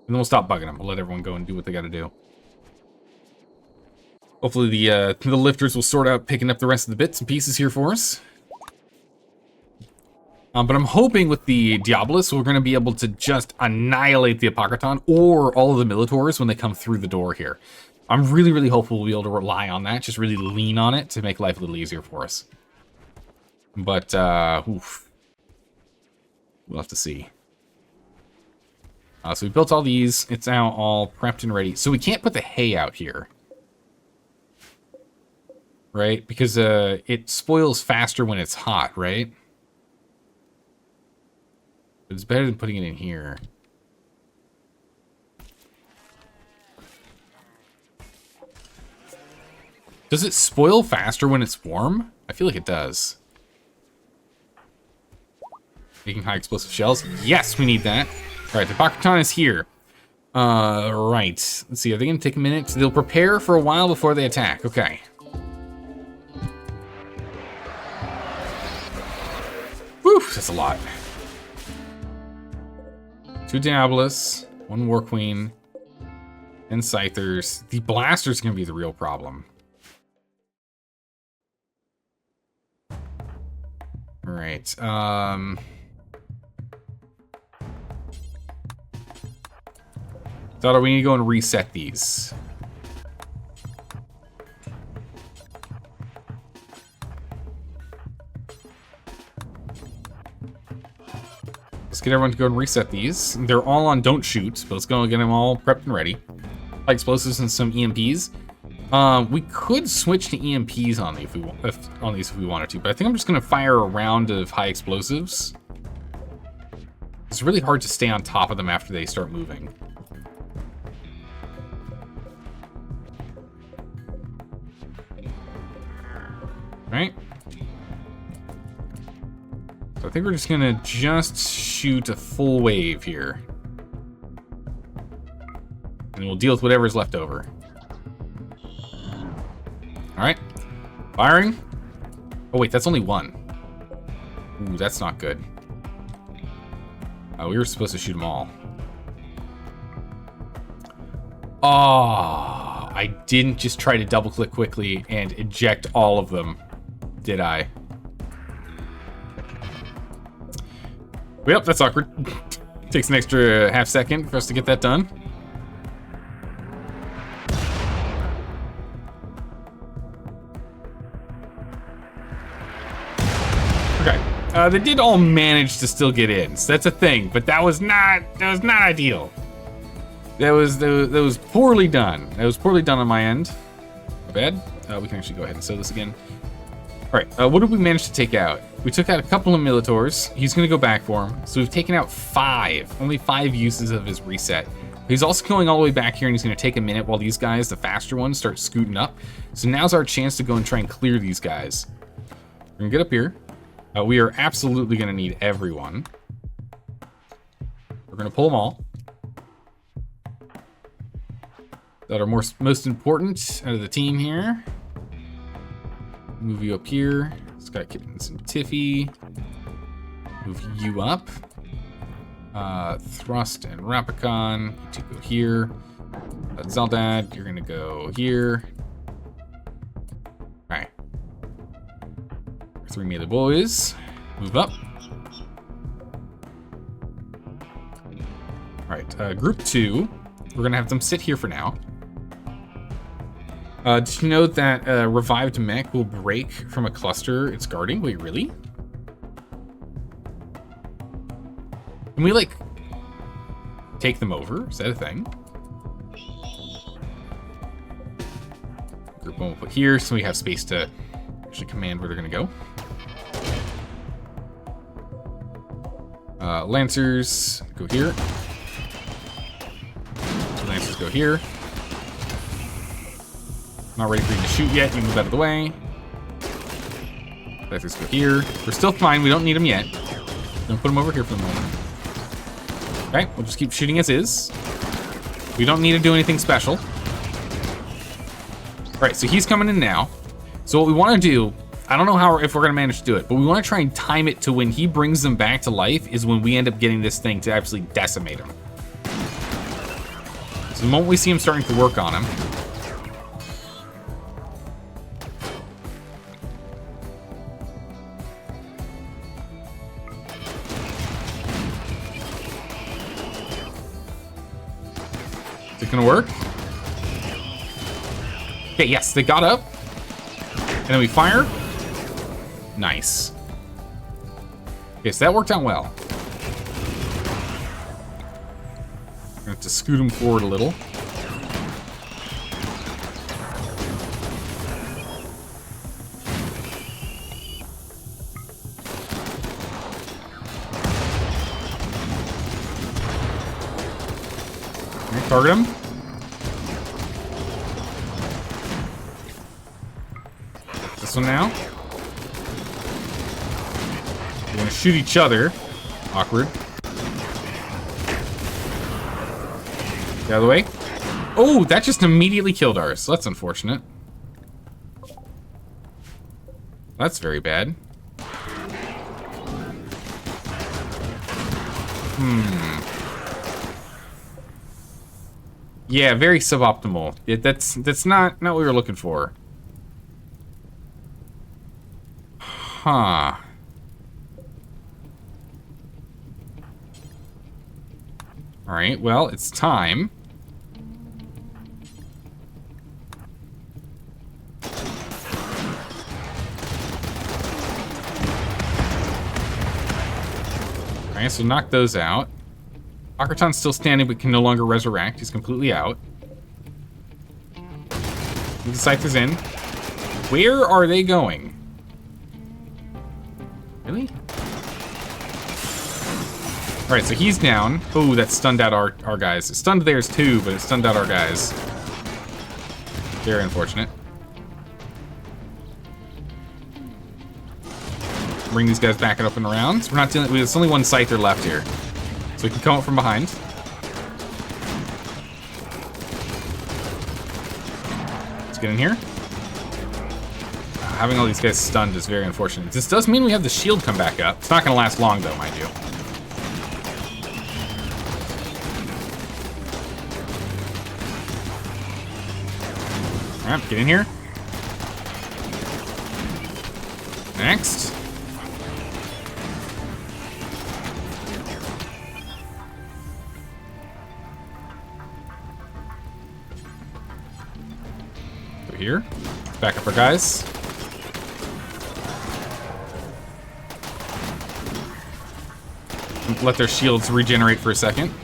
Speaker 1: then we'll stop bugging them. We'll let everyone go and do what they got to do. Hopefully the lifters will sort out picking up the rest of the bits and pieces here for us. But I'm hoping with the Diabolus, we're going to be able to just annihilate the Apocryton or all of the Militors when they come through the door here. I'm really, really hopeful we'll be able to rely on that, just really lean on it to make life a little easier for us. But, oof. We'll have to see. So we built all these. It's now all prepped and ready. So we can't put the hay out here. Right? Because it spoils faster when it's hot, right? But it's better than putting it in here. Does it spoil faster when it's warm? I feel like it does. Making high explosive shells. Yes, we need that. All right, the Apocryton is here. Right. Let's see, are they going to take a minute? They'll prepare for a while before they attack. Okay. Whew, that's a lot. 2 Diabolus, 1 War Queen, and Scythers. The Blaster's going to be the real problem. All right. Thought we need to go and reset these. Let's get everyone to go and reset these. They're all on don't shoot, but let's go and get them all prepped and ready. High explosives and some EMPs. We could switch to EMPs on these if we wanted to, but I think I'm just gonna fire a round of high explosives. It's really hard to stay on top of them after they start moving. Right? So I think we're just gonna shoot a full wave here. And we'll deal with whatever's left over. Alright. Firing. Oh wait, that's only 1. Ooh, that's not good. We were supposed to shoot them all. Oh, I didn't just try to double click quickly and eject all of them, did I? Yep, that's awkward. Takes an extra half second for us to get that done. Okay, they did all manage to still get in, so that's a thing. But that was not ideal. That was poorly done. That was poorly done on my end. Not bad. We can actually go ahead and sew this again. All right, what did we manage to take out? We took out a couple of Militors. He's gonna go back for him. So we've taken out 5, only 5 uses of his reset. He's also going all the way back here and he's gonna take a minute while these guys, the faster ones, start scooting up. So now's our chance to go and try and clear these guys. We're gonna get up here. We are absolutely gonna need everyone. We're gonna pull them all that are most important out of the team here. Move you up here. Scott Kittens and Tiffy. Move you up. Thrust and Rapicon. You two go here. Zaldad, you're gonna go here. Alright. 3 melee boys. Move up. Alright, group 2. We're gonna have them sit here for now. Did you know that revived mech will break from a cluster it's guarding? Wait, really? Can we, like, take them over? Is that a thing? Group 1 we'll put here so we have space to actually command where they're going to go. Lancers, go here. Lancers go here. Not ready for you to shoot yet. You move out of the way. Lancers go here. We're still fine. We don't need them yet. Gonna put them over here for the moment. Okay, we'll just keep shooting as is. We don't need to do anything special. All right, so he's coming in now. So what we want to do, I don't know if we're gonna manage to do it, but we want to try and time it to when he brings them back to life is when we end up getting this thing to actually decimate him. So the moment we see him starting to work on him, is it gonna work? Okay, yes, they got up. And then we fire. Nice. Okay, so that worked out well. I'm gonna have to scoot them forward a little. Okay, target him. This one now. We're gonna shoot each other. Awkward. Get out of the way. Oh, that just immediately killed ours. So that's unfortunate. That's very bad. Yeah, very suboptimal. That's not what we were looking for. Huh. Alright, well, it's time. Alright, so knock those out. Akatan's still standing but can no longer resurrect. He's completely out. The Scyther's in. Where are they going? Really? Alright, so he's down. Oh, that stunned out our guys. It stunned theirs too, but it stunned out our guys. Very unfortunate. Bring these guys back up and around. So we're not dealing. There's only one Scyther left here, so we can come up from behind. Let's get in here. Having all these guys stunned is very unfortunate. This does mean we have the shield come back up. It's not going to last long, though, mind you. Alright, get in here. Next. Over here. Back up our guys. Let their shields regenerate for a second.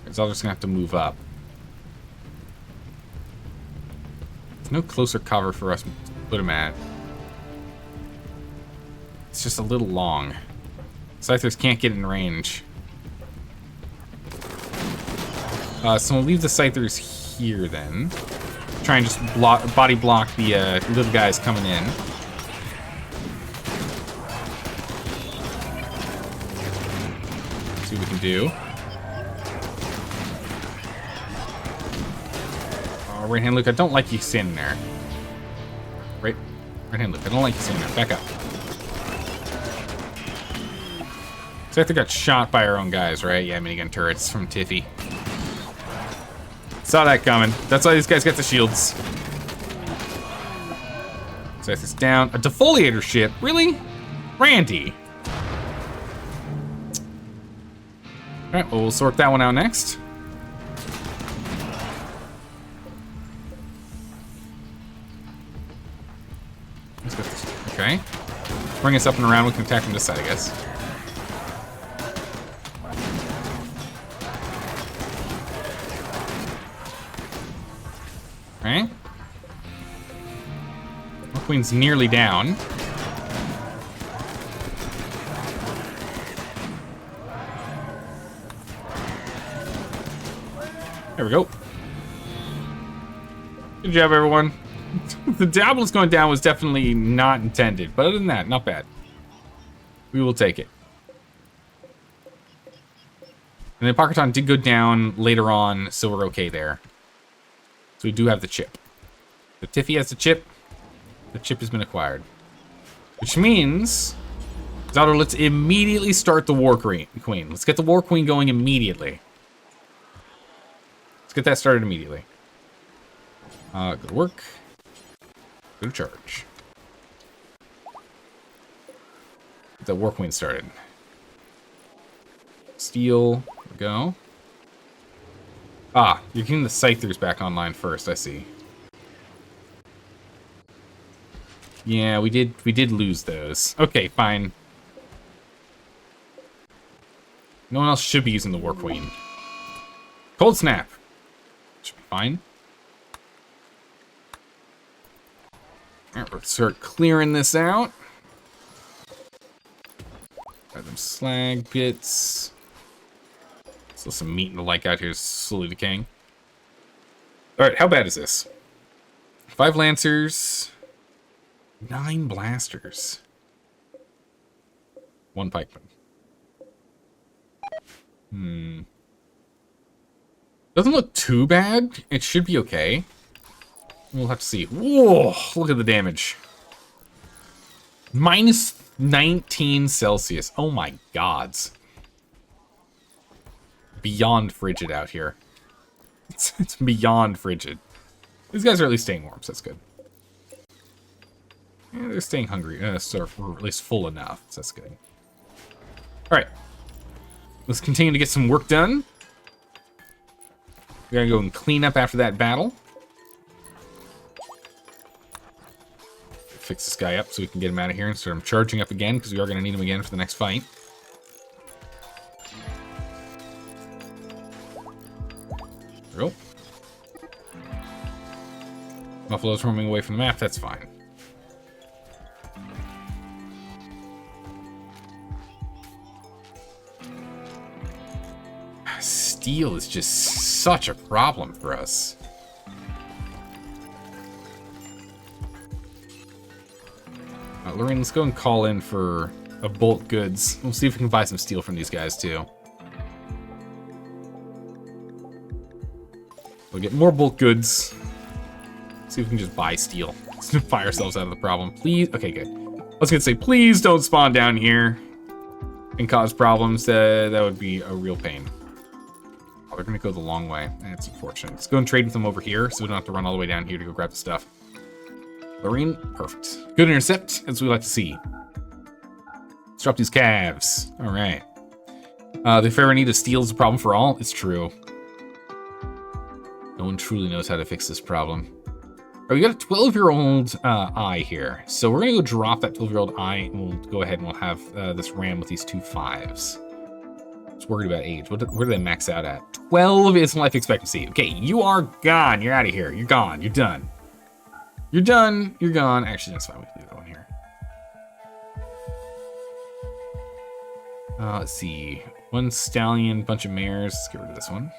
Speaker 1: Because I'm just gonna have to move up. There's no closer cover for us to put him at. It's just a little long. Scythers can't get in range. So we'll leave the Scythers here then. Try and just body block the little guys coming in. See what we can do. Right hand Luke, I don't like you standing there. Right hand Luke, I don't like you standing there. Back up. So I think got shot by our own guys, right? Yeah, minigun turrets from Tiffy. Saw that coming. That's why these guys got the shields. So this down. A defoliator ship? Really? Randy. Alright, well, we'll sort that one out next. Let's get this. Okay. Bring us up and around. We can attack from this side, I guess. Okay. Our queen's nearly down. There we go. Good job, everyone. The Diablos going down was definitely not intended, but other than that, not bad. We will take it. And the Parkaton did go down later on, so we're okay there. So we do have the chip. The Tiffy has the chip. The chip has been acquired. Which means, Zelda, let's immediately start the War Queen. Let's get the War Queen going immediately. Let's get that started immediately. Go to work. Go to charge. Get that War Queen started. Steel. Go. Ah, you're getting the Scythers back online first, I see. Yeah, we did lose those. Okay, fine. No one else should be using the War Queen. Cold Snap. Should be fine. Alright, we'll start clearing this out. Got them slag pits. Still some meat and the like out here slowly decaying. Alright, how bad is this? 5 Lancers. 9 Blasters. 1 Pikeman. Doesn't look too bad. It should be okay. We'll have to see. Whoa, look at the damage. Minus 19 Celsius. Oh my gods. Beyond frigid out here. It's beyond frigid. These guys are at least staying warm, so that's good. Yeah, they're staying hungry, or at least full enough, so that's good. Alright. Let's continue to get some work done. We gotta go and clean up after that battle. Fix this guy up so we can get him out of here and start him charging up again, because we are going to need him again for the next fight. There we go. Buffalo's roaming away from the map, that's fine. Steel is just such a problem for us. Lorraine, let's go and call in for a bulk goods. We'll see if we can buy some steel from these guys too. We'll get more bulk goods. See if we can just buy steel. Let's buy ourselves out of the problem. Please. Okay, good. I was gonna say, please don't spawn down here and cause problems. That would be a real pain. Oh, they're going to go the long way. That's unfortunate. Let's go and trade with them over here so we don't have to run all the way down here to go grab the stuff. Lorraine, perfect. Good intercept, as we like to see. Let's drop these calves. All right. The fair need of steel is a problem for all. It's true. No one truly knows how to fix this problem. Right, we got a 12-year-old eye here. So we're going to go drop that 12-year-old eye, and we'll go ahead and we'll have this ram with these 2 5s. Just worried about age. Where do they max out at? 12 is life expectancy. Okay, you are gone. You're out of here. You're gone. You're done. You're done. You're gone. Actually, that's fine. We can leave that one here. Let's see. 1 stallion, bunch of mares. Let's get rid of this one.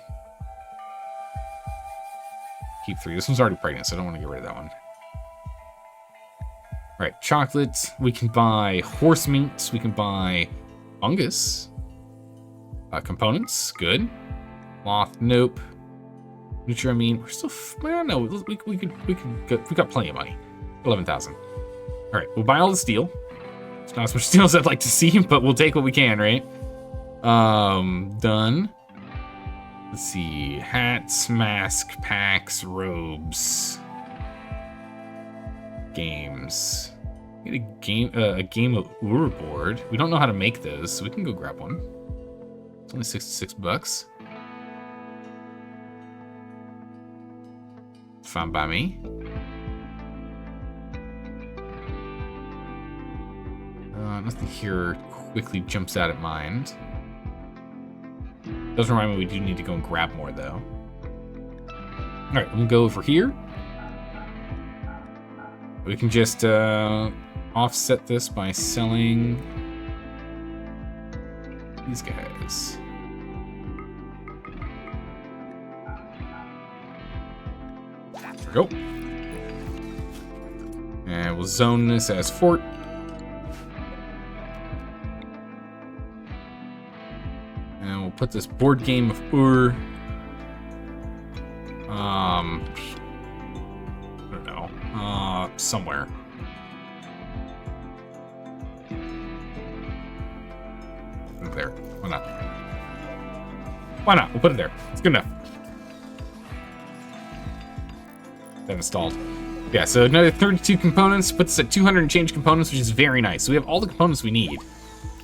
Speaker 1: Keep 3. This one's already pregnant, so I don't want to get rid of that one. All right, chocolate. We can buy horse meat. We can buy fungus. Components. Good. Cloth. Nope. Nutramine. We're still. Well, no, we got plenty of money. 11,000. All right, we'll buy all the steel. It's not as much steel as I'd like to see, but we'll take what we can, right? Done. Let's see. Hats, mask, packs, robes. Games. Get a game of Ur board. We don't know how to make those, so we can go grab one. It's only 66 bucks. Fine by me. Nothing here quickly jumps out at mind. Does remind me we do need to go and grab more, though. All right, we'll go over here. We can just offset this by selling these guys. There we go. And we'll zone this as fort. And we'll put this board game of Ur. I don't know. Somewhere. There. Why not? Why not? We'll put it there. It's good enough. That installed. Yeah, so another 32 components puts us at 200 and change components, which is very nice. So we have all the components we need.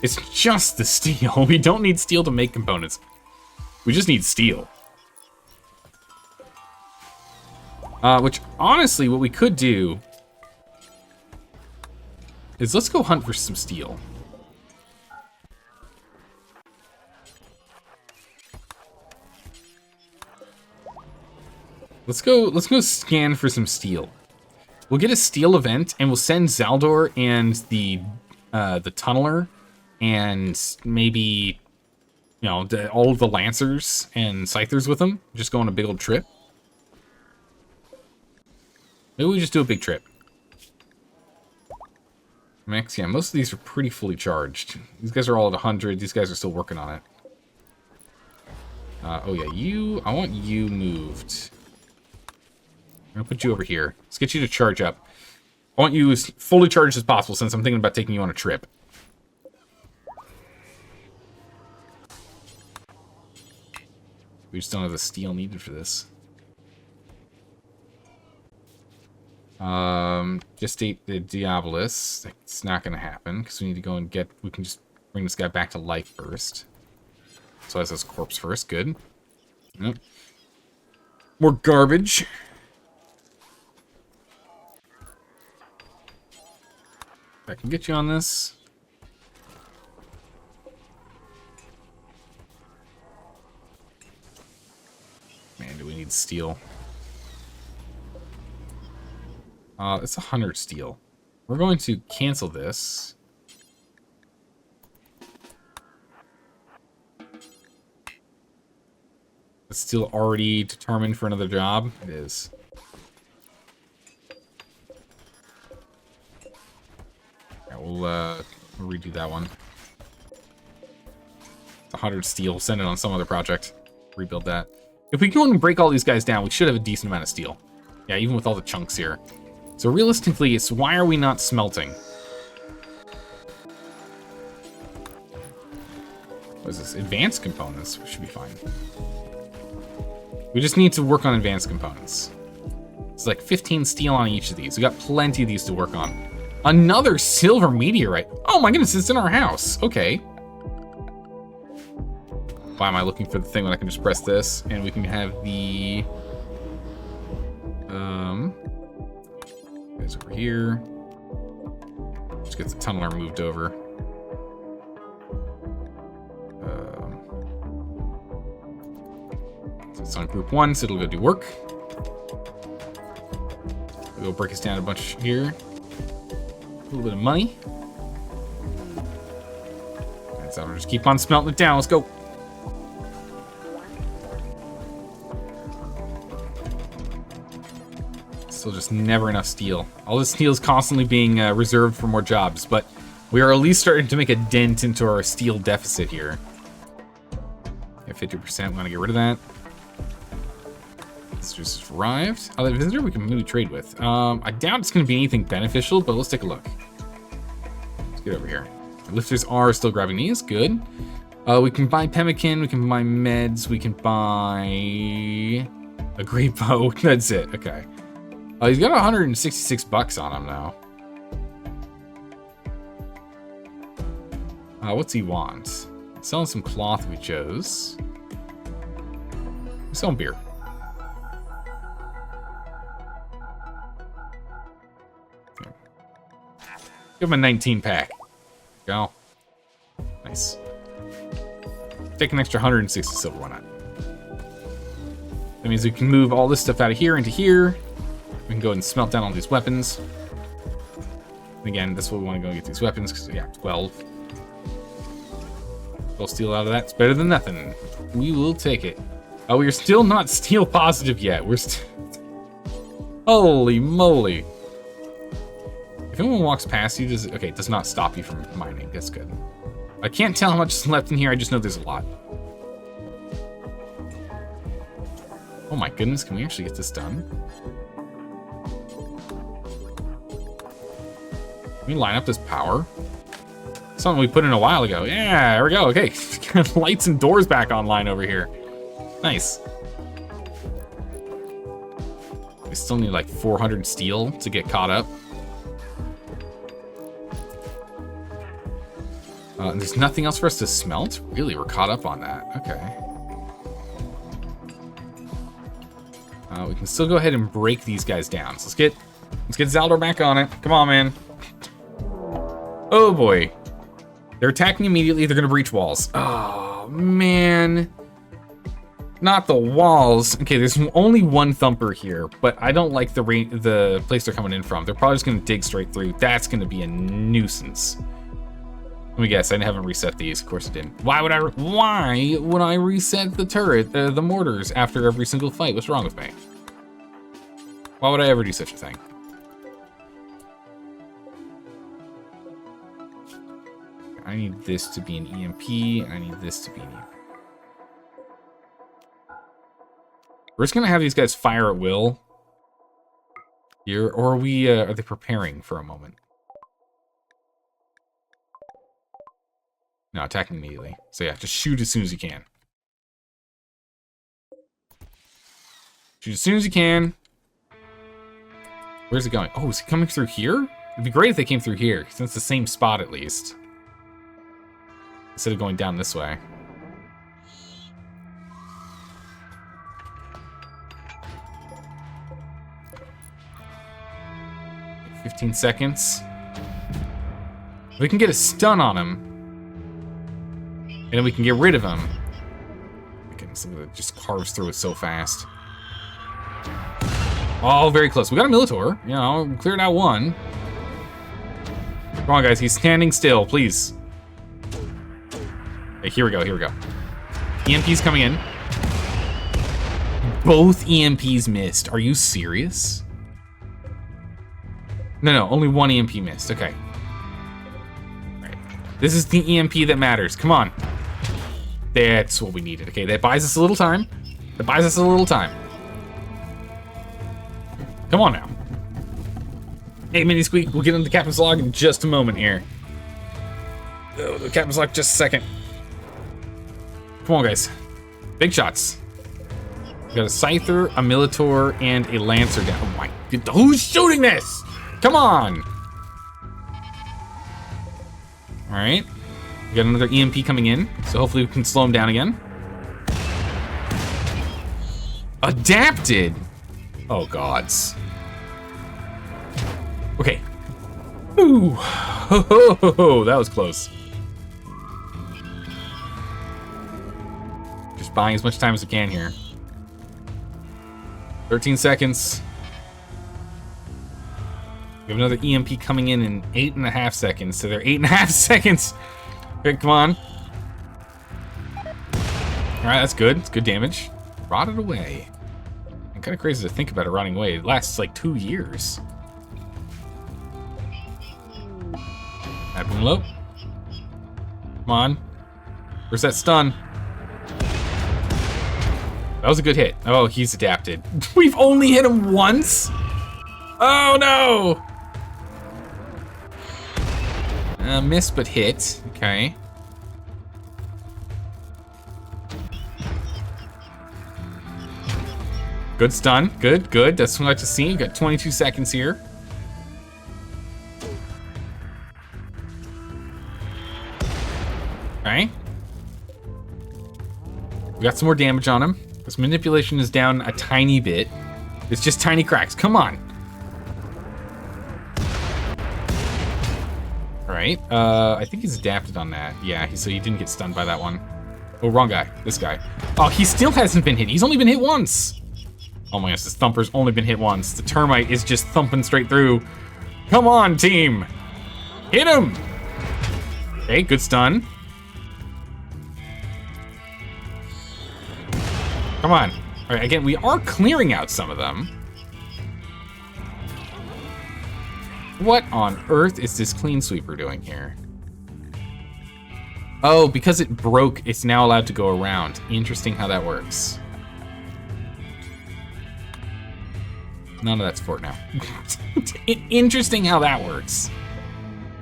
Speaker 1: It's just the steel. We don't need steel to make components. We just need steel. Which, honestly, what we could do is let's go hunt for some steel. Let's go scan for some steel. We'll get a steel event, and we'll send Zaldor and the tunneler, and maybe, you know, all of the lancers and scythers with them. Just go on a big old trip. Maybe we just do a big trip. Max, yeah, most of these are pretty fully charged. These guys are all at 100. These guys are still working on it. Oh yeah, I want you moved. I'm gonna put you over here. Let's get you to charge up. I want you as fully charged as possible since I'm thinking about taking you on a trip. We just don't have the steel needed for this. Gestate the Diabolus. It's not gonna happen because we need to go and get. We can just bring this guy back to life first. So that's his corpse first. Good. Nope. More garbage. I can get you on this. Man, do we need steel? It's 100 steel. We're going to cancel this. It's still already determined for another job. It is. Yeah, we'll redo that one. It's 100 steel. Send it on some other project. Rebuild that. If we go and break all these guys down, we should have a decent amount of steel. Yeah, even with all the chunks here. So realistically, it's why are we not smelting? What is this? Advanced components should be fine. We just need to work on advanced components. It's like 15 steel on each of these. We got plenty of these to work on. Another silver meteorite. Oh my goodness, it's in our house. Okay. Why am I looking for the thing when I can just press this? And we can have the... It's over here. Just get the tunneler moved over. So it's on group 1, so it'll go do work. We'll break us down a bunch here. A little bit of money. And so we'll just keep on smelting it down. Let's go. Still just never enough steel. All this steel is constantly being reserved for more jobs, but we are at least starting to make a dent into our steel deficit here. At 50%, we want to get rid of that. This just arrived. Oh, that visitor we can maybe trade with. I doubt it's going to be anything beneficial, but let's take a look. Let's get over here. The lifters are still grabbing these. Good. We can buy pemmican. We can buy meds. We can buy a great bow. That's it. Okay. He's got 166 bucks on him now. What's he want? Selling some cloth we chose. We're selling beer. Okay. Give him a 19 pack. Go. Nice. Take an extra 160 silver, why not? That means we can move all this stuff out of here into here. We can go ahead and smelt down all these weapons. And again, that's what we want to go get these weapons, because, yeah, 12. 12 steel out of that. It's better than nothing. We will take it. Oh, we're still not steel positive yet. We're Holy moly. If anyone walks past you, okay, it does not stop you from mining. That's good. I can't tell how much is left in here. I just know there's a lot. Oh my goodness, can we actually get this done? Can we line up this power? Something we put in a while ago. Yeah, there we go. Okay, lights and doors back online over here. Nice. We still need like 400 steel to get caught up. And there's nothing else for us to smelt? Really, we're caught up on that. Okay. We can still go ahead and break these guys down. So let's get Zaldor back on it. Come on, man. Oh boy. They're attacking immediately. They're gonna breach walls. Oh man. Not the walls. Okay, there's only one thumper here, but I don't like the place they're coming in from. They're probably just gonna dig straight through. That's gonna be a nuisance. Let me guess, I haven't reset these. Of course I didn't. Why would I reset the turret, the mortars after every single fight? What's wrong with me? Why would I ever do such a thing? I need this to be an EMP, and I need this to be an EMP. We're just gonna have these guys fire at will here, or are they preparing for a moment? No, attacking immediately. So yeah, just shoot as soon as you can. Shoot as soon as you can. Where's it going? Oh, is it coming through here? It'd be great if they came through here, since it's the same spot at least. Instead of going down this way. 15 seconds. We can get a stun on him. And then we can get rid of him. It just carves through it so fast. Oh, very close. We got a Militor. You know, cleared out one. Come on, guys. He's standing still, please. Okay, here we go. Here we go. EMP's coming in. Both EMPs missed. Are you serious? No, only one EMP missed. Okay. All right. This is the EMP that matters. Come on. That's what we needed. Okay, that buys us a little time. Come on now. Hey, Mini Squeak, we'll get into the captain's log in just a moment here. Oh, the captain's log, just a second. Come on, guys. Big shots. We got a Scyther, a Militor, and a Lancer down. Oh my god, who's shooting this? Come on! Alright. We got another EMP coming in, so hopefully we can slow him down again. Adapted! Oh gods. Okay. Ooh. Ho, ho, ho, ho. That was close. Just buying as much time as we can here. 13 seconds. We have another EMP coming in 8.5 seconds. So they're 8.5 seconds. Okay, come on. Alright, that's good. It's good damage. Rotted away. I'm kind of crazy to think about it rotting away. It lasts like 2 years. That boom low. Come on. Where's that stun? That was a good hit. Oh, he's adapted. We've only hit him once? Oh no! Miss but hit. Okay. Good stun. Good, good. That's what I like to see. We've got 22 seconds here. Okay. We got some more damage on him. This manipulation is down a tiny bit. It's just tiny cracks. Come on. Alright. I think he's adapted on that. Yeah, so he didn't get stunned by that one. Oh, wrong guy. This guy. Oh, he still hasn't been hit. He's only been hit once. Oh my gosh, this Thumper's only been hit once. The Termite is just thumping straight through. Come on, team. Hit him. Okay, good stun. Come on. All right, again, we are clearing out some of them. What on earth is this Clean Sweeper doing here? Oh, because it broke, it's now allowed to go around. Interesting how that works. None of that's for now. Interesting how that works.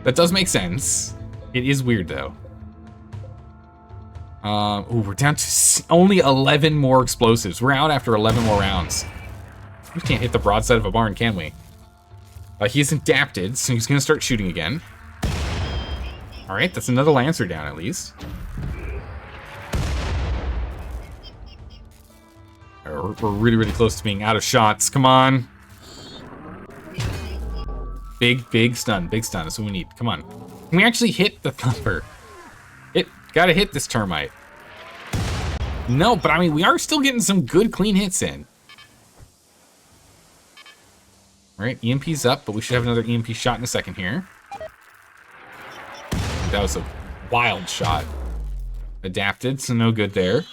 Speaker 1: That does make sense. It is weird, though. Ooh, we're down to only 11 more explosives. We're out after 11 more rounds. We can't hit the broadside of a barn, can we? He's adapted, so he's going to start shooting again. All right, that's another Lancer down, at least. We're really, really close to being out of shots. Come on. Big stun. Big stun. That's what we need. Come on. Can we actually hit the Thumper? Gotta hit this Termite. No, but I mean, we are still getting some good, clean hits in. All right, EMP's up, but we should have another EMP shot in a second here. That was a wild shot. Adapted, so no good there.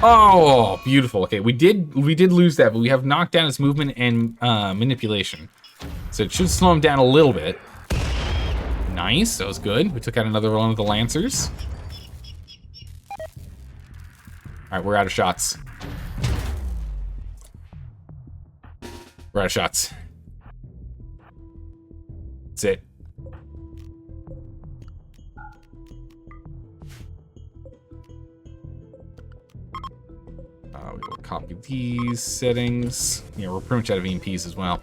Speaker 1: Oh, beautiful. Okay, we did lose that, but we have knocked down his movement and manipulation. So it should slow him down a little bit. Nice, that was good. We took out another one of the Lancers. All right, we're out of shots. We're out of shots. That's it. We will copy these settings. Yeah, we're pretty much out of EMPs as well.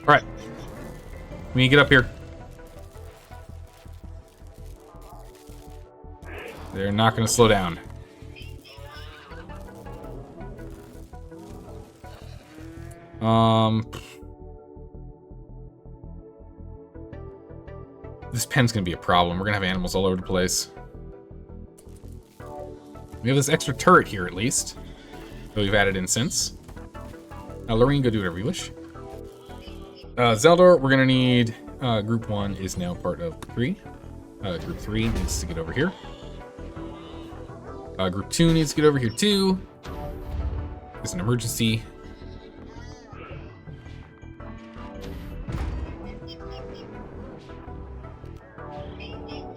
Speaker 1: All right, we need to get up here. They're not going to slow down. This pen's going to be a problem. We're going to have animals all over the place. We have this extra turret here, at least, that we've added in since. Lorraine, go do whatever you wish. Zeldor, we're going to need... Group 1 is now part of 3. Group 3 needs to get over here. Group 2 needs to get over here too. It's an emergency.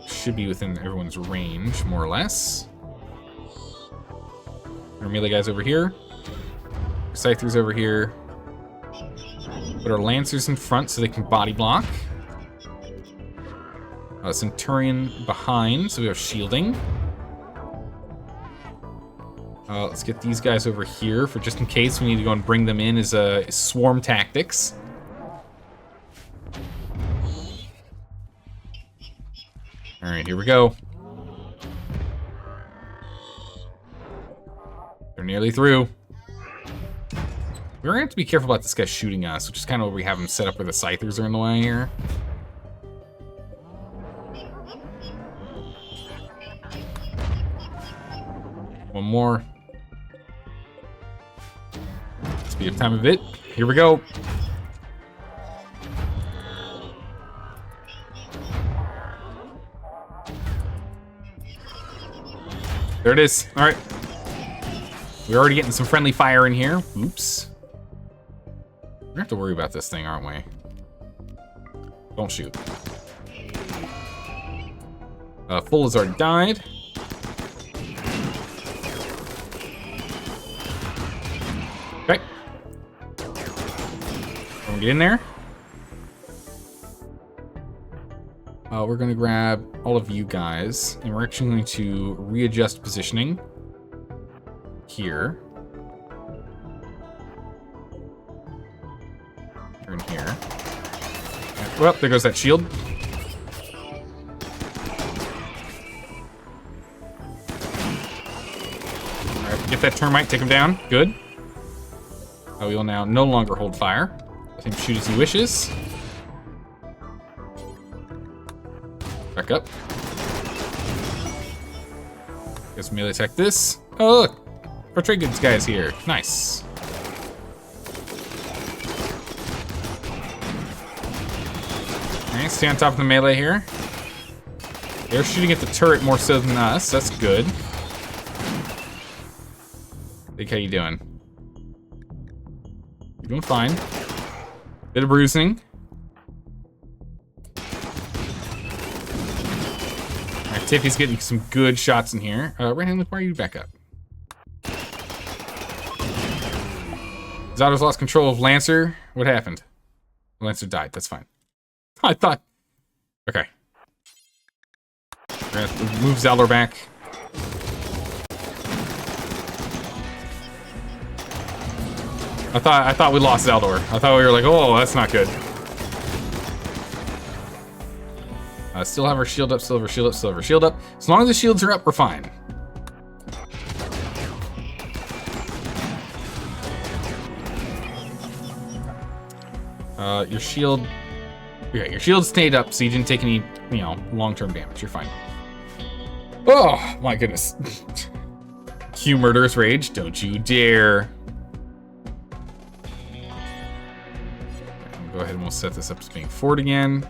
Speaker 1: Should be within everyone's range, more or less. Our melee guys over here. Scythers over here. Put our Lancers in front so they can body block. Centurion behind, so we have shielding. Let's get these guys over here for just in case we need to go and bring them in as swarm tactics. All right, here we go. They're nearly through. We're gonna have to be careful about this guy shooting us, which is kind of where we have him set up where the scythers are in the way here. One more. Speed up time a bit. Here we go. There it is. All right. We're already getting some friendly fire in here. Oops. We're gonna have to worry about this thing, aren't we? Don't shoot. Full has already died. Okay. Everyone get in there. We're gonna grab all of you guys, and we're actually going to readjust positioning here. Turn here. Well, there goes that shield. Alright, get that termite, take him down. Good. We will now no longer hold fire. Let him shoot as he wishes. Back up. Guess melee attack this. Oh, look! Portray goods guys here. Nice. Alright, stay on top of the melee here. They're shooting at the turret more so than us. That's good. Think how you doing? You're doing fine. Bit of bruising. Alright, Tiffy's getting some good shots in here. Right hand, why are you back up? Zato's lost control of Lancer. What happened? Lancer died. That's fine. I thought. Okay. We're gonna move Zaldor back. I thought we lost Zaldor. I thought we were like, oh, that's not good. Still have our shield up, still have our shield up, still have our shield up. As long as the shields are up, we're fine. Your shield... Yeah, your shield stayed up, so you didn't take any, you know, long-term damage. You're fine. Oh, my goodness. Cue Murderous Rage. Don't you dare. Go ahead and we'll set this up as being forward again.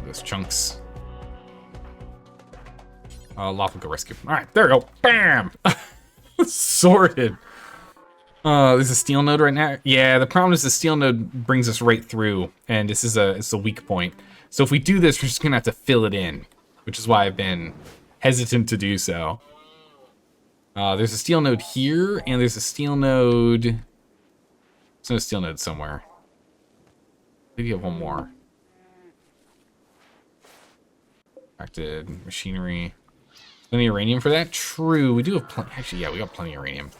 Speaker 1: Those chunks. Lawful go rescue. All right, there we go. Bam! Sorted. There's a steel node right now. Yeah, the problem is the steel node brings us right through, and this is it's a weak point. So if we do this, we're just gonna have to fill it in, which is why I've been hesitant to do so. There's a steel node here, and there's a steel node. There's no steel node somewhere. Maybe you have one more. Acted machinery. Plenty of uranium for that? True, we do have plenty. Actually, yeah, we got plenty of uranium.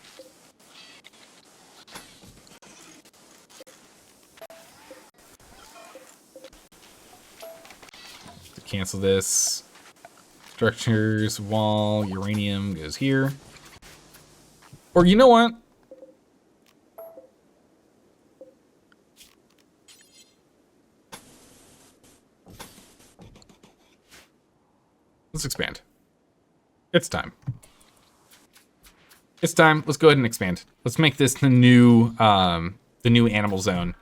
Speaker 1: To cancel this. Structures, wall, uranium goes here. Or you know what? Let's expand. It's time. It's time. Let's go ahead and expand. Let's make this the new animal zone.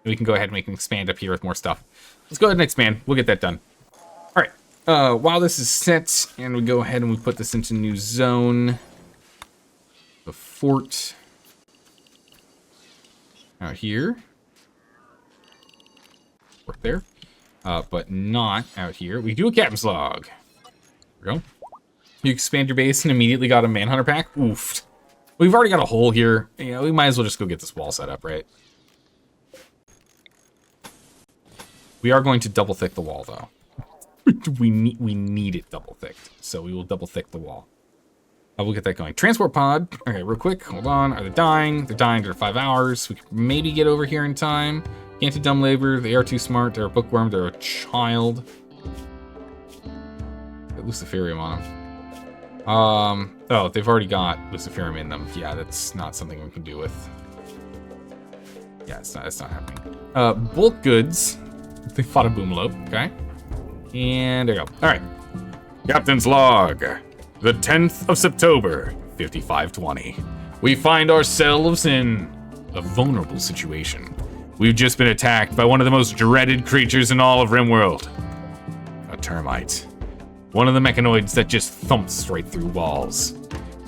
Speaker 1: We can go ahead and we can expand up here with more stuff. Let's go ahead and expand. We'll get that done. All right. While this is set, and we go ahead and we put this into new zone. The fort out here. Fort there. But not out here. We do a captain's log. There we go. You expand your base and immediately got a manhunter pack. Oof. We've already got a hole here. You know, we might as well just go get this wall set up, right? We are going to double thick the wall, though. we need it double thicked, so we will double thick the wall. We'll get that going. Transport pod. Okay, real quick. Hold on. Are they dying? They're dying for 5 hours. We could maybe get over here in time. Can't do dumb labor. They are too smart. They're a bookworm. They're a child. Got Luciferium on them. Oh, they've already got Luciferium in them. Yeah, that's not something we can do with. Yeah, it's not happening. Bulk goods. They fought a boomlope. Okay. And there you go. All right. Captain's log. The 10th of September, 5520. We find ourselves in a vulnerable situation. We've just been attacked by one of the most dreaded creatures in all of RimWorld. A termite. One of the mechanoids that just thumps right through walls.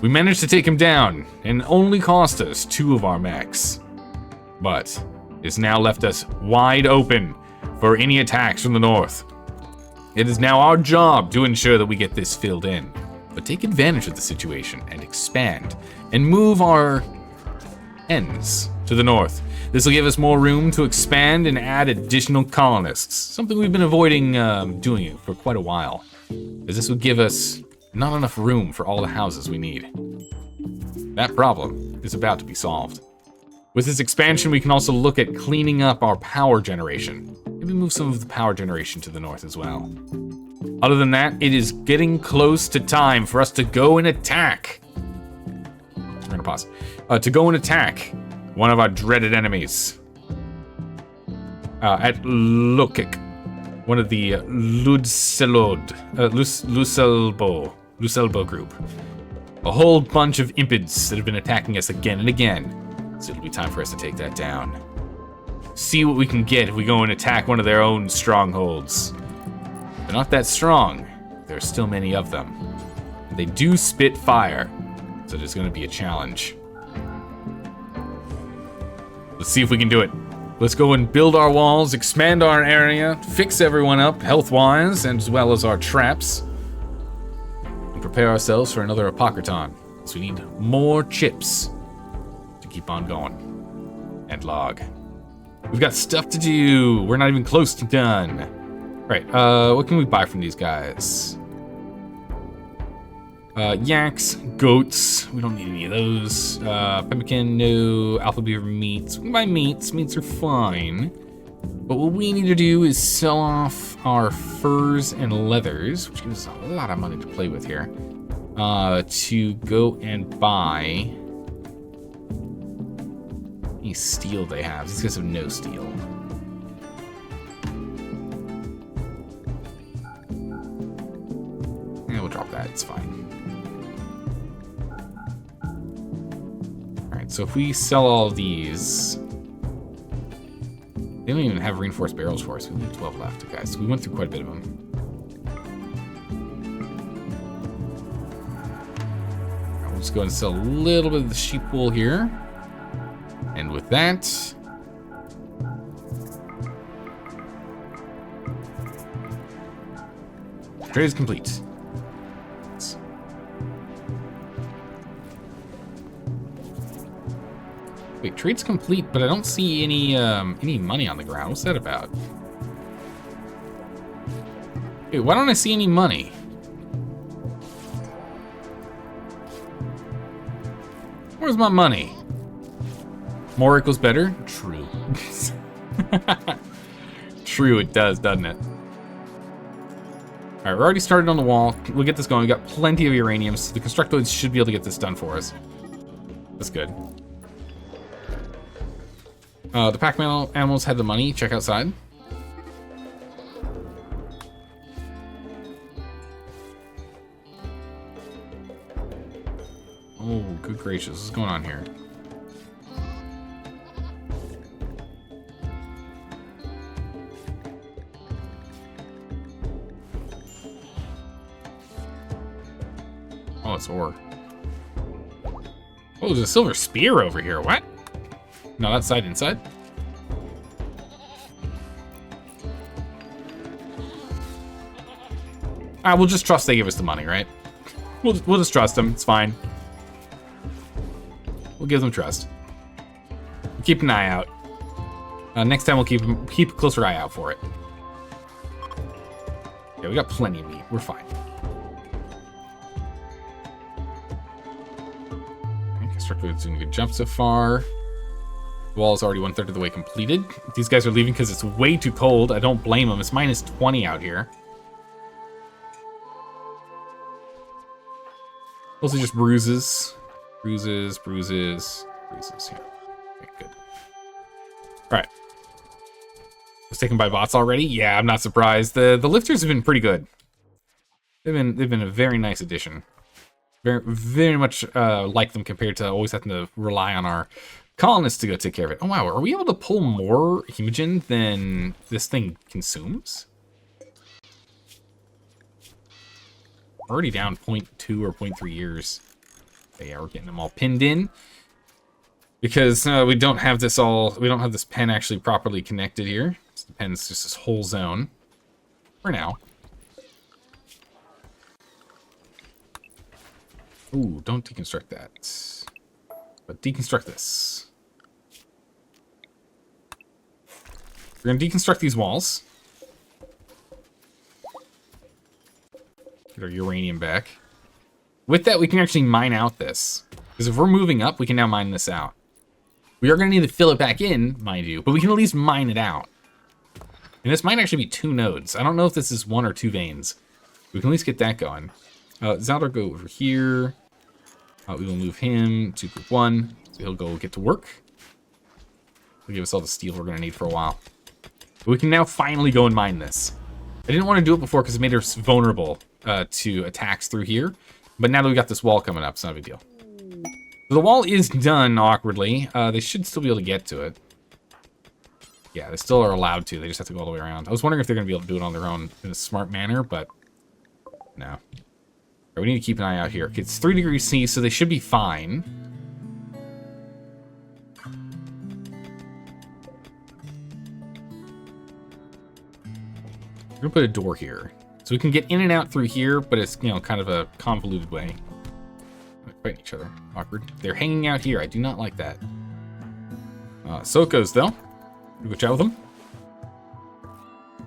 Speaker 1: We managed to take him down, and only cost us 2 of our mechs. But it's now left us wide open for any attacks from the north. It is now our job to ensure that we get this filled in. But take advantage of the situation and expand and move our ends to the north. This will give us more room to expand and add additional colonists, something we've been avoiding doing for quite a while, as this would give us not enough room for all the houses we need. That problem is about to be solved. With this expansion, we can also look at cleaning up our power generation. Maybe move some of the power generation to the north as well. Other than that, it is getting close to time for us to go and attack. We're gonna pause. To go and attack one of our dreaded enemies. At Lokik, one of the Lucelbo group. A whole bunch of impids that have been attacking us again and again. So it'll be time for us to take that down. See what we can get if we go and attack one of their own strongholds. They're not that strong. There's still many of them. They do spit fire, so there's going to be a challenge. Let's see if we can do it. Let's go and build our walls, expand our area, fix everyone up health-wise, and as well as our traps, and prepare ourselves for another Apocryton. So we need more chips to keep on going. And log. We've got stuff to do. We're not even close to done. Right, what can we buy from these guys? Yaks, goats, we don't need any of those. Pemmican, no. Alpha beaver meats. We can buy meats. Meats are fine. But what we need to do is sell off our furs and leathers, which gives us a lot of money to play with here. To go and buy any steel they have. These guys have no steel. Yeah, we'll drop that. It's fine. Alright, so if we sell all of these... They don't even have reinforced barrels for us. We only have 12 left, guys. So we went through quite a bit of them. Right, we'll just go ahead and sell a little bit of the sheep wool here. And with that... Trade is complete. Wait, trade's complete, but I don't see any money on the ground. What's that about? Wait, why don't I see any money? Where's my money? More equals better? True. True, it does, doesn't it? Alright, we're already started on the wall. We'll get this going. We got plenty of uranium, so the constructoids should be able to get this done for us. That's good. The pack animals had the money. Check outside. Oh, good gracious. What's going on here? Oh, it's ore. Oh, there's a silver spear over here. What? No, that's side inside. We'll just trust they give us the money, right? We'll just trust them. It's fine. We'll give them trust. We'll keep an eye out. Next time we'll keep a closer eye out for it. Yeah, we got plenty of meat. We're fine. Okay, Constructor's doing a good job so far. The wall is already 1/3 of the way completed. These guys are leaving because it's way too cold. I don't blame them. It's minus 20 out here. Mostly just bruises. Bruises. Yeah. Okay, good. Alright. Was taken by bots already? Yeah, I'm not surprised. The lifters have been pretty good. They've been a very nice addition. Very much like them compared to always having to rely on our colonists to go take care of it. Oh wow, are we able to pull more hemogen than this thing consumes? Already down 0.2 or 0.3 years. But yeah, we're getting them all pinned in. Because we don't have this pen actually properly connected here. The pen's just this whole zone. For now. Ooh, don't deconstruct that. But deconstruct this. We're gonna deconstruct these walls. Get our uranium back. With that, we can actually mine out this. Because if we're moving up, we can now mine this out. We are going to need to fill it back in, mind you, but we can at least mine it out. And this might actually be 2 nodes. I don't know if this is 1 or 2 veins. We can at least get that going. Zaldar go over here. We will move him to group 1. So he'll go get to work. He'll give us all the steel we're going to need for a while. But we can now finally go and mine this. I didn't want to do it before because it made us vulnerable to attacks through here. But now that we got this wall coming up, it's not a big deal. The wall is done awkwardly. They should still be able to get to it. Yeah, they still are allowed to. They just have to go all the way around. I was wondering if they're going to be able to do it on their own in a smart manner, but no. Right, we need to keep an eye out here. Okay, it's 3 degrees C, so they should be fine. We're going to put a door here. So we can get in and out through here, but it's, kind of a convoluted way. Fighting each other. Awkward. They're hanging out here. I do not like that. So it goes, though. Go chat with them.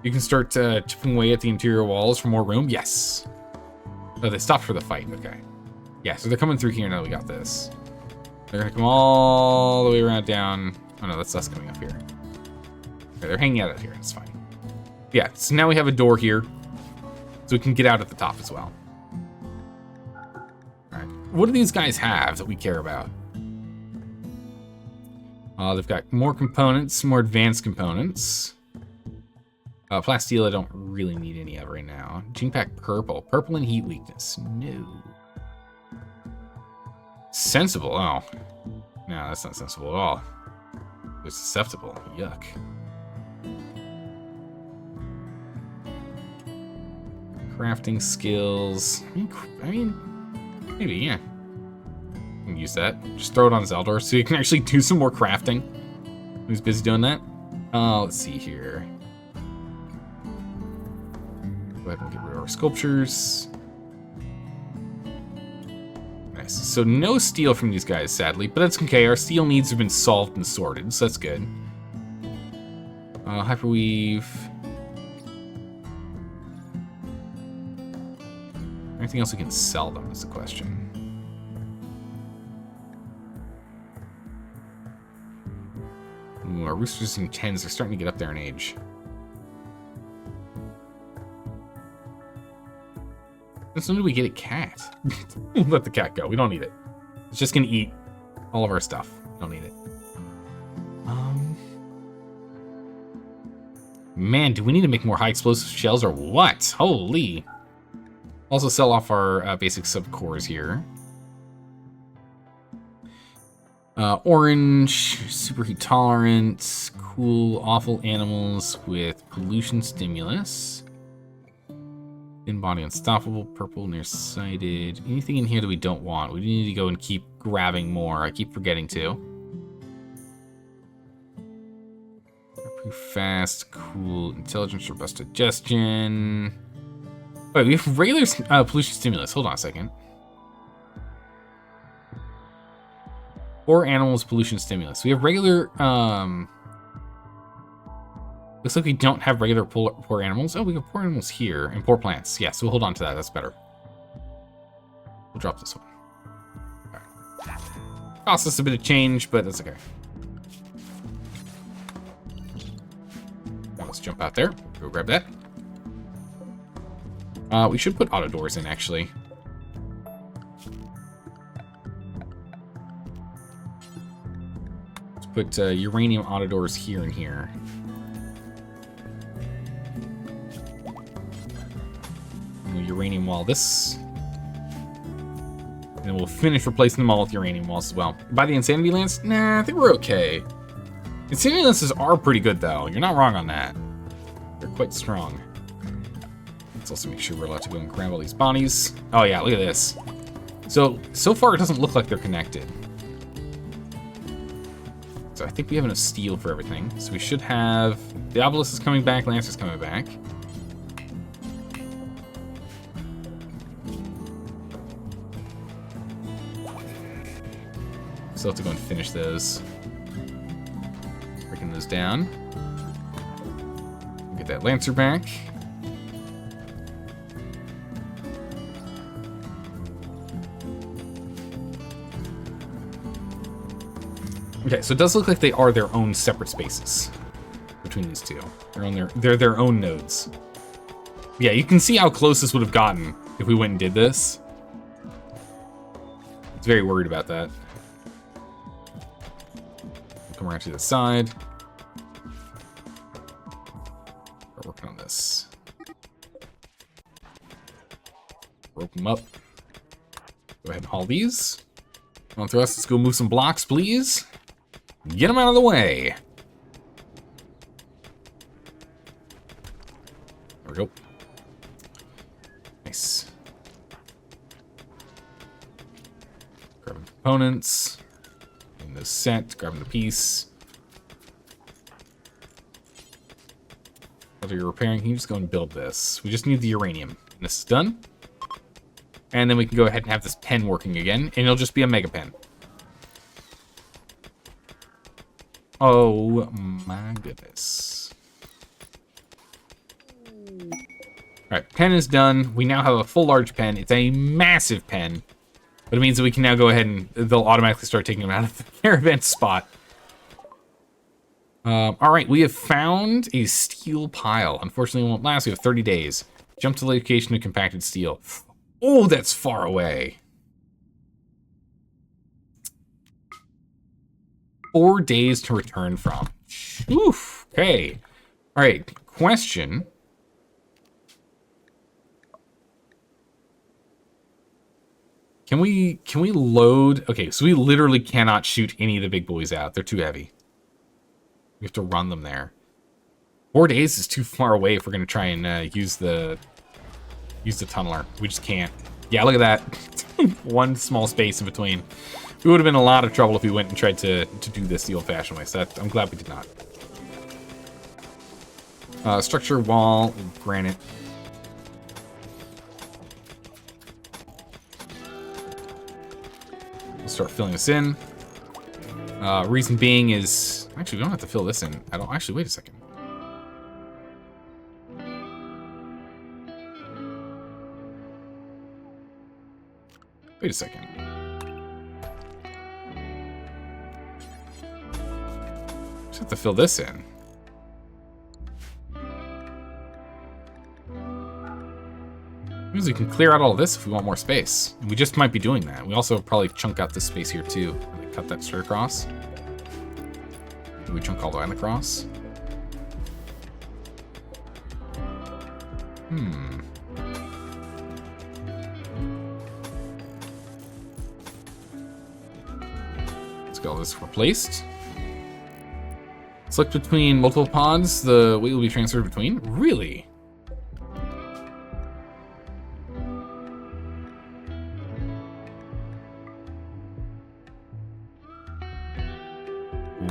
Speaker 1: You can start chipping away at the interior walls for more room. Yes. Oh, they stopped for the fight. Okay. Yeah, so they're coming through here now that we got this. They're going to come all the way around down. Oh, no, that's us coming up here. Okay, they're hanging out here. It's fine. Yeah, so now we have a door here. So we can get out at the top as well. What do these guys have that we care about? They've got more components, more advanced components. Plasteel I don't really need any of right now. Gene pack purple. Purple and heat weakness. No. Sensible. Oh. No, that's not sensible at all. They're susceptible. Yuck. Crafting skills. I mean maybe, yeah. You can use that. Just throw it on Zaldar so you can actually do some more crafting. Who's busy doing that? Let's see here. Go ahead and get rid of our sculptures. Nice. So no steel from these guys, sadly, but that's okay. Our steel needs have been solved and sorted, so that's good. Hyperweave. Anything else we can sell them is the question. Ooh, our roosters and hens are starting to get up there in age. Since when did we get a cat? Let the cat go. We don't need it. It's just gonna eat all of our stuff. We don't need it. Man, do we need to make more high explosive shells or what? Holy. Also sell off our basic subcores here. Orange, superheat tolerant, cool, awful animals with pollution stimulus. In body unstoppable, purple, nearsighted. Anything in here that we don't want? We need to go and keep grabbing more. I keep forgetting to. Pretty fast, cool, intelligence, robust digestion. Wait, we have regular pollution stimulus. Hold on a second. Or animals pollution stimulus. We have regular Looks like we don't have regular poor animals. Oh, we have poor animals here and poor plants. Yeah, so we'll hold on to that. That's better. We'll drop this one. All right. Costs us a bit of change, but that's okay. Now let's jump out there. Go grab that. We should put auto doors in, actually. Let's put uranium auto doors here and here. And we'll uranium wall this. And then we'll finish replacing them all with uranium walls as well. By the Insanity Lance? Nah, I think we're okay. Insanity Lances are pretty good, though. You're not wrong on that. They're quite strong. Let's also make sure we're allowed to go and grab all these bodies. Oh yeah, look at this. So far it doesn't look like they're connected. So I think we have enough steel for everything. So we should have... The Obelisk is coming back, Lancer's coming back. Still have to go and finish those. Breaking those down. Get that Lancer back. Okay, so it does look like they are their own separate spaces between these two. They're their own nodes. Yeah, you can see how close this would have gotten if we went and did this. It's very worried about that. Come around to the side. We're working on this. Rope them up. Go ahead and haul these. On through us, let's go move some blocks, please. Get them out of the way. There we go. Nice. Grabbing components. Getting those set. Grabbing the piece. While you're repairing, can you just go and build this? We just need the uranium. And this is done. And then we can go ahead and have this pen working again. And it'll just be a mega pen. Oh my goodness. Alright, pen is done. We now have a full large pen. It's a massive pen. But it means that we can now go ahead and they'll automatically start taking them out of the caravan spot. Alright, we have found a steel pile. Unfortunately, it won't last. We have 30 days. Jump to the location of compacted steel. Oh, that's far away. 4 days to return from. Oof. Okay. All right. Question. Can we load? Okay, so we literally cannot shoot any of the big boys out. They're too heavy. We have to run them there. 4 days is too far away if we're gonna try and use the tunneler. We just can't. Yeah, look at that. One small space in between. We would have been in a lot of trouble if we went and tried to do this the old-fashioned way, so I'm glad we did not. Structure, wall, granite. We'll start filling this in. Reason being is... Actually, we don't have to fill this in. I don't... Actually, wait a second. Wait a second. Just have to fill this in. Means we can clear out all of this if we want more space. And we just might be doing that. We also probably chunk out this space here too. Cut that straight across. Do we chunk all the way across? Let's get all this replaced. Select between multiple pods, the weight will be transferred between? Really?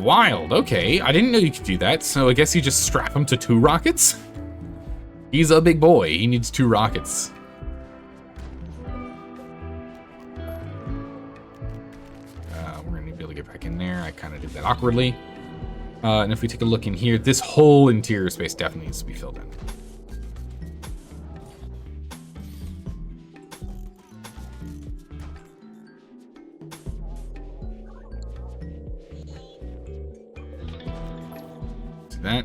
Speaker 1: Wild, okay. I didn't know you could do that, so I guess you just strap him to 2 rockets? He's a big boy, he needs 2 rockets. We're gonna be able to get back in there. I kind of did that awkwardly. And if we take a look in here, this whole interior space definitely needs to be filled in. Do that.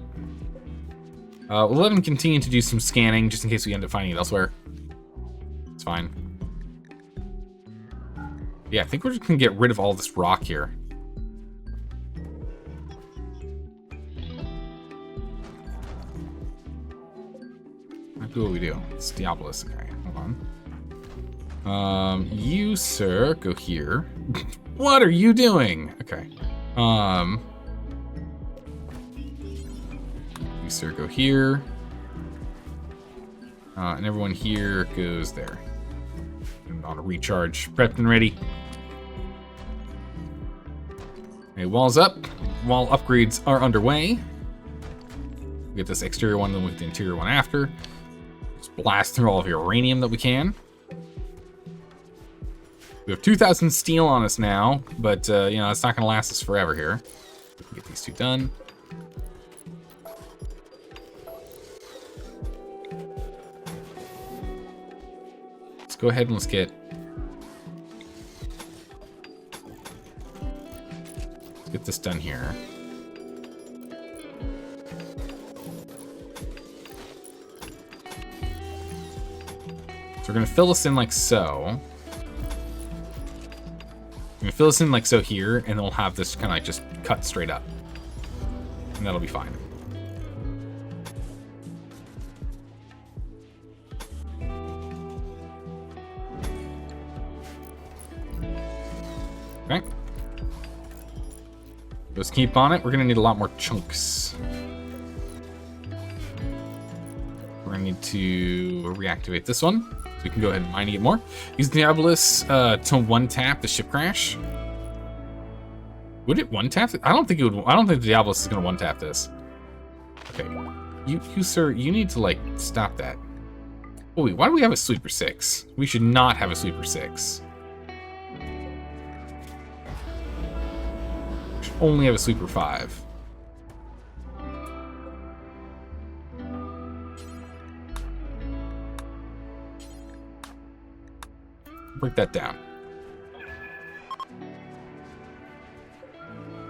Speaker 1: We'll let him continue to do some scanning just in case we end up finding it elsewhere. It's fine. Yeah, I think we're just gonna get rid of all this rock here. Might be what we do. It's Diabolus. Okay, hold on. You, sir, go here. What are you doing? Okay. You, sir, go here. And everyone here goes there. And on a recharge. Prepped and ready. Okay, walls up. Wall upgrades are underway. Get this exterior one, then we'll get the interior one after. Just blast through all of the uranium that we can. We have 2,000 steel on us now, but you know, it's not going to last us forever here. We can get these two done. Let's go ahead and let's get this done here. So we're gonna fill this in like so. We're gonna fill this in like so here, and then we'll have this kind of like just cut straight up. And that'll be fine. Okay. Let's keep on it. We're gonna need a lot more chunks. We're gonna need to reactivate this one, so we can go ahead and mine it more. Use Diabolus to one-tap the ship crash. Would it one-tap it? I don't think it would. I don't think the Diabolus is gonna one-tap this. Okay, you sir, you need to like stop that. Oh wait, why do we have a sweeper 6? We should not have a sweeper 6. Only have a sweeper 5. Break that down.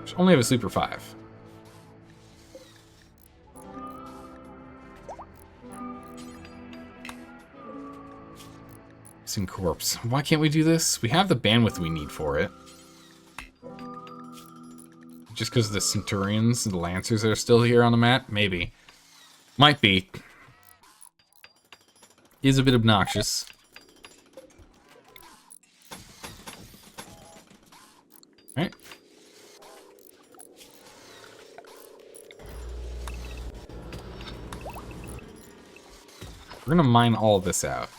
Speaker 1: Should only have a sweeper 5. Missing corpse. Why can't we do this? We have the bandwidth we need for it. Just because of the Centurions and the Lancers that are still here on the map? Maybe. Might be. Is a bit obnoxious. Alright. We're gonna mine all of this out.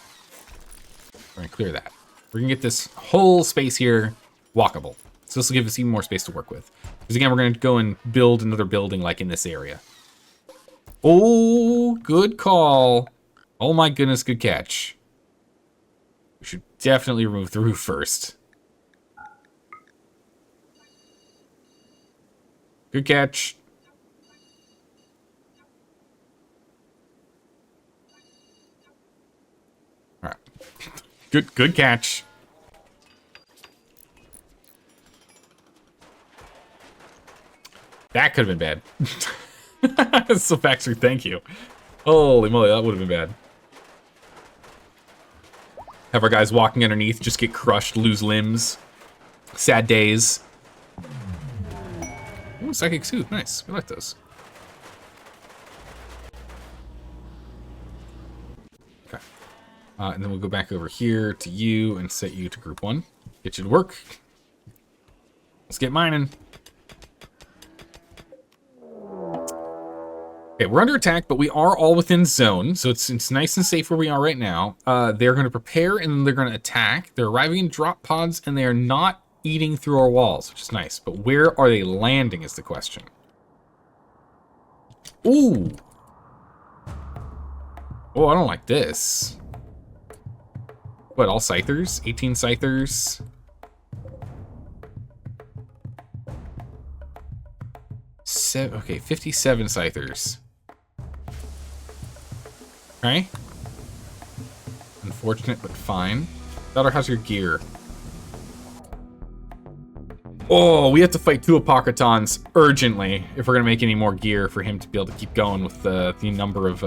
Speaker 1: We're gonna clear that. We're gonna get this whole space here walkable. So this will give us even more space to work with. Because again, we're going to go and build another building like in this area. Oh, good call. Oh my goodness, good catch. We should definitely remove the roof first. Good catch. All right. Good catch. That could have been bad. So factory, thank you. Holy moly, that would have been bad. Have our guys walking underneath just get crushed, lose limbs. Sad days. Ooh, psychic suit, nice. We like those. Okay. And then we'll go back over here to you and set you to group 1. Get you to work. Let's get mining. Okay, we're under attack, but we are all within zone, so it's nice and safe where we are right now. They're going to prepare, and they're going to attack. They're arriving in drop pods, and they are not eating through our walls, which is nice. But where are they landing is the question. Ooh! Oh, I don't like this. What, all Scythers? 18 Scythers? 57. Okay, 57 scythers. Okay. Unfortunate, but fine. Daughter, how's your gear? Oh, we have to fight 2 Apocrytons urgently if we're gonna make any more gear for him to be able to keep going with the number of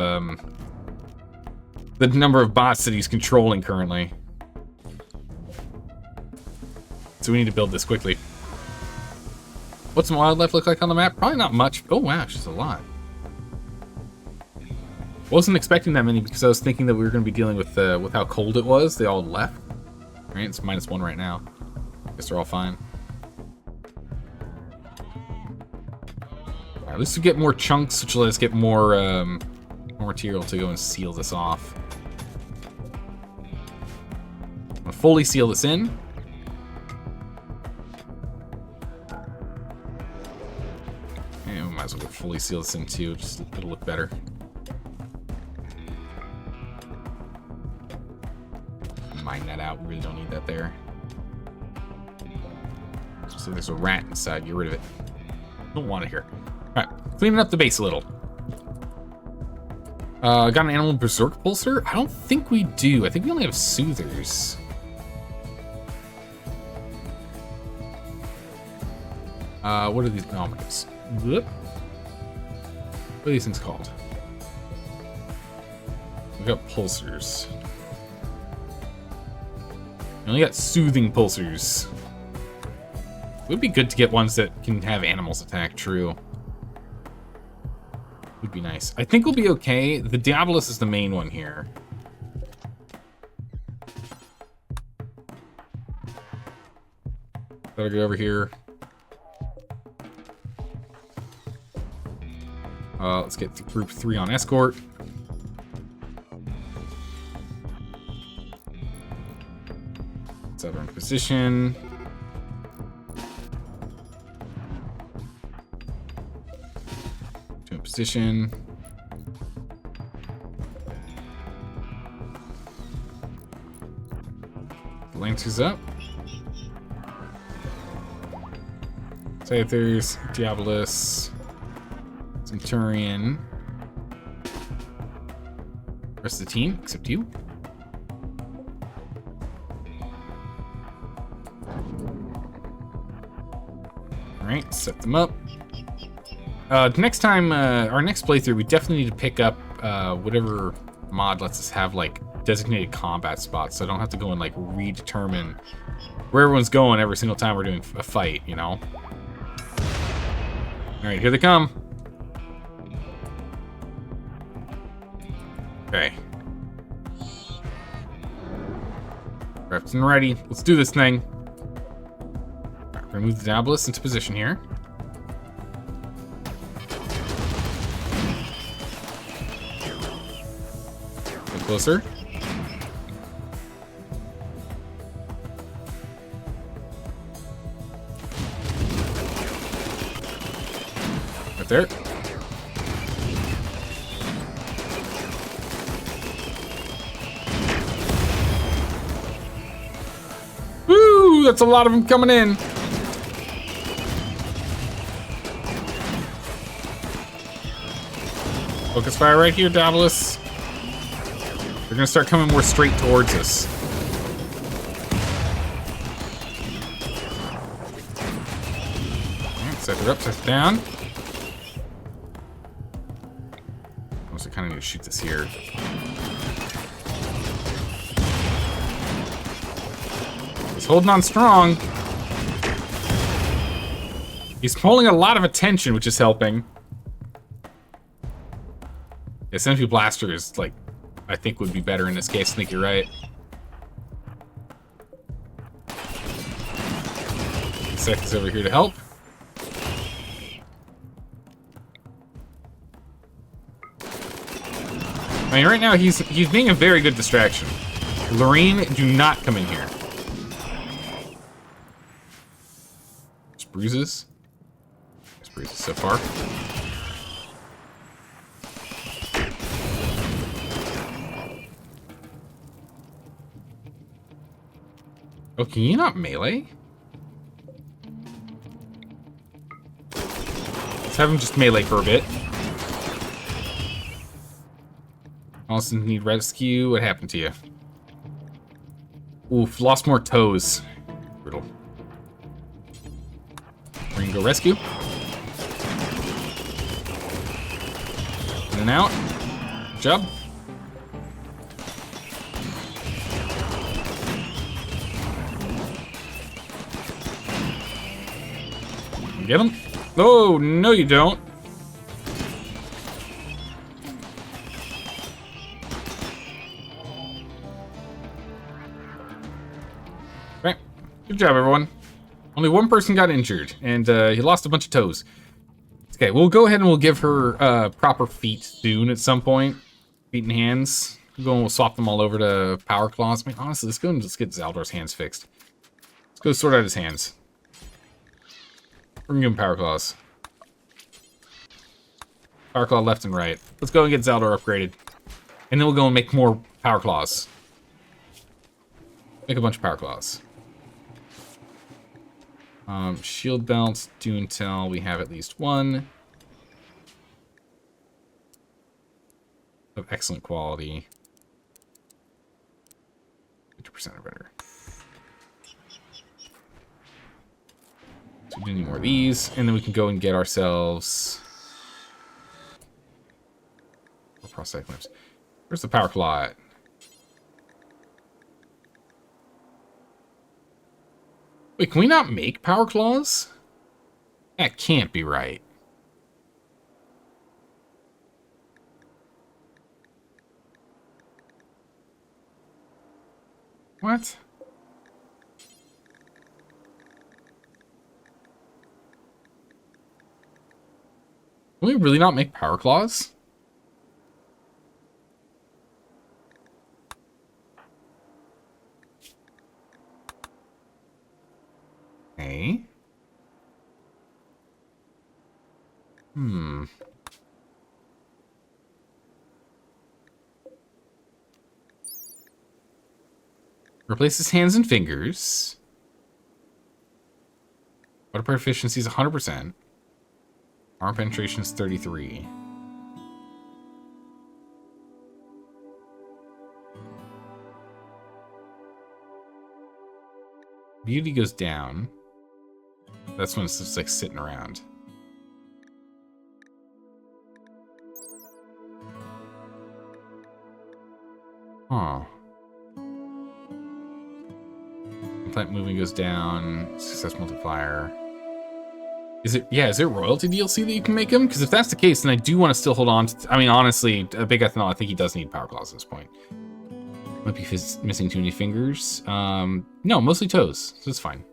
Speaker 1: bots that he's controlling currently. So we need to build this quickly. What's some wildlife look like on the map? Probably not much. Oh wow, just a lot. Wasn't expecting that many because I was thinking that we were going to be dealing with how cold it was. They all left. Right, it's -1 right now. Guess they're all fine. Alright, let's get more chunks, which will let us get more material to go and seal this off. I'm gonna fully seal this in. And we might as well fully seal this in too, just it'll look better. Mine that out, we really don't need that there. So there's a rat inside, get rid of it. Don't want it here. Alright, cleaning up the base a little. Got an animal berserk pulsar? I don't think we do. I think we only have soothers. What are these? Oh my goodness. What are these things called? We've got pulsars. We only got soothing pulsars. It would be good to get ones that can have animals attack, true. Would be nice. I think we'll be okay. The Diabolus is the main one here. Better go over here. Let's get to group 3 on escort. Let's have our position. To a position. The Lancers up. Scythers, Diabolus, Centurion. Rest of the team, except you. Alright, set them up. Next time, our next playthrough, we definitely need to pick up whatever mod lets us have like designated combat spots, so I don't have to go and like redetermine where everyone's going every single time we're doing a fight, you know? Alright, here they come. Okay. Prepped and ready. Let's do this thing. Alright, we're gonna move the Diabolus into position here. Get closer. Right there. Woo! That's a lot of them coming in. Focus fire right here, Diabolus. They're gonna start coming more straight towards us. Alright, set it up, set it down. I kind of need to shoot this here. He's holding on strong. He's pulling a lot of attention, which is helping. Yeah, Centipede Blaster is, like, I think would be better in this case. I think you're right. Sec is over here to help. I mean, right now, he's being a very good distraction. Lorraine, do not come in here. There's bruises. There's bruises so far. Oh, can you not melee? Let's Have him just melee for a bit. Also need rescue. What happened to you? Oof, lost more toes. Brutal. We're gonna go rescue. In and out. Good job. Get him. Oh, no you don't. Right. Good job, everyone. Only one person got injured, and he lost a bunch of toes. Okay, we'll go ahead and we'll give her proper feet soon at some point. Feet and hands. We'll go and we'll swap them all over to power claws. I mean, honestly, let's go and just get Zaldor's hands fixed. Let's go sort out his hands. We're gonna give him power claws. Power claw left and right. Let's go and get Zaldor upgraded. And then we'll go and make more power claws. Make a bunch of power claws. Shield belts, do until we have at least one. Of excellent quality. 50% or better. So we do need more of these, and then we can go and get ourselves more prosthetic limbs. Where's the power claw at? Wait, can we not make power claws? That can't be right. What? Can we really not make power claws? Okay. Replaces hands and fingers. Water efficiency is 100%. Arm penetration is 33. Beauty goes down. That's when it's just like sitting around. Huh. Plant moving goes down. Success multiplier. Is it, yeah, is it royalty DLC that you can make him? Because if that's the case, then I do want to still hold on to, I mean, honestly, a big ethanol, I think he does need power claws at this point. Might be missing too many fingers. No, mostly toes, so it's fine.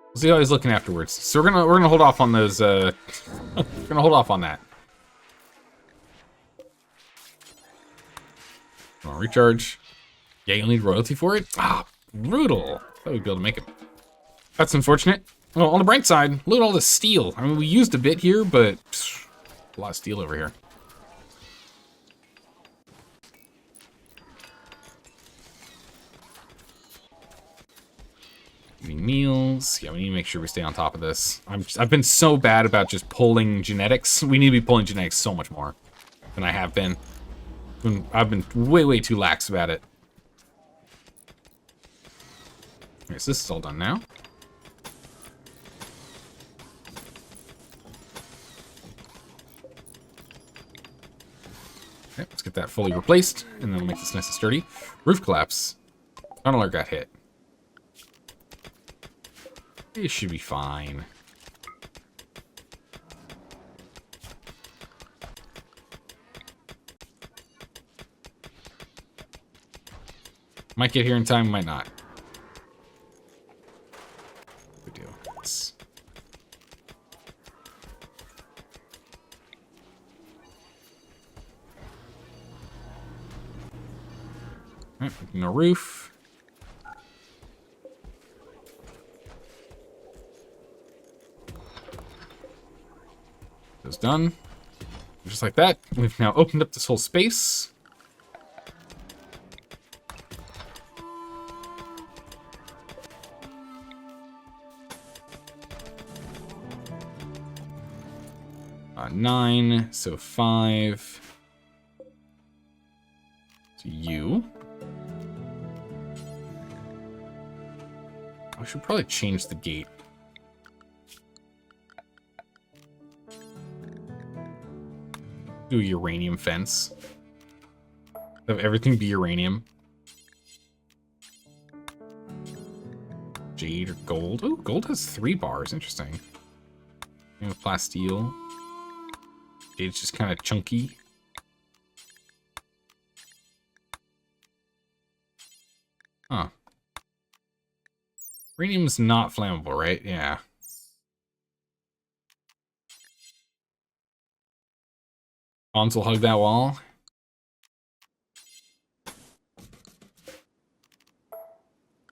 Speaker 1: We'll see how he's looking afterwards. So we're gonna hold off on those, we're gonna hold off on that. Come on, recharge. Yeah, you'll need royalty for it? Ah, brutal. Thought we'd be able to make it. That's unfortunate. Well, on the bright side, look at all this steel. I mean, we used a bit here, but psh, a lot of steel over here. Meals. Yeah, we need to make sure we stay on top of this. I've been so bad about just pulling genetics. We need to be pulling genetics so much more than I have been. I've been way too lax about it. Okay, so this is all done now. Okay, let's get that fully replaced, and then we'll make this nice and sturdy. Roof collapse. Tunneler got hit. It should be fine. Might get here in time, might not. Good deal. Let's... Alright, no roof. It's done. Just like that, we've now opened up this whole space. 9, so 5. To you. I should probably change the gate. Do a uranium fence. Have everything be uranium. Jade or gold. Oh, gold has 3 bars. Interesting. Plasteel. Jade's just kind of chunky. Huh. Uranium's not flammable, right? Yeah. Bonds will hug that wall.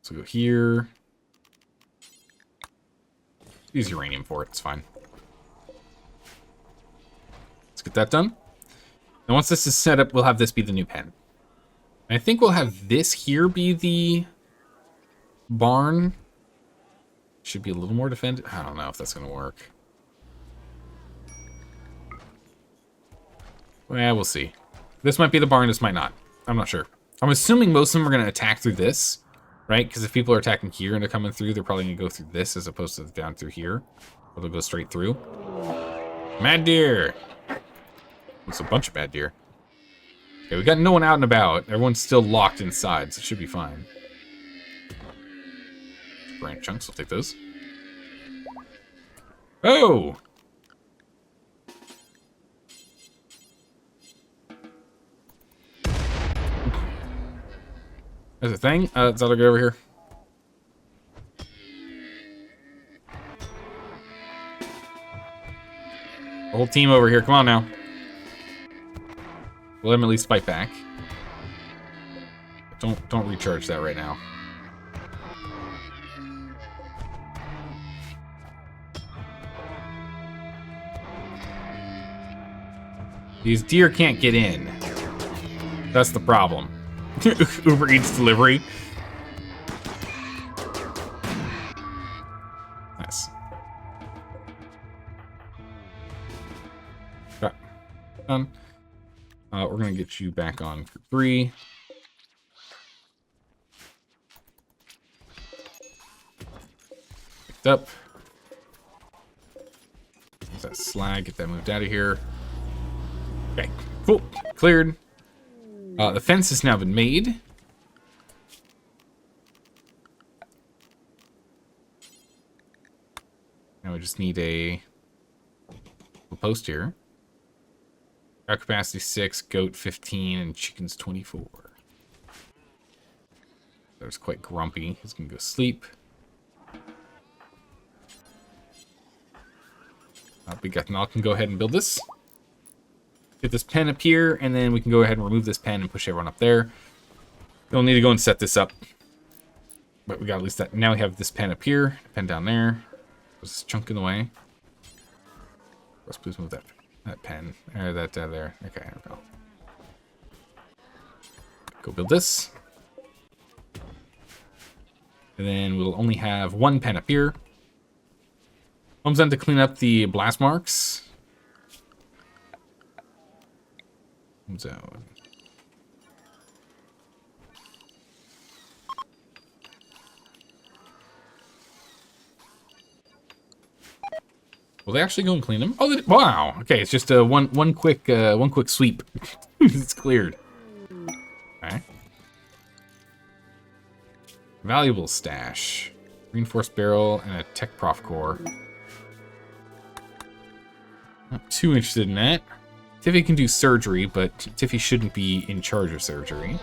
Speaker 1: So go here. Use uranium for it, it's fine. Let's get that done. And once this is set up, we'll have this be the new pen. And I think we'll have this here be the barn. Should be a little more defended. I don't know if that's going to work. Well, we'll see. This might be the barn, this might not. I'm not sure. I'm assuming most of them are going to attack through this, right? Because if people are attacking here and they're coming through, they're probably going to go through this as opposed to down through here. Or they'll go straight through. Mad deer! It's a bunch of mad deer. Okay, we got no one out and about. Everyone's still locked inside, so it should be fine. Branch chunks, I'll take those. Oh! There's a thing. Zelda, get over here. The whole team over here. Come on now. We'll let him at least fight back. Don't recharge that right now. These deer can't get in. That's the problem. Uber Eats delivery. Nice. Got done. We're gonna get you back on for 3. Picked up. There's that slag. Get that moved out of here. Okay, cool. Cleared. The fence has now been made. Now we just need a post here. Our capacity 6, goat 15, and chickens 24. There's quite grumpy. He's gonna go sleep. Big Ethanol can go ahead and build this. Get this pen up here, and then we can go ahead and remove this pen and push everyone up there. We'll need to go and set this up. But we got at least that. Now we have this pen up here, pen down there. There's this chunk in the way. Let's please move that pen. Or that there. Okay, there we go. Go build this. And then we'll only have 1 pen up here. Comes on to clean up the blast marks. Zone. Will they actually go and clean them? Oh, wow. Okay, it's just a one quick sweep. It's cleared. Okay. Valuable stash. Reinforced barrel and a tech prof core. Not too interested in that. Tiffy can do surgery, but Tiffy shouldn't be in charge of surgery.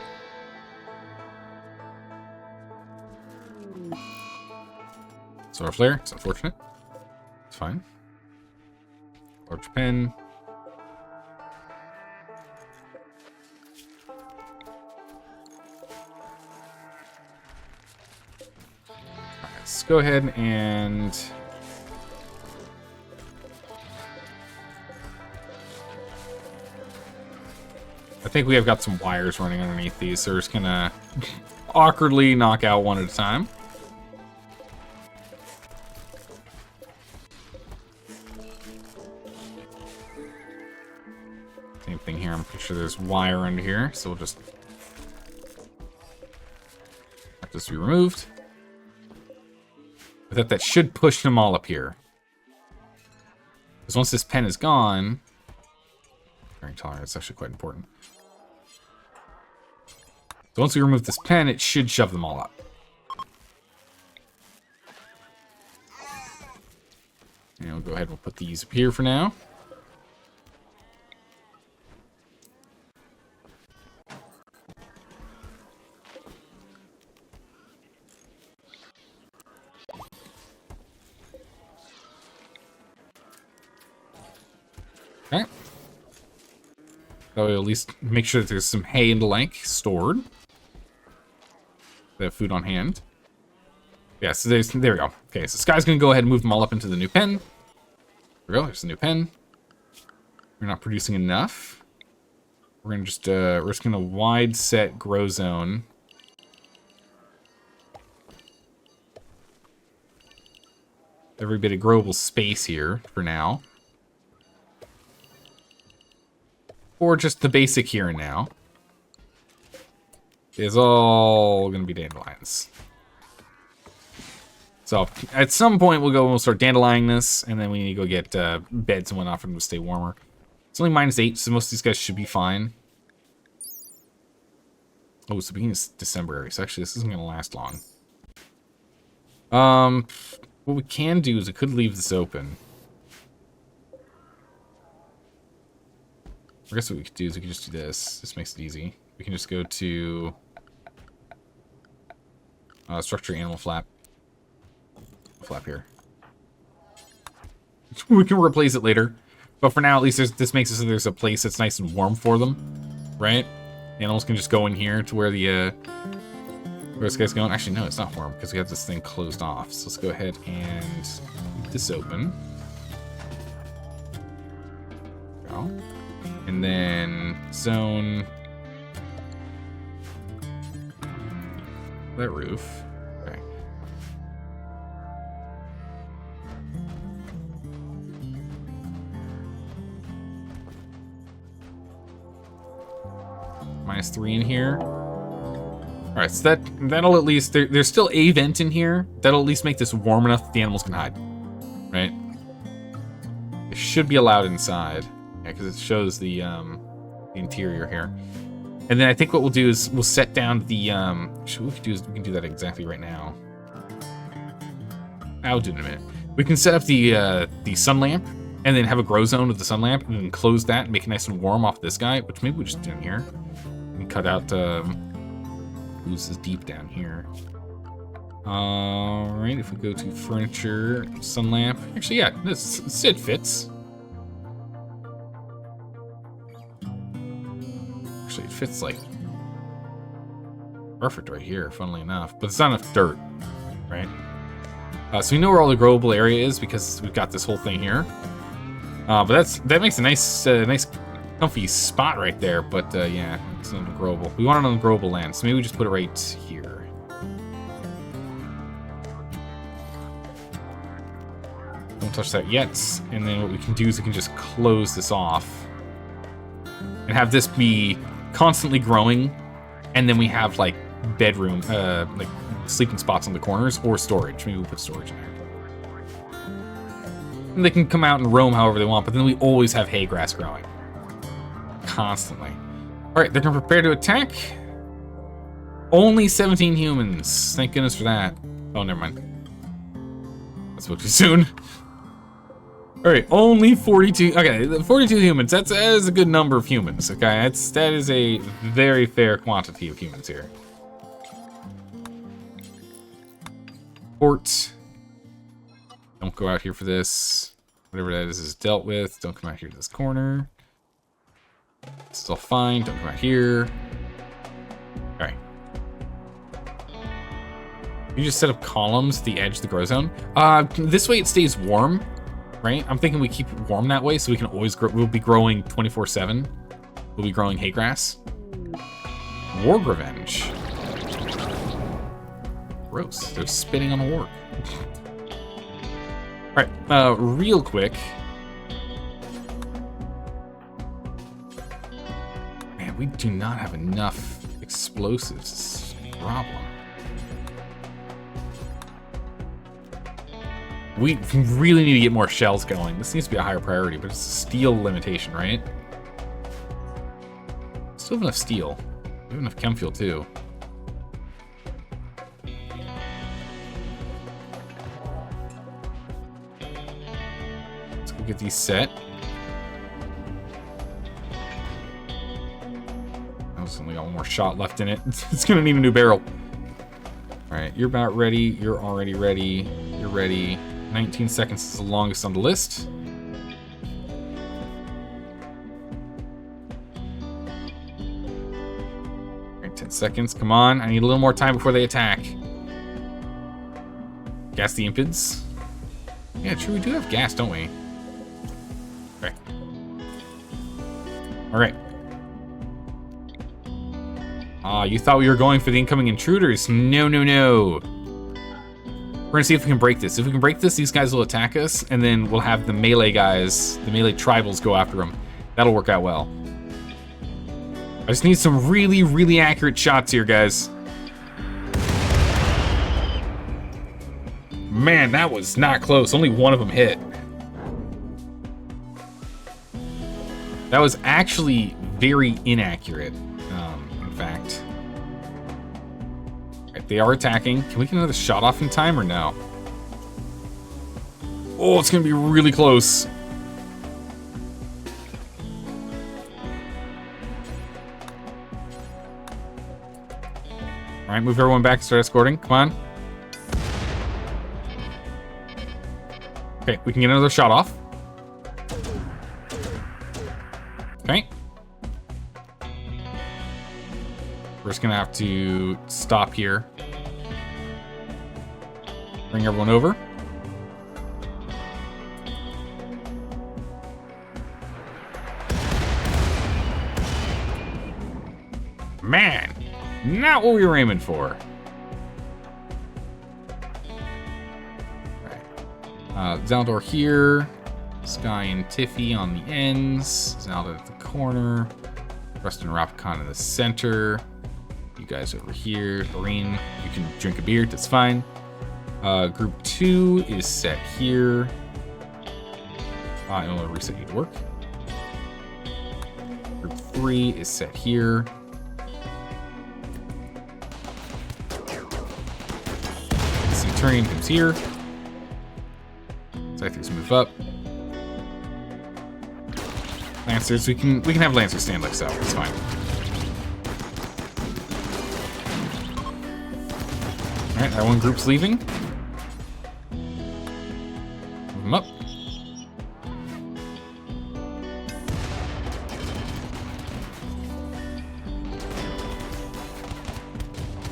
Speaker 1: Solar flare, it's unfortunate. It's fine. Large pen. Alright, let's go ahead and I think we have got some wires running underneath these, so we're just gonna awkwardly knock out one at a time. Same thing here. I'm pretty sure there's wire under here, so we'll just have this be removed. But that should push them all up here. Because once this pen is gone, bearing tolerance is actually quite important. So once we remove this pen, it should shove them all up. And we'll go ahead and we'll put these up here for now. Okay. That way, at least make sure that there's some hay and the like stored. They have food on hand. Yeah, so there we go. Okay, so Sky's gonna go ahead and move them all up into the new pen. There we go, there's the new pen. We're not producing enough. We're just gonna wide set grow zone. Every bit of growable space here for now. Or just the basic here and now is all going to be dandelions. So at some point we'll start dandelioning this, and then we need to go get beds and whatnot for them to stay warmer. It's only -8, so most of these guys should be fine. Oh, it's the beginning of December, so actually this isn't going to last long. What we can do is we could leave this open. I guess what we could do is we could just do this. This makes it easy. We can just go to structure animal flap. Flap here. We can replace it later. But for now, at least this makes it so there's a place that's nice and warm for them. Right? Animals can just go in here to where the where this guy's going. Actually, no, it's not warm because we have this thing closed off. So let's go ahead and keep this open. Go. And then zone that roof. Okay. -3 in here. All right, so that'll at least there's still a vent in here. That'll at least make this warm enough that the animals can hide. Right? It should be allowed inside. Because it shows the interior here. And then I think what we'll do is we'll set down the what we can do is we can do that exactly right now. I'll do it in a minute. We can set up the sun lamp and then have a grow zone with the sun lamp and then close that and make it nice and warm off this guy, which maybe we just do in here. And cut out who's deep down here. Alright, if we go to furniture, sun lamp. Actually, yeah, this it fits. It fits like perfect right here, funnily enough, but it's not enough dirt, right? So we know where all the growable area is because we've got this whole thing here. But that makes a nice comfy spot right there. But yeah, it's not growable. We want it on the growable land, so maybe we just put it right here. Don't touch that yet. And then what we can do is we can just close this off and have this be constantly growing, and then we have like bedroom, like sleeping spots on the corners or storage. Maybe we'll put storage in there. And they can come out and roam however they want, but then we always have hay grass growing. Constantly. Alright, they're gonna prepare to attack. Only 17 humans. Thank goodness for that. Oh, never mind. I spoke too soon. Alright, only 42. Okay, 42 humans. That is a good number of humans. Okay, that is a very fair quantity of humans here. Port. Don't go out here for this. Whatever that is dealt with. Don't come out here to this corner. This is all fine. Don't come out here. Alright. You just set up columns at the edge of the grow zone. This way it stays warm. Right? I'm thinking we keep it warm that way so we can always grow. We'll be growing 24/7. We'll be growing hay grass. Warg revenge. Gross. They're spitting on a warg. Alright, real quick. we do not have enough explosives. This is a problem. We really need to get more shells going. This needs to be a higher priority, but it's a steel limitation, right? Still have enough steel. We have enough chem fuel, too. Let's go get these set. I've only got one more shot left in it. It's gonna need a new barrel. Alright, you're about ready. You're already ready. You're ready. 19 seconds is the longest on the list. Alright, 10 seconds. Come on. I need a little more time before they attack. Gas the impids. Yeah, true. We do have gas, don't we? Okay. Alright. Ah, you thought we were going for the incoming intruders. No, no, no. We're gonna see if we can break this. If we can break this, these guys will attack us, and then we'll have the melee guys, the melee tribals, go after them. That'll work out well. I just need some really, really accurate shots here, guys. Man, that was not close. Only one of them hit. That was actually very inaccurate, in fact. They are attacking. Can we get another shot off in time or no? Oh, it's gonna be really close. All right, move everyone back and start escorting. Come on. Okay, we can get another shot off. Okay. We're just gonna have to stop here. Bring everyone over. Man, not what we were aiming for. Alright. Zaldor here. Sky and Tiffy on the ends. Zelda at the corner. Rust and Rapicon in the center. You guys over here. Doreen, you can drink a beer, that's fine. Group 2 is set here. And we'll reset you to work. Group 3 is set here. Centurion comes here. Scythers move up. Lancers, we can have Lancers stand like so, it's fine. Alright, that one group's leaving. Move them up.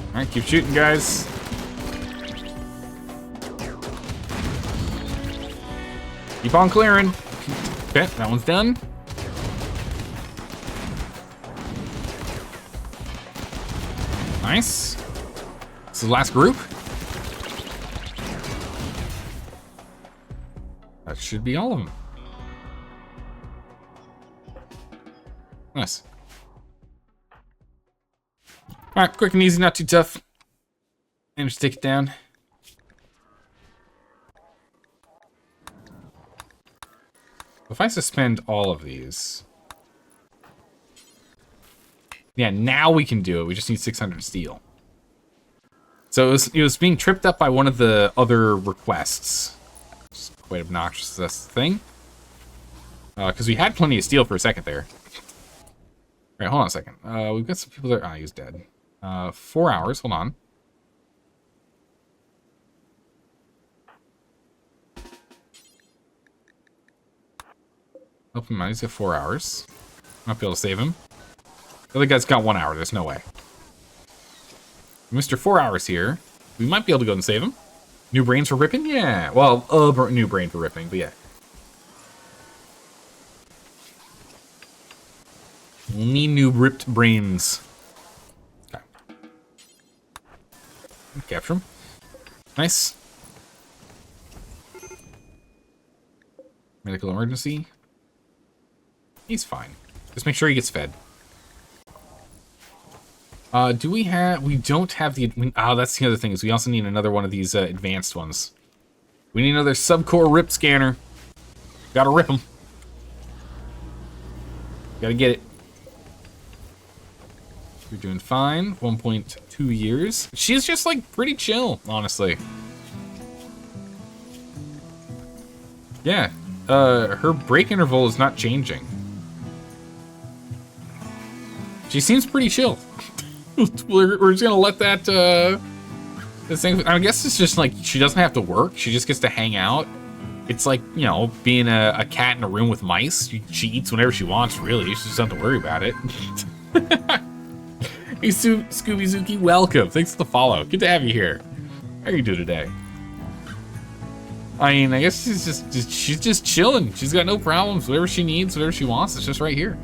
Speaker 1: Alright, keep shooting, guys. Keep on clearing. Okay, that one's done. Nice. This is the last group. That should be all of them. Nice. Alright, quick and easy, not too tough. Managed to take it down. If I suspend all of these... Yeah, now we can do it. We just need 600 steel. So it was being tripped up by one of the other requests. It's quite obnoxious, that's the thing. Because we had plenty of steel for a second there. Alright, hold on a second. We've got some people there. Ah, he's dead. 4 hours, hold on. Open mine, he's got 4 hours. Might be able to save him. The other guy's got 1 hour, there's no way. Mr. 4 hours here. We might be able to go and save him. New brains for ripping? Yeah. Well, new brain for ripping, but yeah. We'll need new ripped brains. Okay. Capture him. Nice. Medical emergency. He's fine. Just make sure he gets fed. Do we have... We don't have the... Oh, that's the other thing, is we also need another one of these advanced ones. We need another subcore rip scanner. Gotta rip them. Gotta get it. You're doing fine. 1.2 years. She's just, like, pretty chill, honestly. Yeah. Her break interval is not changing. She seems pretty chill. We're just gonna let that, this thing... I guess it's just, like, she doesn't have to work. She just gets to hang out. It's like, you know, being a cat in a room with mice. She eats whenever she wants, really. She just doesn't have to worry about it. Hey, Scooby Zuki, welcome. Thanks for the follow. Good to have you here. How are you doing today? I mean, I guess she's just chilling. She's got no problems. Whatever she needs, whatever she wants, it's just right here.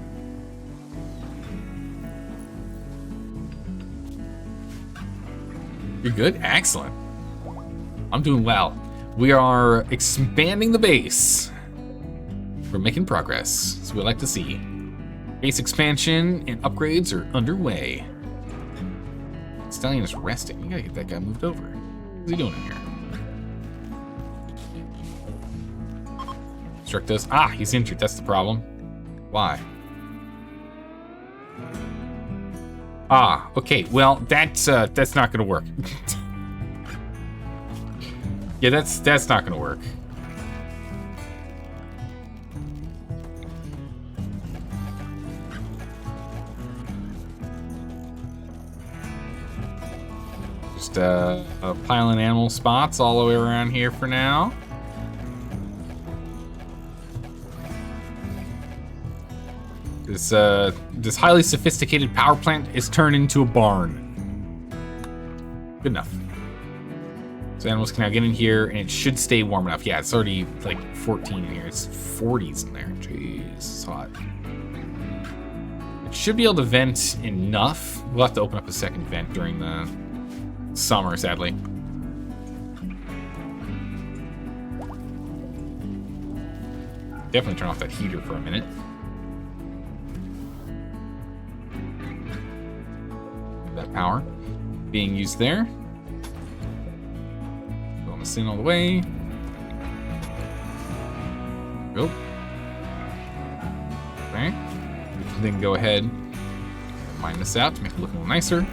Speaker 1: You're good? Excellent. I'm doing well. We are expanding the base. We're making progress, as we like to see. Base expansion and upgrades are underway. Stallion is resting. You gotta get that guy moved over. What's he doing in here? Struck does. Ah, he's injured. That's the problem. Why? Ah, okay. Well, that's not gonna work. Yeah, that's not gonna work. Just piling animal spots all the way around here for now. This highly sophisticated power plant is turned into a barn. Good enough. So animals can now get in here, and it should stay warm enough. Yeah, it's already like 14 in here. It's 40s in there. Jeez, it's hot. It should be able to vent enough. We'll have to open up a second vent during the summer, sadly. Definitely turn off that heater for a minute. That power being used there. Going this in all the way. Go. Okay. We can then go ahead and mine this out to make it look a little nicer.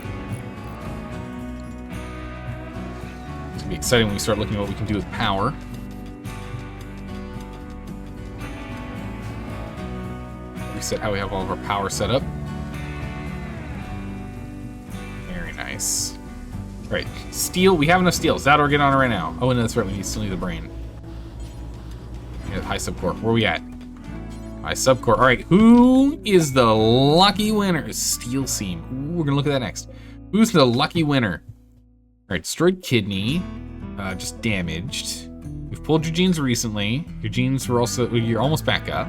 Speaker 1: It's gonna be exciting when we start looking at what we can do with power. Reset how we have all of our power set up. Nice. Right, steel. We have enough steel. Zador, get on it right now. Oh, and that's right. We still need the brain. Yeah, high subcore. Where are we at? High subcore. All right. Who is the lucky winner? Steel seam. Ooh, we're gonna look at that next. Who's the lucky winner? All right. Destroyed kidney. Just damaged. We've pulled your genes recently. Your genes were also. You're almost back up.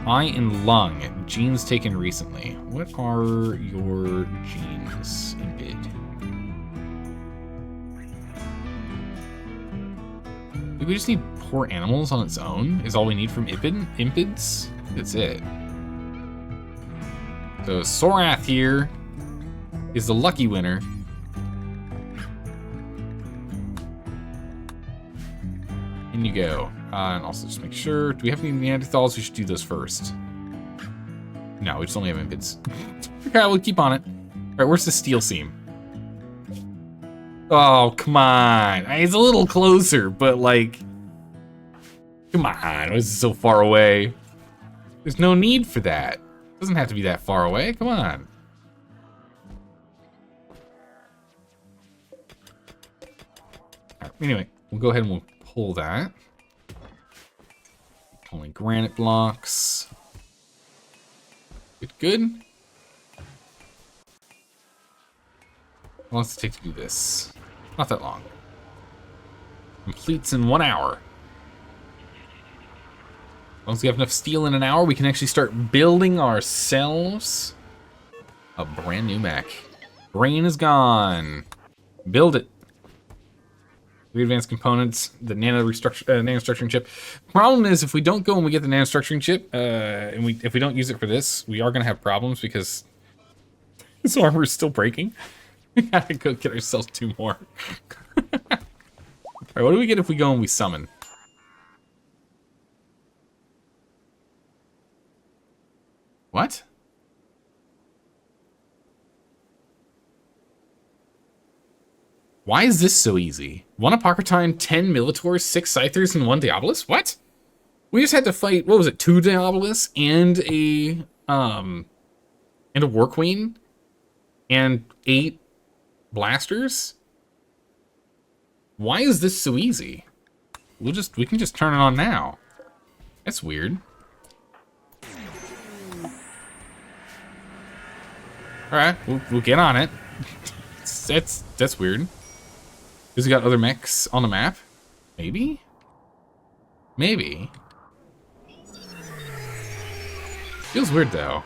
Speaker 1: Eye and lung. Genes taken recently. What are your genes, Impid? Do we just need poor animals on its own? Is all we need from Impids? That's it. So Sorath here is the lucky winner. In you go. And also just make sure, do we have any Neanderthals? We should do those first. No, we just only have Impids. Okay, we'll keep on it. All right, where's the steel seam? Oh, come on. It's a little closer, but like, come on, this is so far away. There's no need for that. It doesn't have to be that far away, come on. All right, anyway, we'll go ahead and we'll pull that. Pulling granite blocks. Good. How long does it take to do this? Not that long. Completes in 1 hour. As long as we have enough steel in an hour, we can actually start building ourselves a brand new mech. Brain is gone. Build it. The advanced components, the nanostructuring chip. Problem is, if we don't go and we get the nanostructuring chip, if we don't use it for this, we are going to have problems because this armor is still breaking. We gotta go get ourselves 2 more. Alright, what do we get if we go and we summon? What? Why is this so easy? 1 Apocryton, 10 Militaurs, 6 Scythers, and 1 Diabolus? What? We just had to fight, what was it, 2 Diabolus and a War Queen and 8 Blasters? Why is this so easy? We can just turn it on now. That's weird. Alright, we'll get on it. That's weird. Has he got other mechs on the map? Maybe? Maybe. Feels weird, though.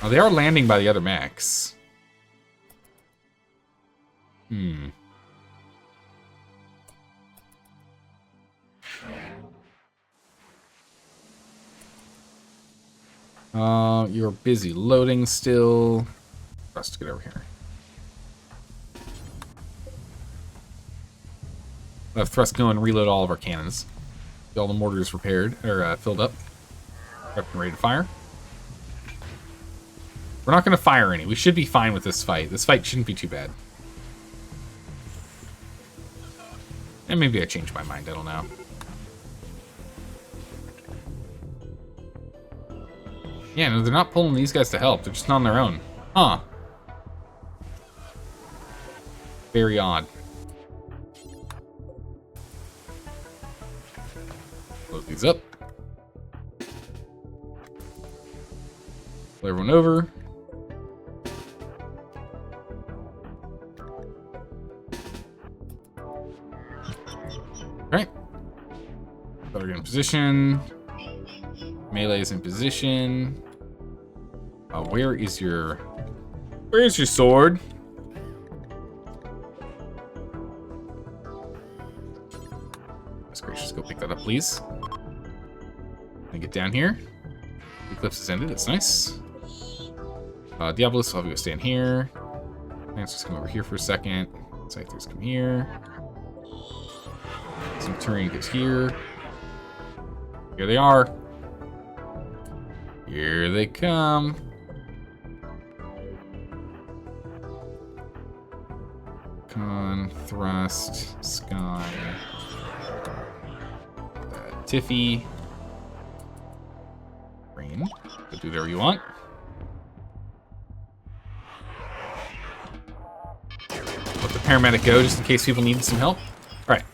Speaker 1: Oh, they are landing by the other mechs. You're busy loading still. Let's get over here. We'll have Thrust go and reload all of our cannons. Get all the mortars repaired, or filled up. Prepped and ready to fire. We're not going to fire any. We should be fine with this fight. This fight shouldn't be too bad. And maybe I changed my mind. I don't know. Yeah, no, they're not pulling these guys to help. They're just on their own. Huh. Very odd. Load these up. Pull everyone over. Alright. Better get in position. Melee is in position. Where's your sword? That's gracious. Go pick that up, please. And get down here. The eclipse has ended. That's nice. Diabolus, I'll have to go stand here. Lancers come over here for a second. Scythers come here. Centurion goes here. Here they are. Here they come. Con, Thrust, Sky, Tiffy, Rain. Go do whatever you want. Let the paramedic go just in case people need some help. All right.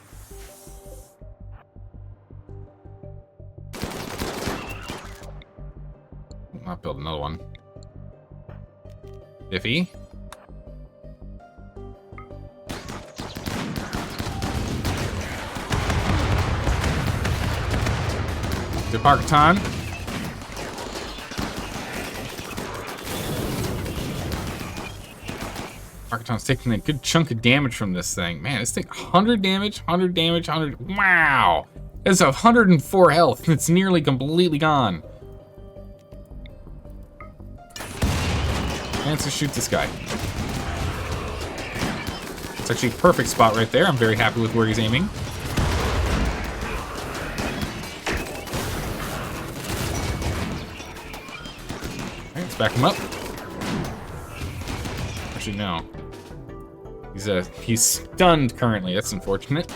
Speaker 1: I'll build another one. Tiffy. Parkaton. Parkaton's taking a good chunk of damage from this thing. Man, this thing, 100 damage, 100 damage, 100. Wow! It's 104 health. It's nearly completely gone. And let's shoot this guy. It's actually a perfect spot right there. I'm very happy with where he's aiming. Back him up. Actually, no. He's stunned currently. That's unfortunate.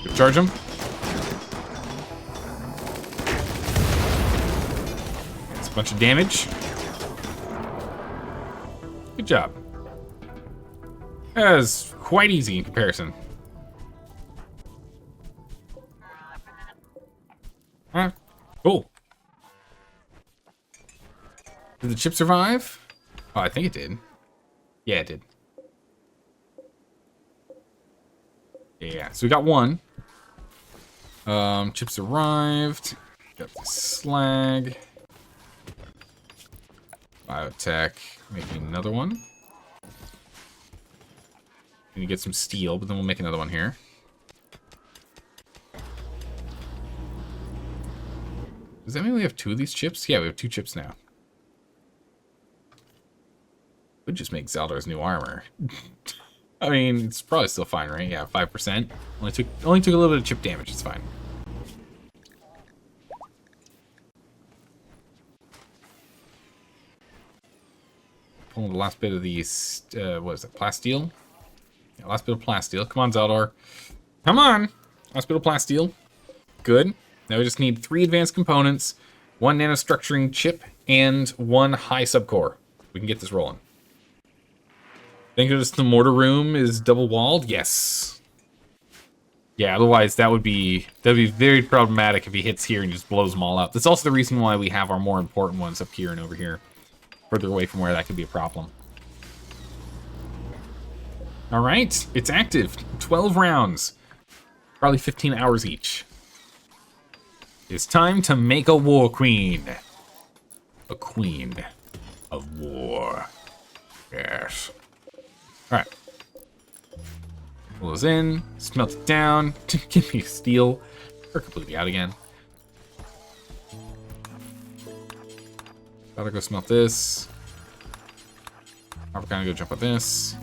Speaker 1: Good charge him. That's a bunch of damage. Good job. That was quite easy in comparison. Cool. Did the chip survive? Oh, I think it did. Yeah, it did. Yeah, so we got one. Chips arrived. Got the slag. Biotech. Making another one. Gonna get some steel, but then we'll make another one here. Does that mean we have 2 of these chips? Yeah, we have 2 chips now. Would just make Zaldar's new armor. I mean, it's probably still fine, right? Yeah, 5%. Only took a little bit of chip damage. It's fine. Pulling the last bit of these. What is it? Plasteel? Yeah, last bit of plasteel. Come on, Zaldar. Come on! Last bit of plasteel. Good. Now we just need 3 advanced components, 1 nanostructuring chip, and 1 high subcore. We can get this rolling. Think just the mortar room is double walled? Yes. Yeah, otherwise that'd be very problematic if he hits here and just blows them all up. That's also the reason why we have our more important ones up here and over here. Further away from where that could be a problem. Alright, it's active. 12 rounds. Probably 15 hours each. It's time to make a war queen. A queen of war. Yes. Alright. Pull those in. Smelt it down. Give me steel. We're completely out again. Gotta go smelt this. We're gonna go jump on this.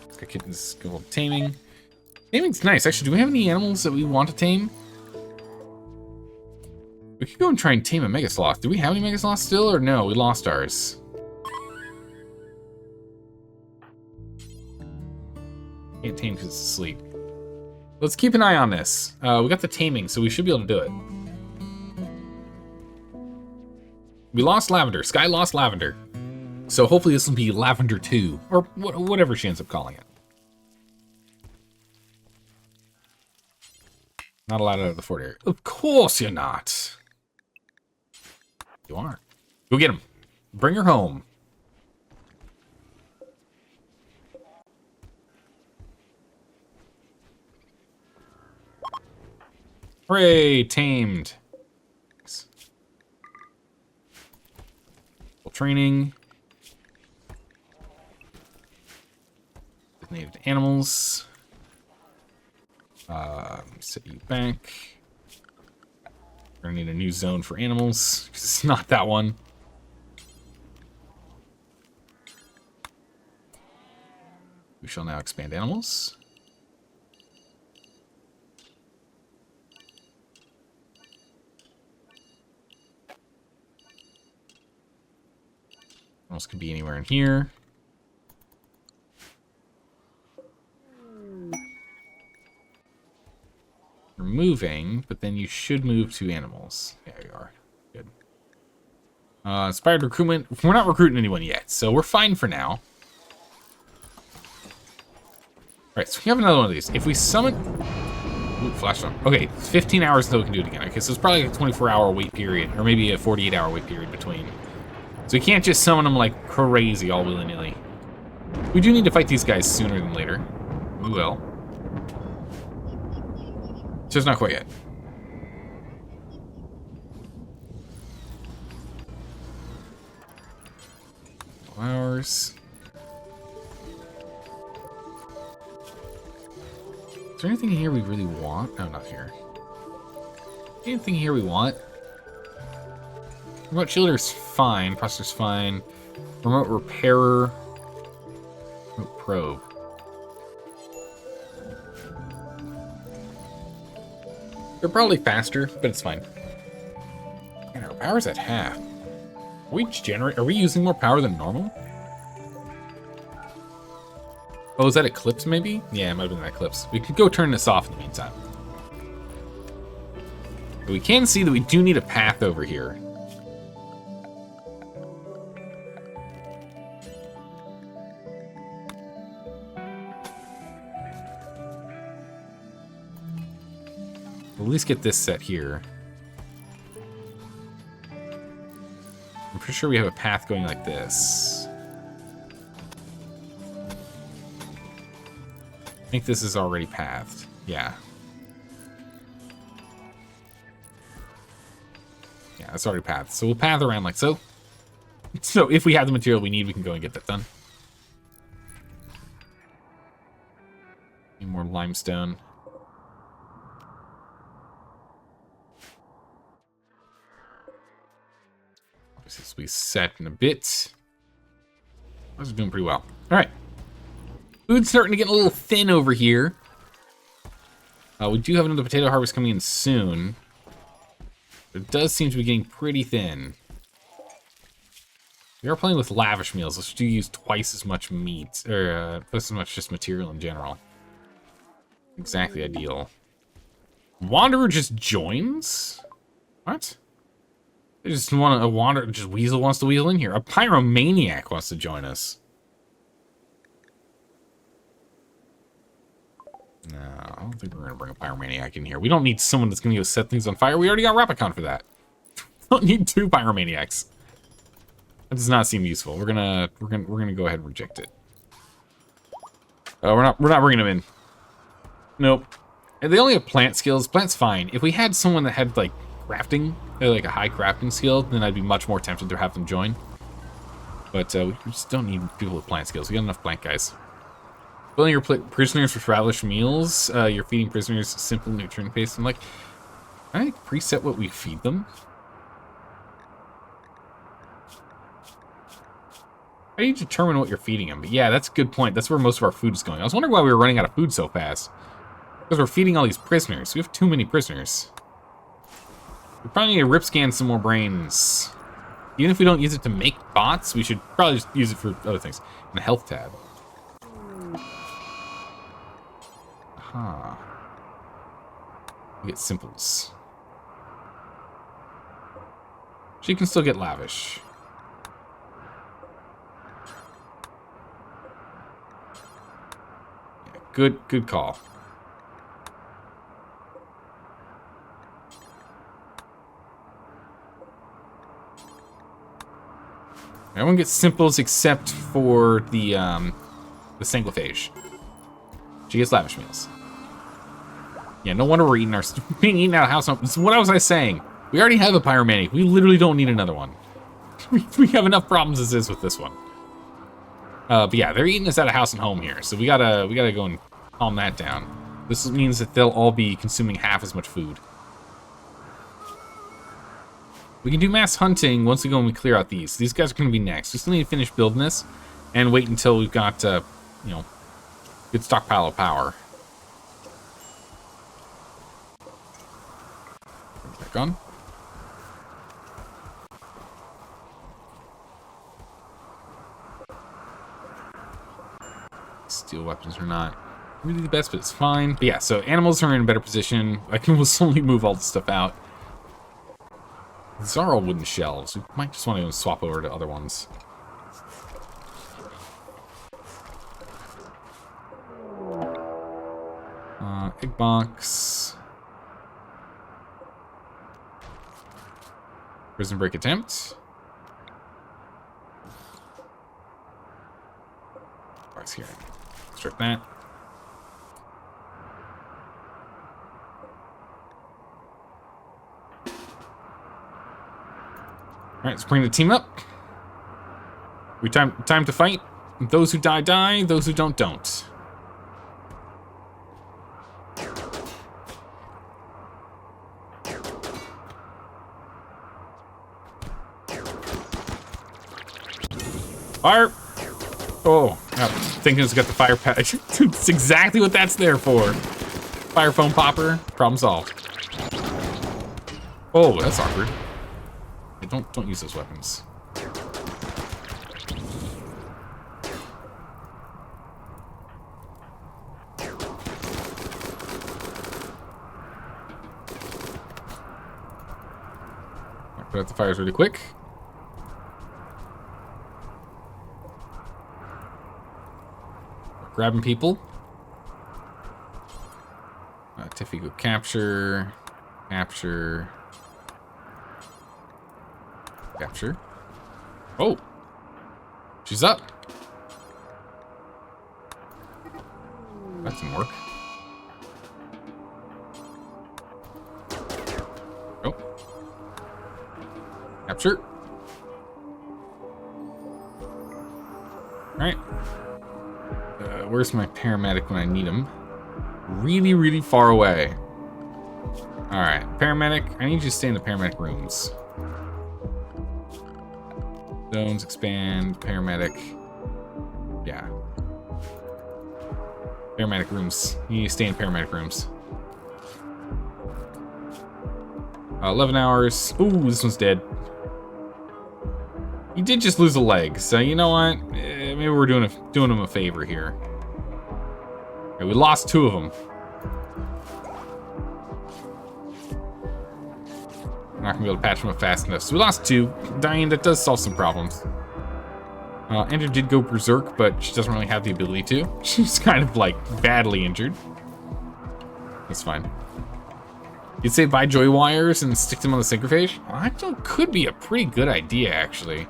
Speaker 1: Let's go get this good old taming. Taming's nice. Actually, do we have any animals that we want to tame? We could go and try and tame a Megasloth. Do we have any Megasloths still, or no? We lost ours. Can't tame because it's asleep. Let's keep an eye on this. We got the taming, so we should be able to do it. We lost Lavender. Sky lost Lavender. So hopefully this will be Lavender 2, or whatever she ends up calling it. Not allowed out of the fort area. Of course you're not. You are. Go get him. Bring her home. Hooray, tamed. Full training. Designated animals. Set you back. We're gonna need a new zone for animals, because it's not that one. We shall now expand animals. Animals can be anywhere in here. You're moving, but then you should move to animals. There you are. Good. Inspired recruitment. We're not recruiting anyone yet, so we're fine for now. Alright, so we have another one of these. If we summon... Ooh, flash on. Okay, 15 hours until we can do it again. Okay, so it's probably a 24-hour wait period, or maybe a 48-hour wait period between. So we can't just summon them like crazy all willy-nilly. We do need to fight these guys sooner than later. We will. Just not quite yet. Hours. Is there anything here we really want? No, not here. Anything here we want? Remote shielder's fine. Processor's fine. Remote repairer. Remote probe. They're probably faster, but it's fine. And our power's at half. Are we using more power than normal? Oh, is that Eclipse maybe? Yeah, it might have been that Eclipse. We could go turn this off in the meantime. But we can see that we do need a path over here. We'll at least get this set here. I'm pretty sure we have a path going like this. I think this is already pathed. Yeah. Yeah, it's already pathed. So we'll path around like so. So if we have the material we need, we can go and get that done. Need more limestone. Obviously, this will be set in a bit. I was doing pretty well. All right. Food's starting to get a little thin over here. We do have another potato harvest coming in soon. But it does seem to be getting pretty thin. We are playing with lavish meals, which do use twice as much meat, or twice as much just material in general. Exactly ideal. Wanderer just joins? What? They just want a wander. Just Weasel wants to wheel in here. A pyromaniac wants to join us. No, I don't think we're gonna bring a pyromaniac in here. We don't need someone that's gonna go set things on fire. We already got Rapicon for that. We don't need 2 pyromaniacs. That does not seem useful. We're gonna go ahead and reject it. We're not bringing them in. Nope. And they only have plant skills. Plant's fine. If we had someone that had like crafting, like a high crafting skill, then I'd be much more tempted to have them join. But we just don't need people with plant skills. We got enough plant guys. Filling your prisoners with ravish meals. You're feeding prisoners simple nutrient based. I'm like, can I preset what we feed them? How do you determine what you're feeding them? But yeah, that's a good point. That's where most of our food is going. I was wondering why we were running out of food so fast. Because we're feeding all these prisoners. We have too many prisoners. We probably need to rip scan some more brains. Even if we don't use it to make bots, we should probably just use it for other things. In the health tab. Aha. We get simples. She can still get lavish. Yeah, good call. Everyone gets simples except for the Sanglophage. She gets lavish meals. Yeah, no wonder we're being eaten out of house. What was I saying? We already have a pyromaniac. We literally don't need another one. We have enough problems as is with this one. But yeah, they're eating us out of house and home here, so we gotta go and calm that down. This means that they'll all be consuming half as much food. We can do mass hunting once we go and we clear out these. These guys are going to be next. We still need to finish building this and wait until we've got, you know, good stockpile of power. Back on. Steel weapons are not really the best, but it's fine. But yeah, so animals are in a better position. I can slowly move all the stuff out. These are all wooden shelves. We might just want to swap over to other ones. Egg box. Prison break attempt. Box here. Strip that. Alright, let's bring the team up. Time to fight. Those who die, die. Those who don't, don't. Fire! Oh, thinking it's got the fire patch. It's exactly what that's there for. Fire foam popper. Problem solved. Oh, that's awkward. Don't use those weapons. Put out the fires really quick. Grabbing people. Tiffy go capture. Capture. Capture. Oh! She's up! That didn't work. Oh. Capture. Alright. Where's my paramedic when I need him? Really, really far away. Alright, paramedic. I need you to stay in the paramedic rooms. Zones, expand, paramedic. Yeah. Paramedic rooms. You need to stay in paramedic rooms. 11 hours. Ooh, this one's dead. He did just lose a leg, so you know what? Maybe we're doing him a favor here. Okay, we lost 2 of them. We're not gonna be able to patch them up fast enough. So we lost 2. Dying, that does solve some problems. Andrew did go berserk, but she doesn't really have the ability to. She's kind of like badly injured. That's fine. You'd say buy joy wires and stick them on the synchrophage? Well, that could be a pretty good idea, actually.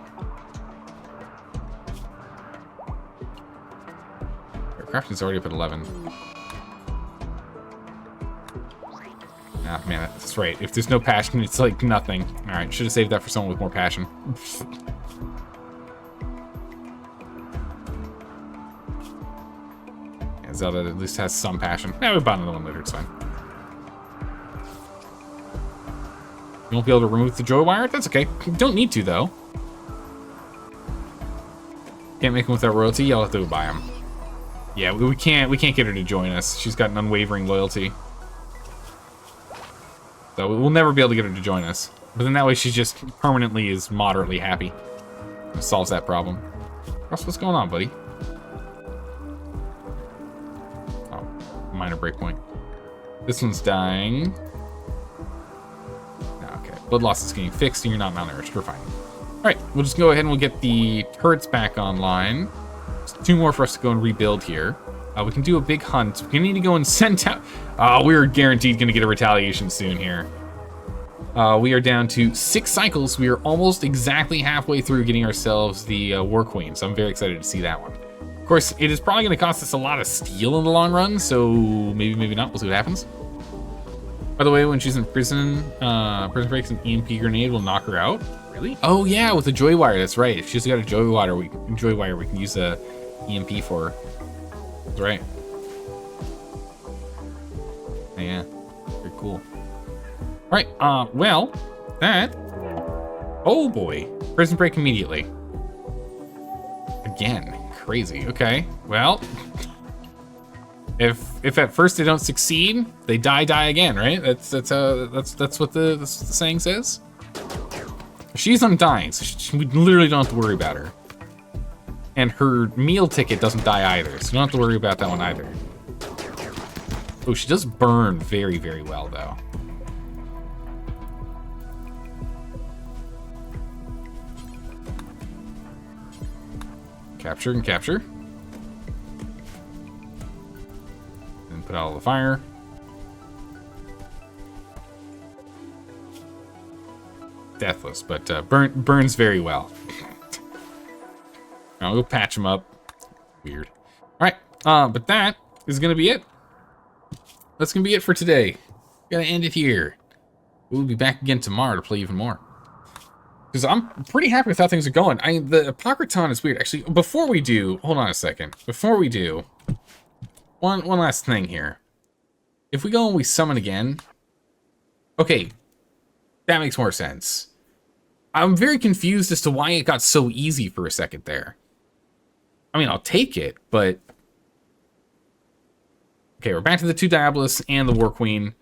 Speaker 1: Crafting's already up at 11. Ah, man, that's right. If there's no passion, it's like nothing. Alright, should have saved that for someone with more passion. Yeah, Zelda at least has some passion. Yeah, we bought another one later, it's fine. You won't be able to remove the joy wire? That's okay. You don't need to, though. Can't make them without royalty? Y'all have to buy them. Yeah, we can't get her to join us. She's got an unwavering loyalty. So we'll never be able to get her to join us. But then that way she just permanently is moderately happy. It solves that problem. Russ, what's going on, buddy? Oh, minor breakpoint. This one's dying. Okay, blood loss is getting fixed and you're not malnourished. We're fine. Alright, we'll just go ahead and we'll get the turrets back online. 2 more for us to go and rebuild here. We can do a big hunt. We need to go and send out... we're guaranteed going to get a retaliation soon here. We are down to 6 cycles. We are almost exactly halfway through getting ourselves the War Queen, so I'm very excited to see that one. Of course, it is probably going to cost us a lot of steel in the long run, so maybe not. We'll see what happens. By the way, when she's in prison, prison breaks an EMP grenade will knock her out. Really? Oh yeah, with the joy wire. That's right. If she's got a joy wire, we can use a EMP for her. That's right. Yeah, very cool. All right. Well, that. Oh boy, prison break immediately. Again, crazy. Okay. Well, if at first they don't succeed, they die again, right? That's what the saying says. She's undying, so we literally don't have to worry about her. And her meal ticket doesn't die either, so you don't have to worry about that one either. Oh, she does burn very, very well, though. Capture and capture. And put out all the fire. Deathless, but burns very well. Now we'll patch him up. Weird. All right, but that is gonna be it. That's gonna be it for today. Gotta end it here. We'll be back again tomorrow to play even more. Because I'm pretty happy with how things are going. The Apocryton is weird. Actually, before we do, hold on a second. Before we do, one last thing here. If we go and we summon again, okay, that makes more sense. I'm very confused as to why it got so easy for a second there. I mean, I'll take it, but... Okay, we're back to the 2 Diabolists and the War Queen.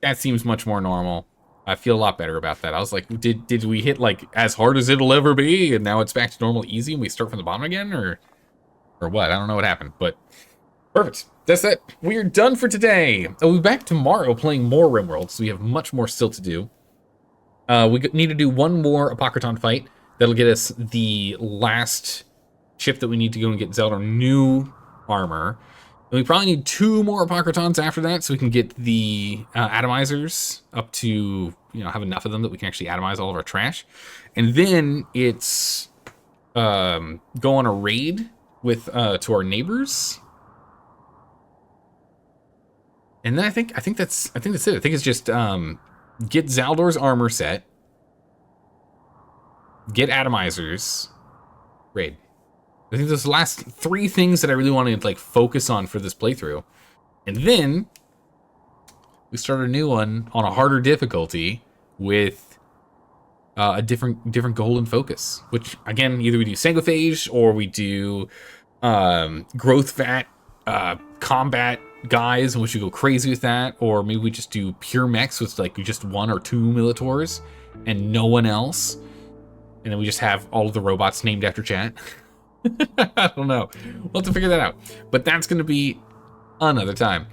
Speaker 1: That seems much more normal. I feel a lot better about that. I was like, did we hit, like, as hard as it'll ever be, and now it's back to normal easy, and we start from the bottom again, or what? I don't know what happened, but... Perfect. That's it. We're done for today. I'll be back tomorrow playing more RimWorld, so we have much more still to do. We need to do 1 more Apocryton fight. That'll get us the last chip that we need to go and get Zelda new armor. And we probably need 2 more Apocrytons after that, so we can get the atomizers up to, have enough of them that we can actually atomize all of our trash. And then it's go on a raid with to our neighbors. And then I think that's it. I think it's just get Zaldor's armor set. get atomizers, raid. I think those last 3 things that I really want to like focus on for this playthrough. And then we start a new one on a harder difficulty with a different goal and focus. Which again, either we do Sangophage or we do growth vat combat guys, and we should go crazy with that, or maybe we just do pure mechs with like just 1 or 2 Militors and no one else, and then we just have all of the robots named after chat. I don't know. We'll have to figure that out. But that's going to be another time.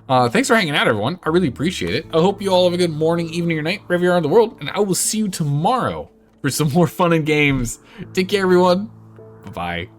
Speaker 1: Thanks for hanging out, everyone. I really appreciate it. I hope you all have a good morning, evening, or night, wherever you are in the world. And I will see you tomorrow for some more fun and games. Take care, everyone. Bye-bye.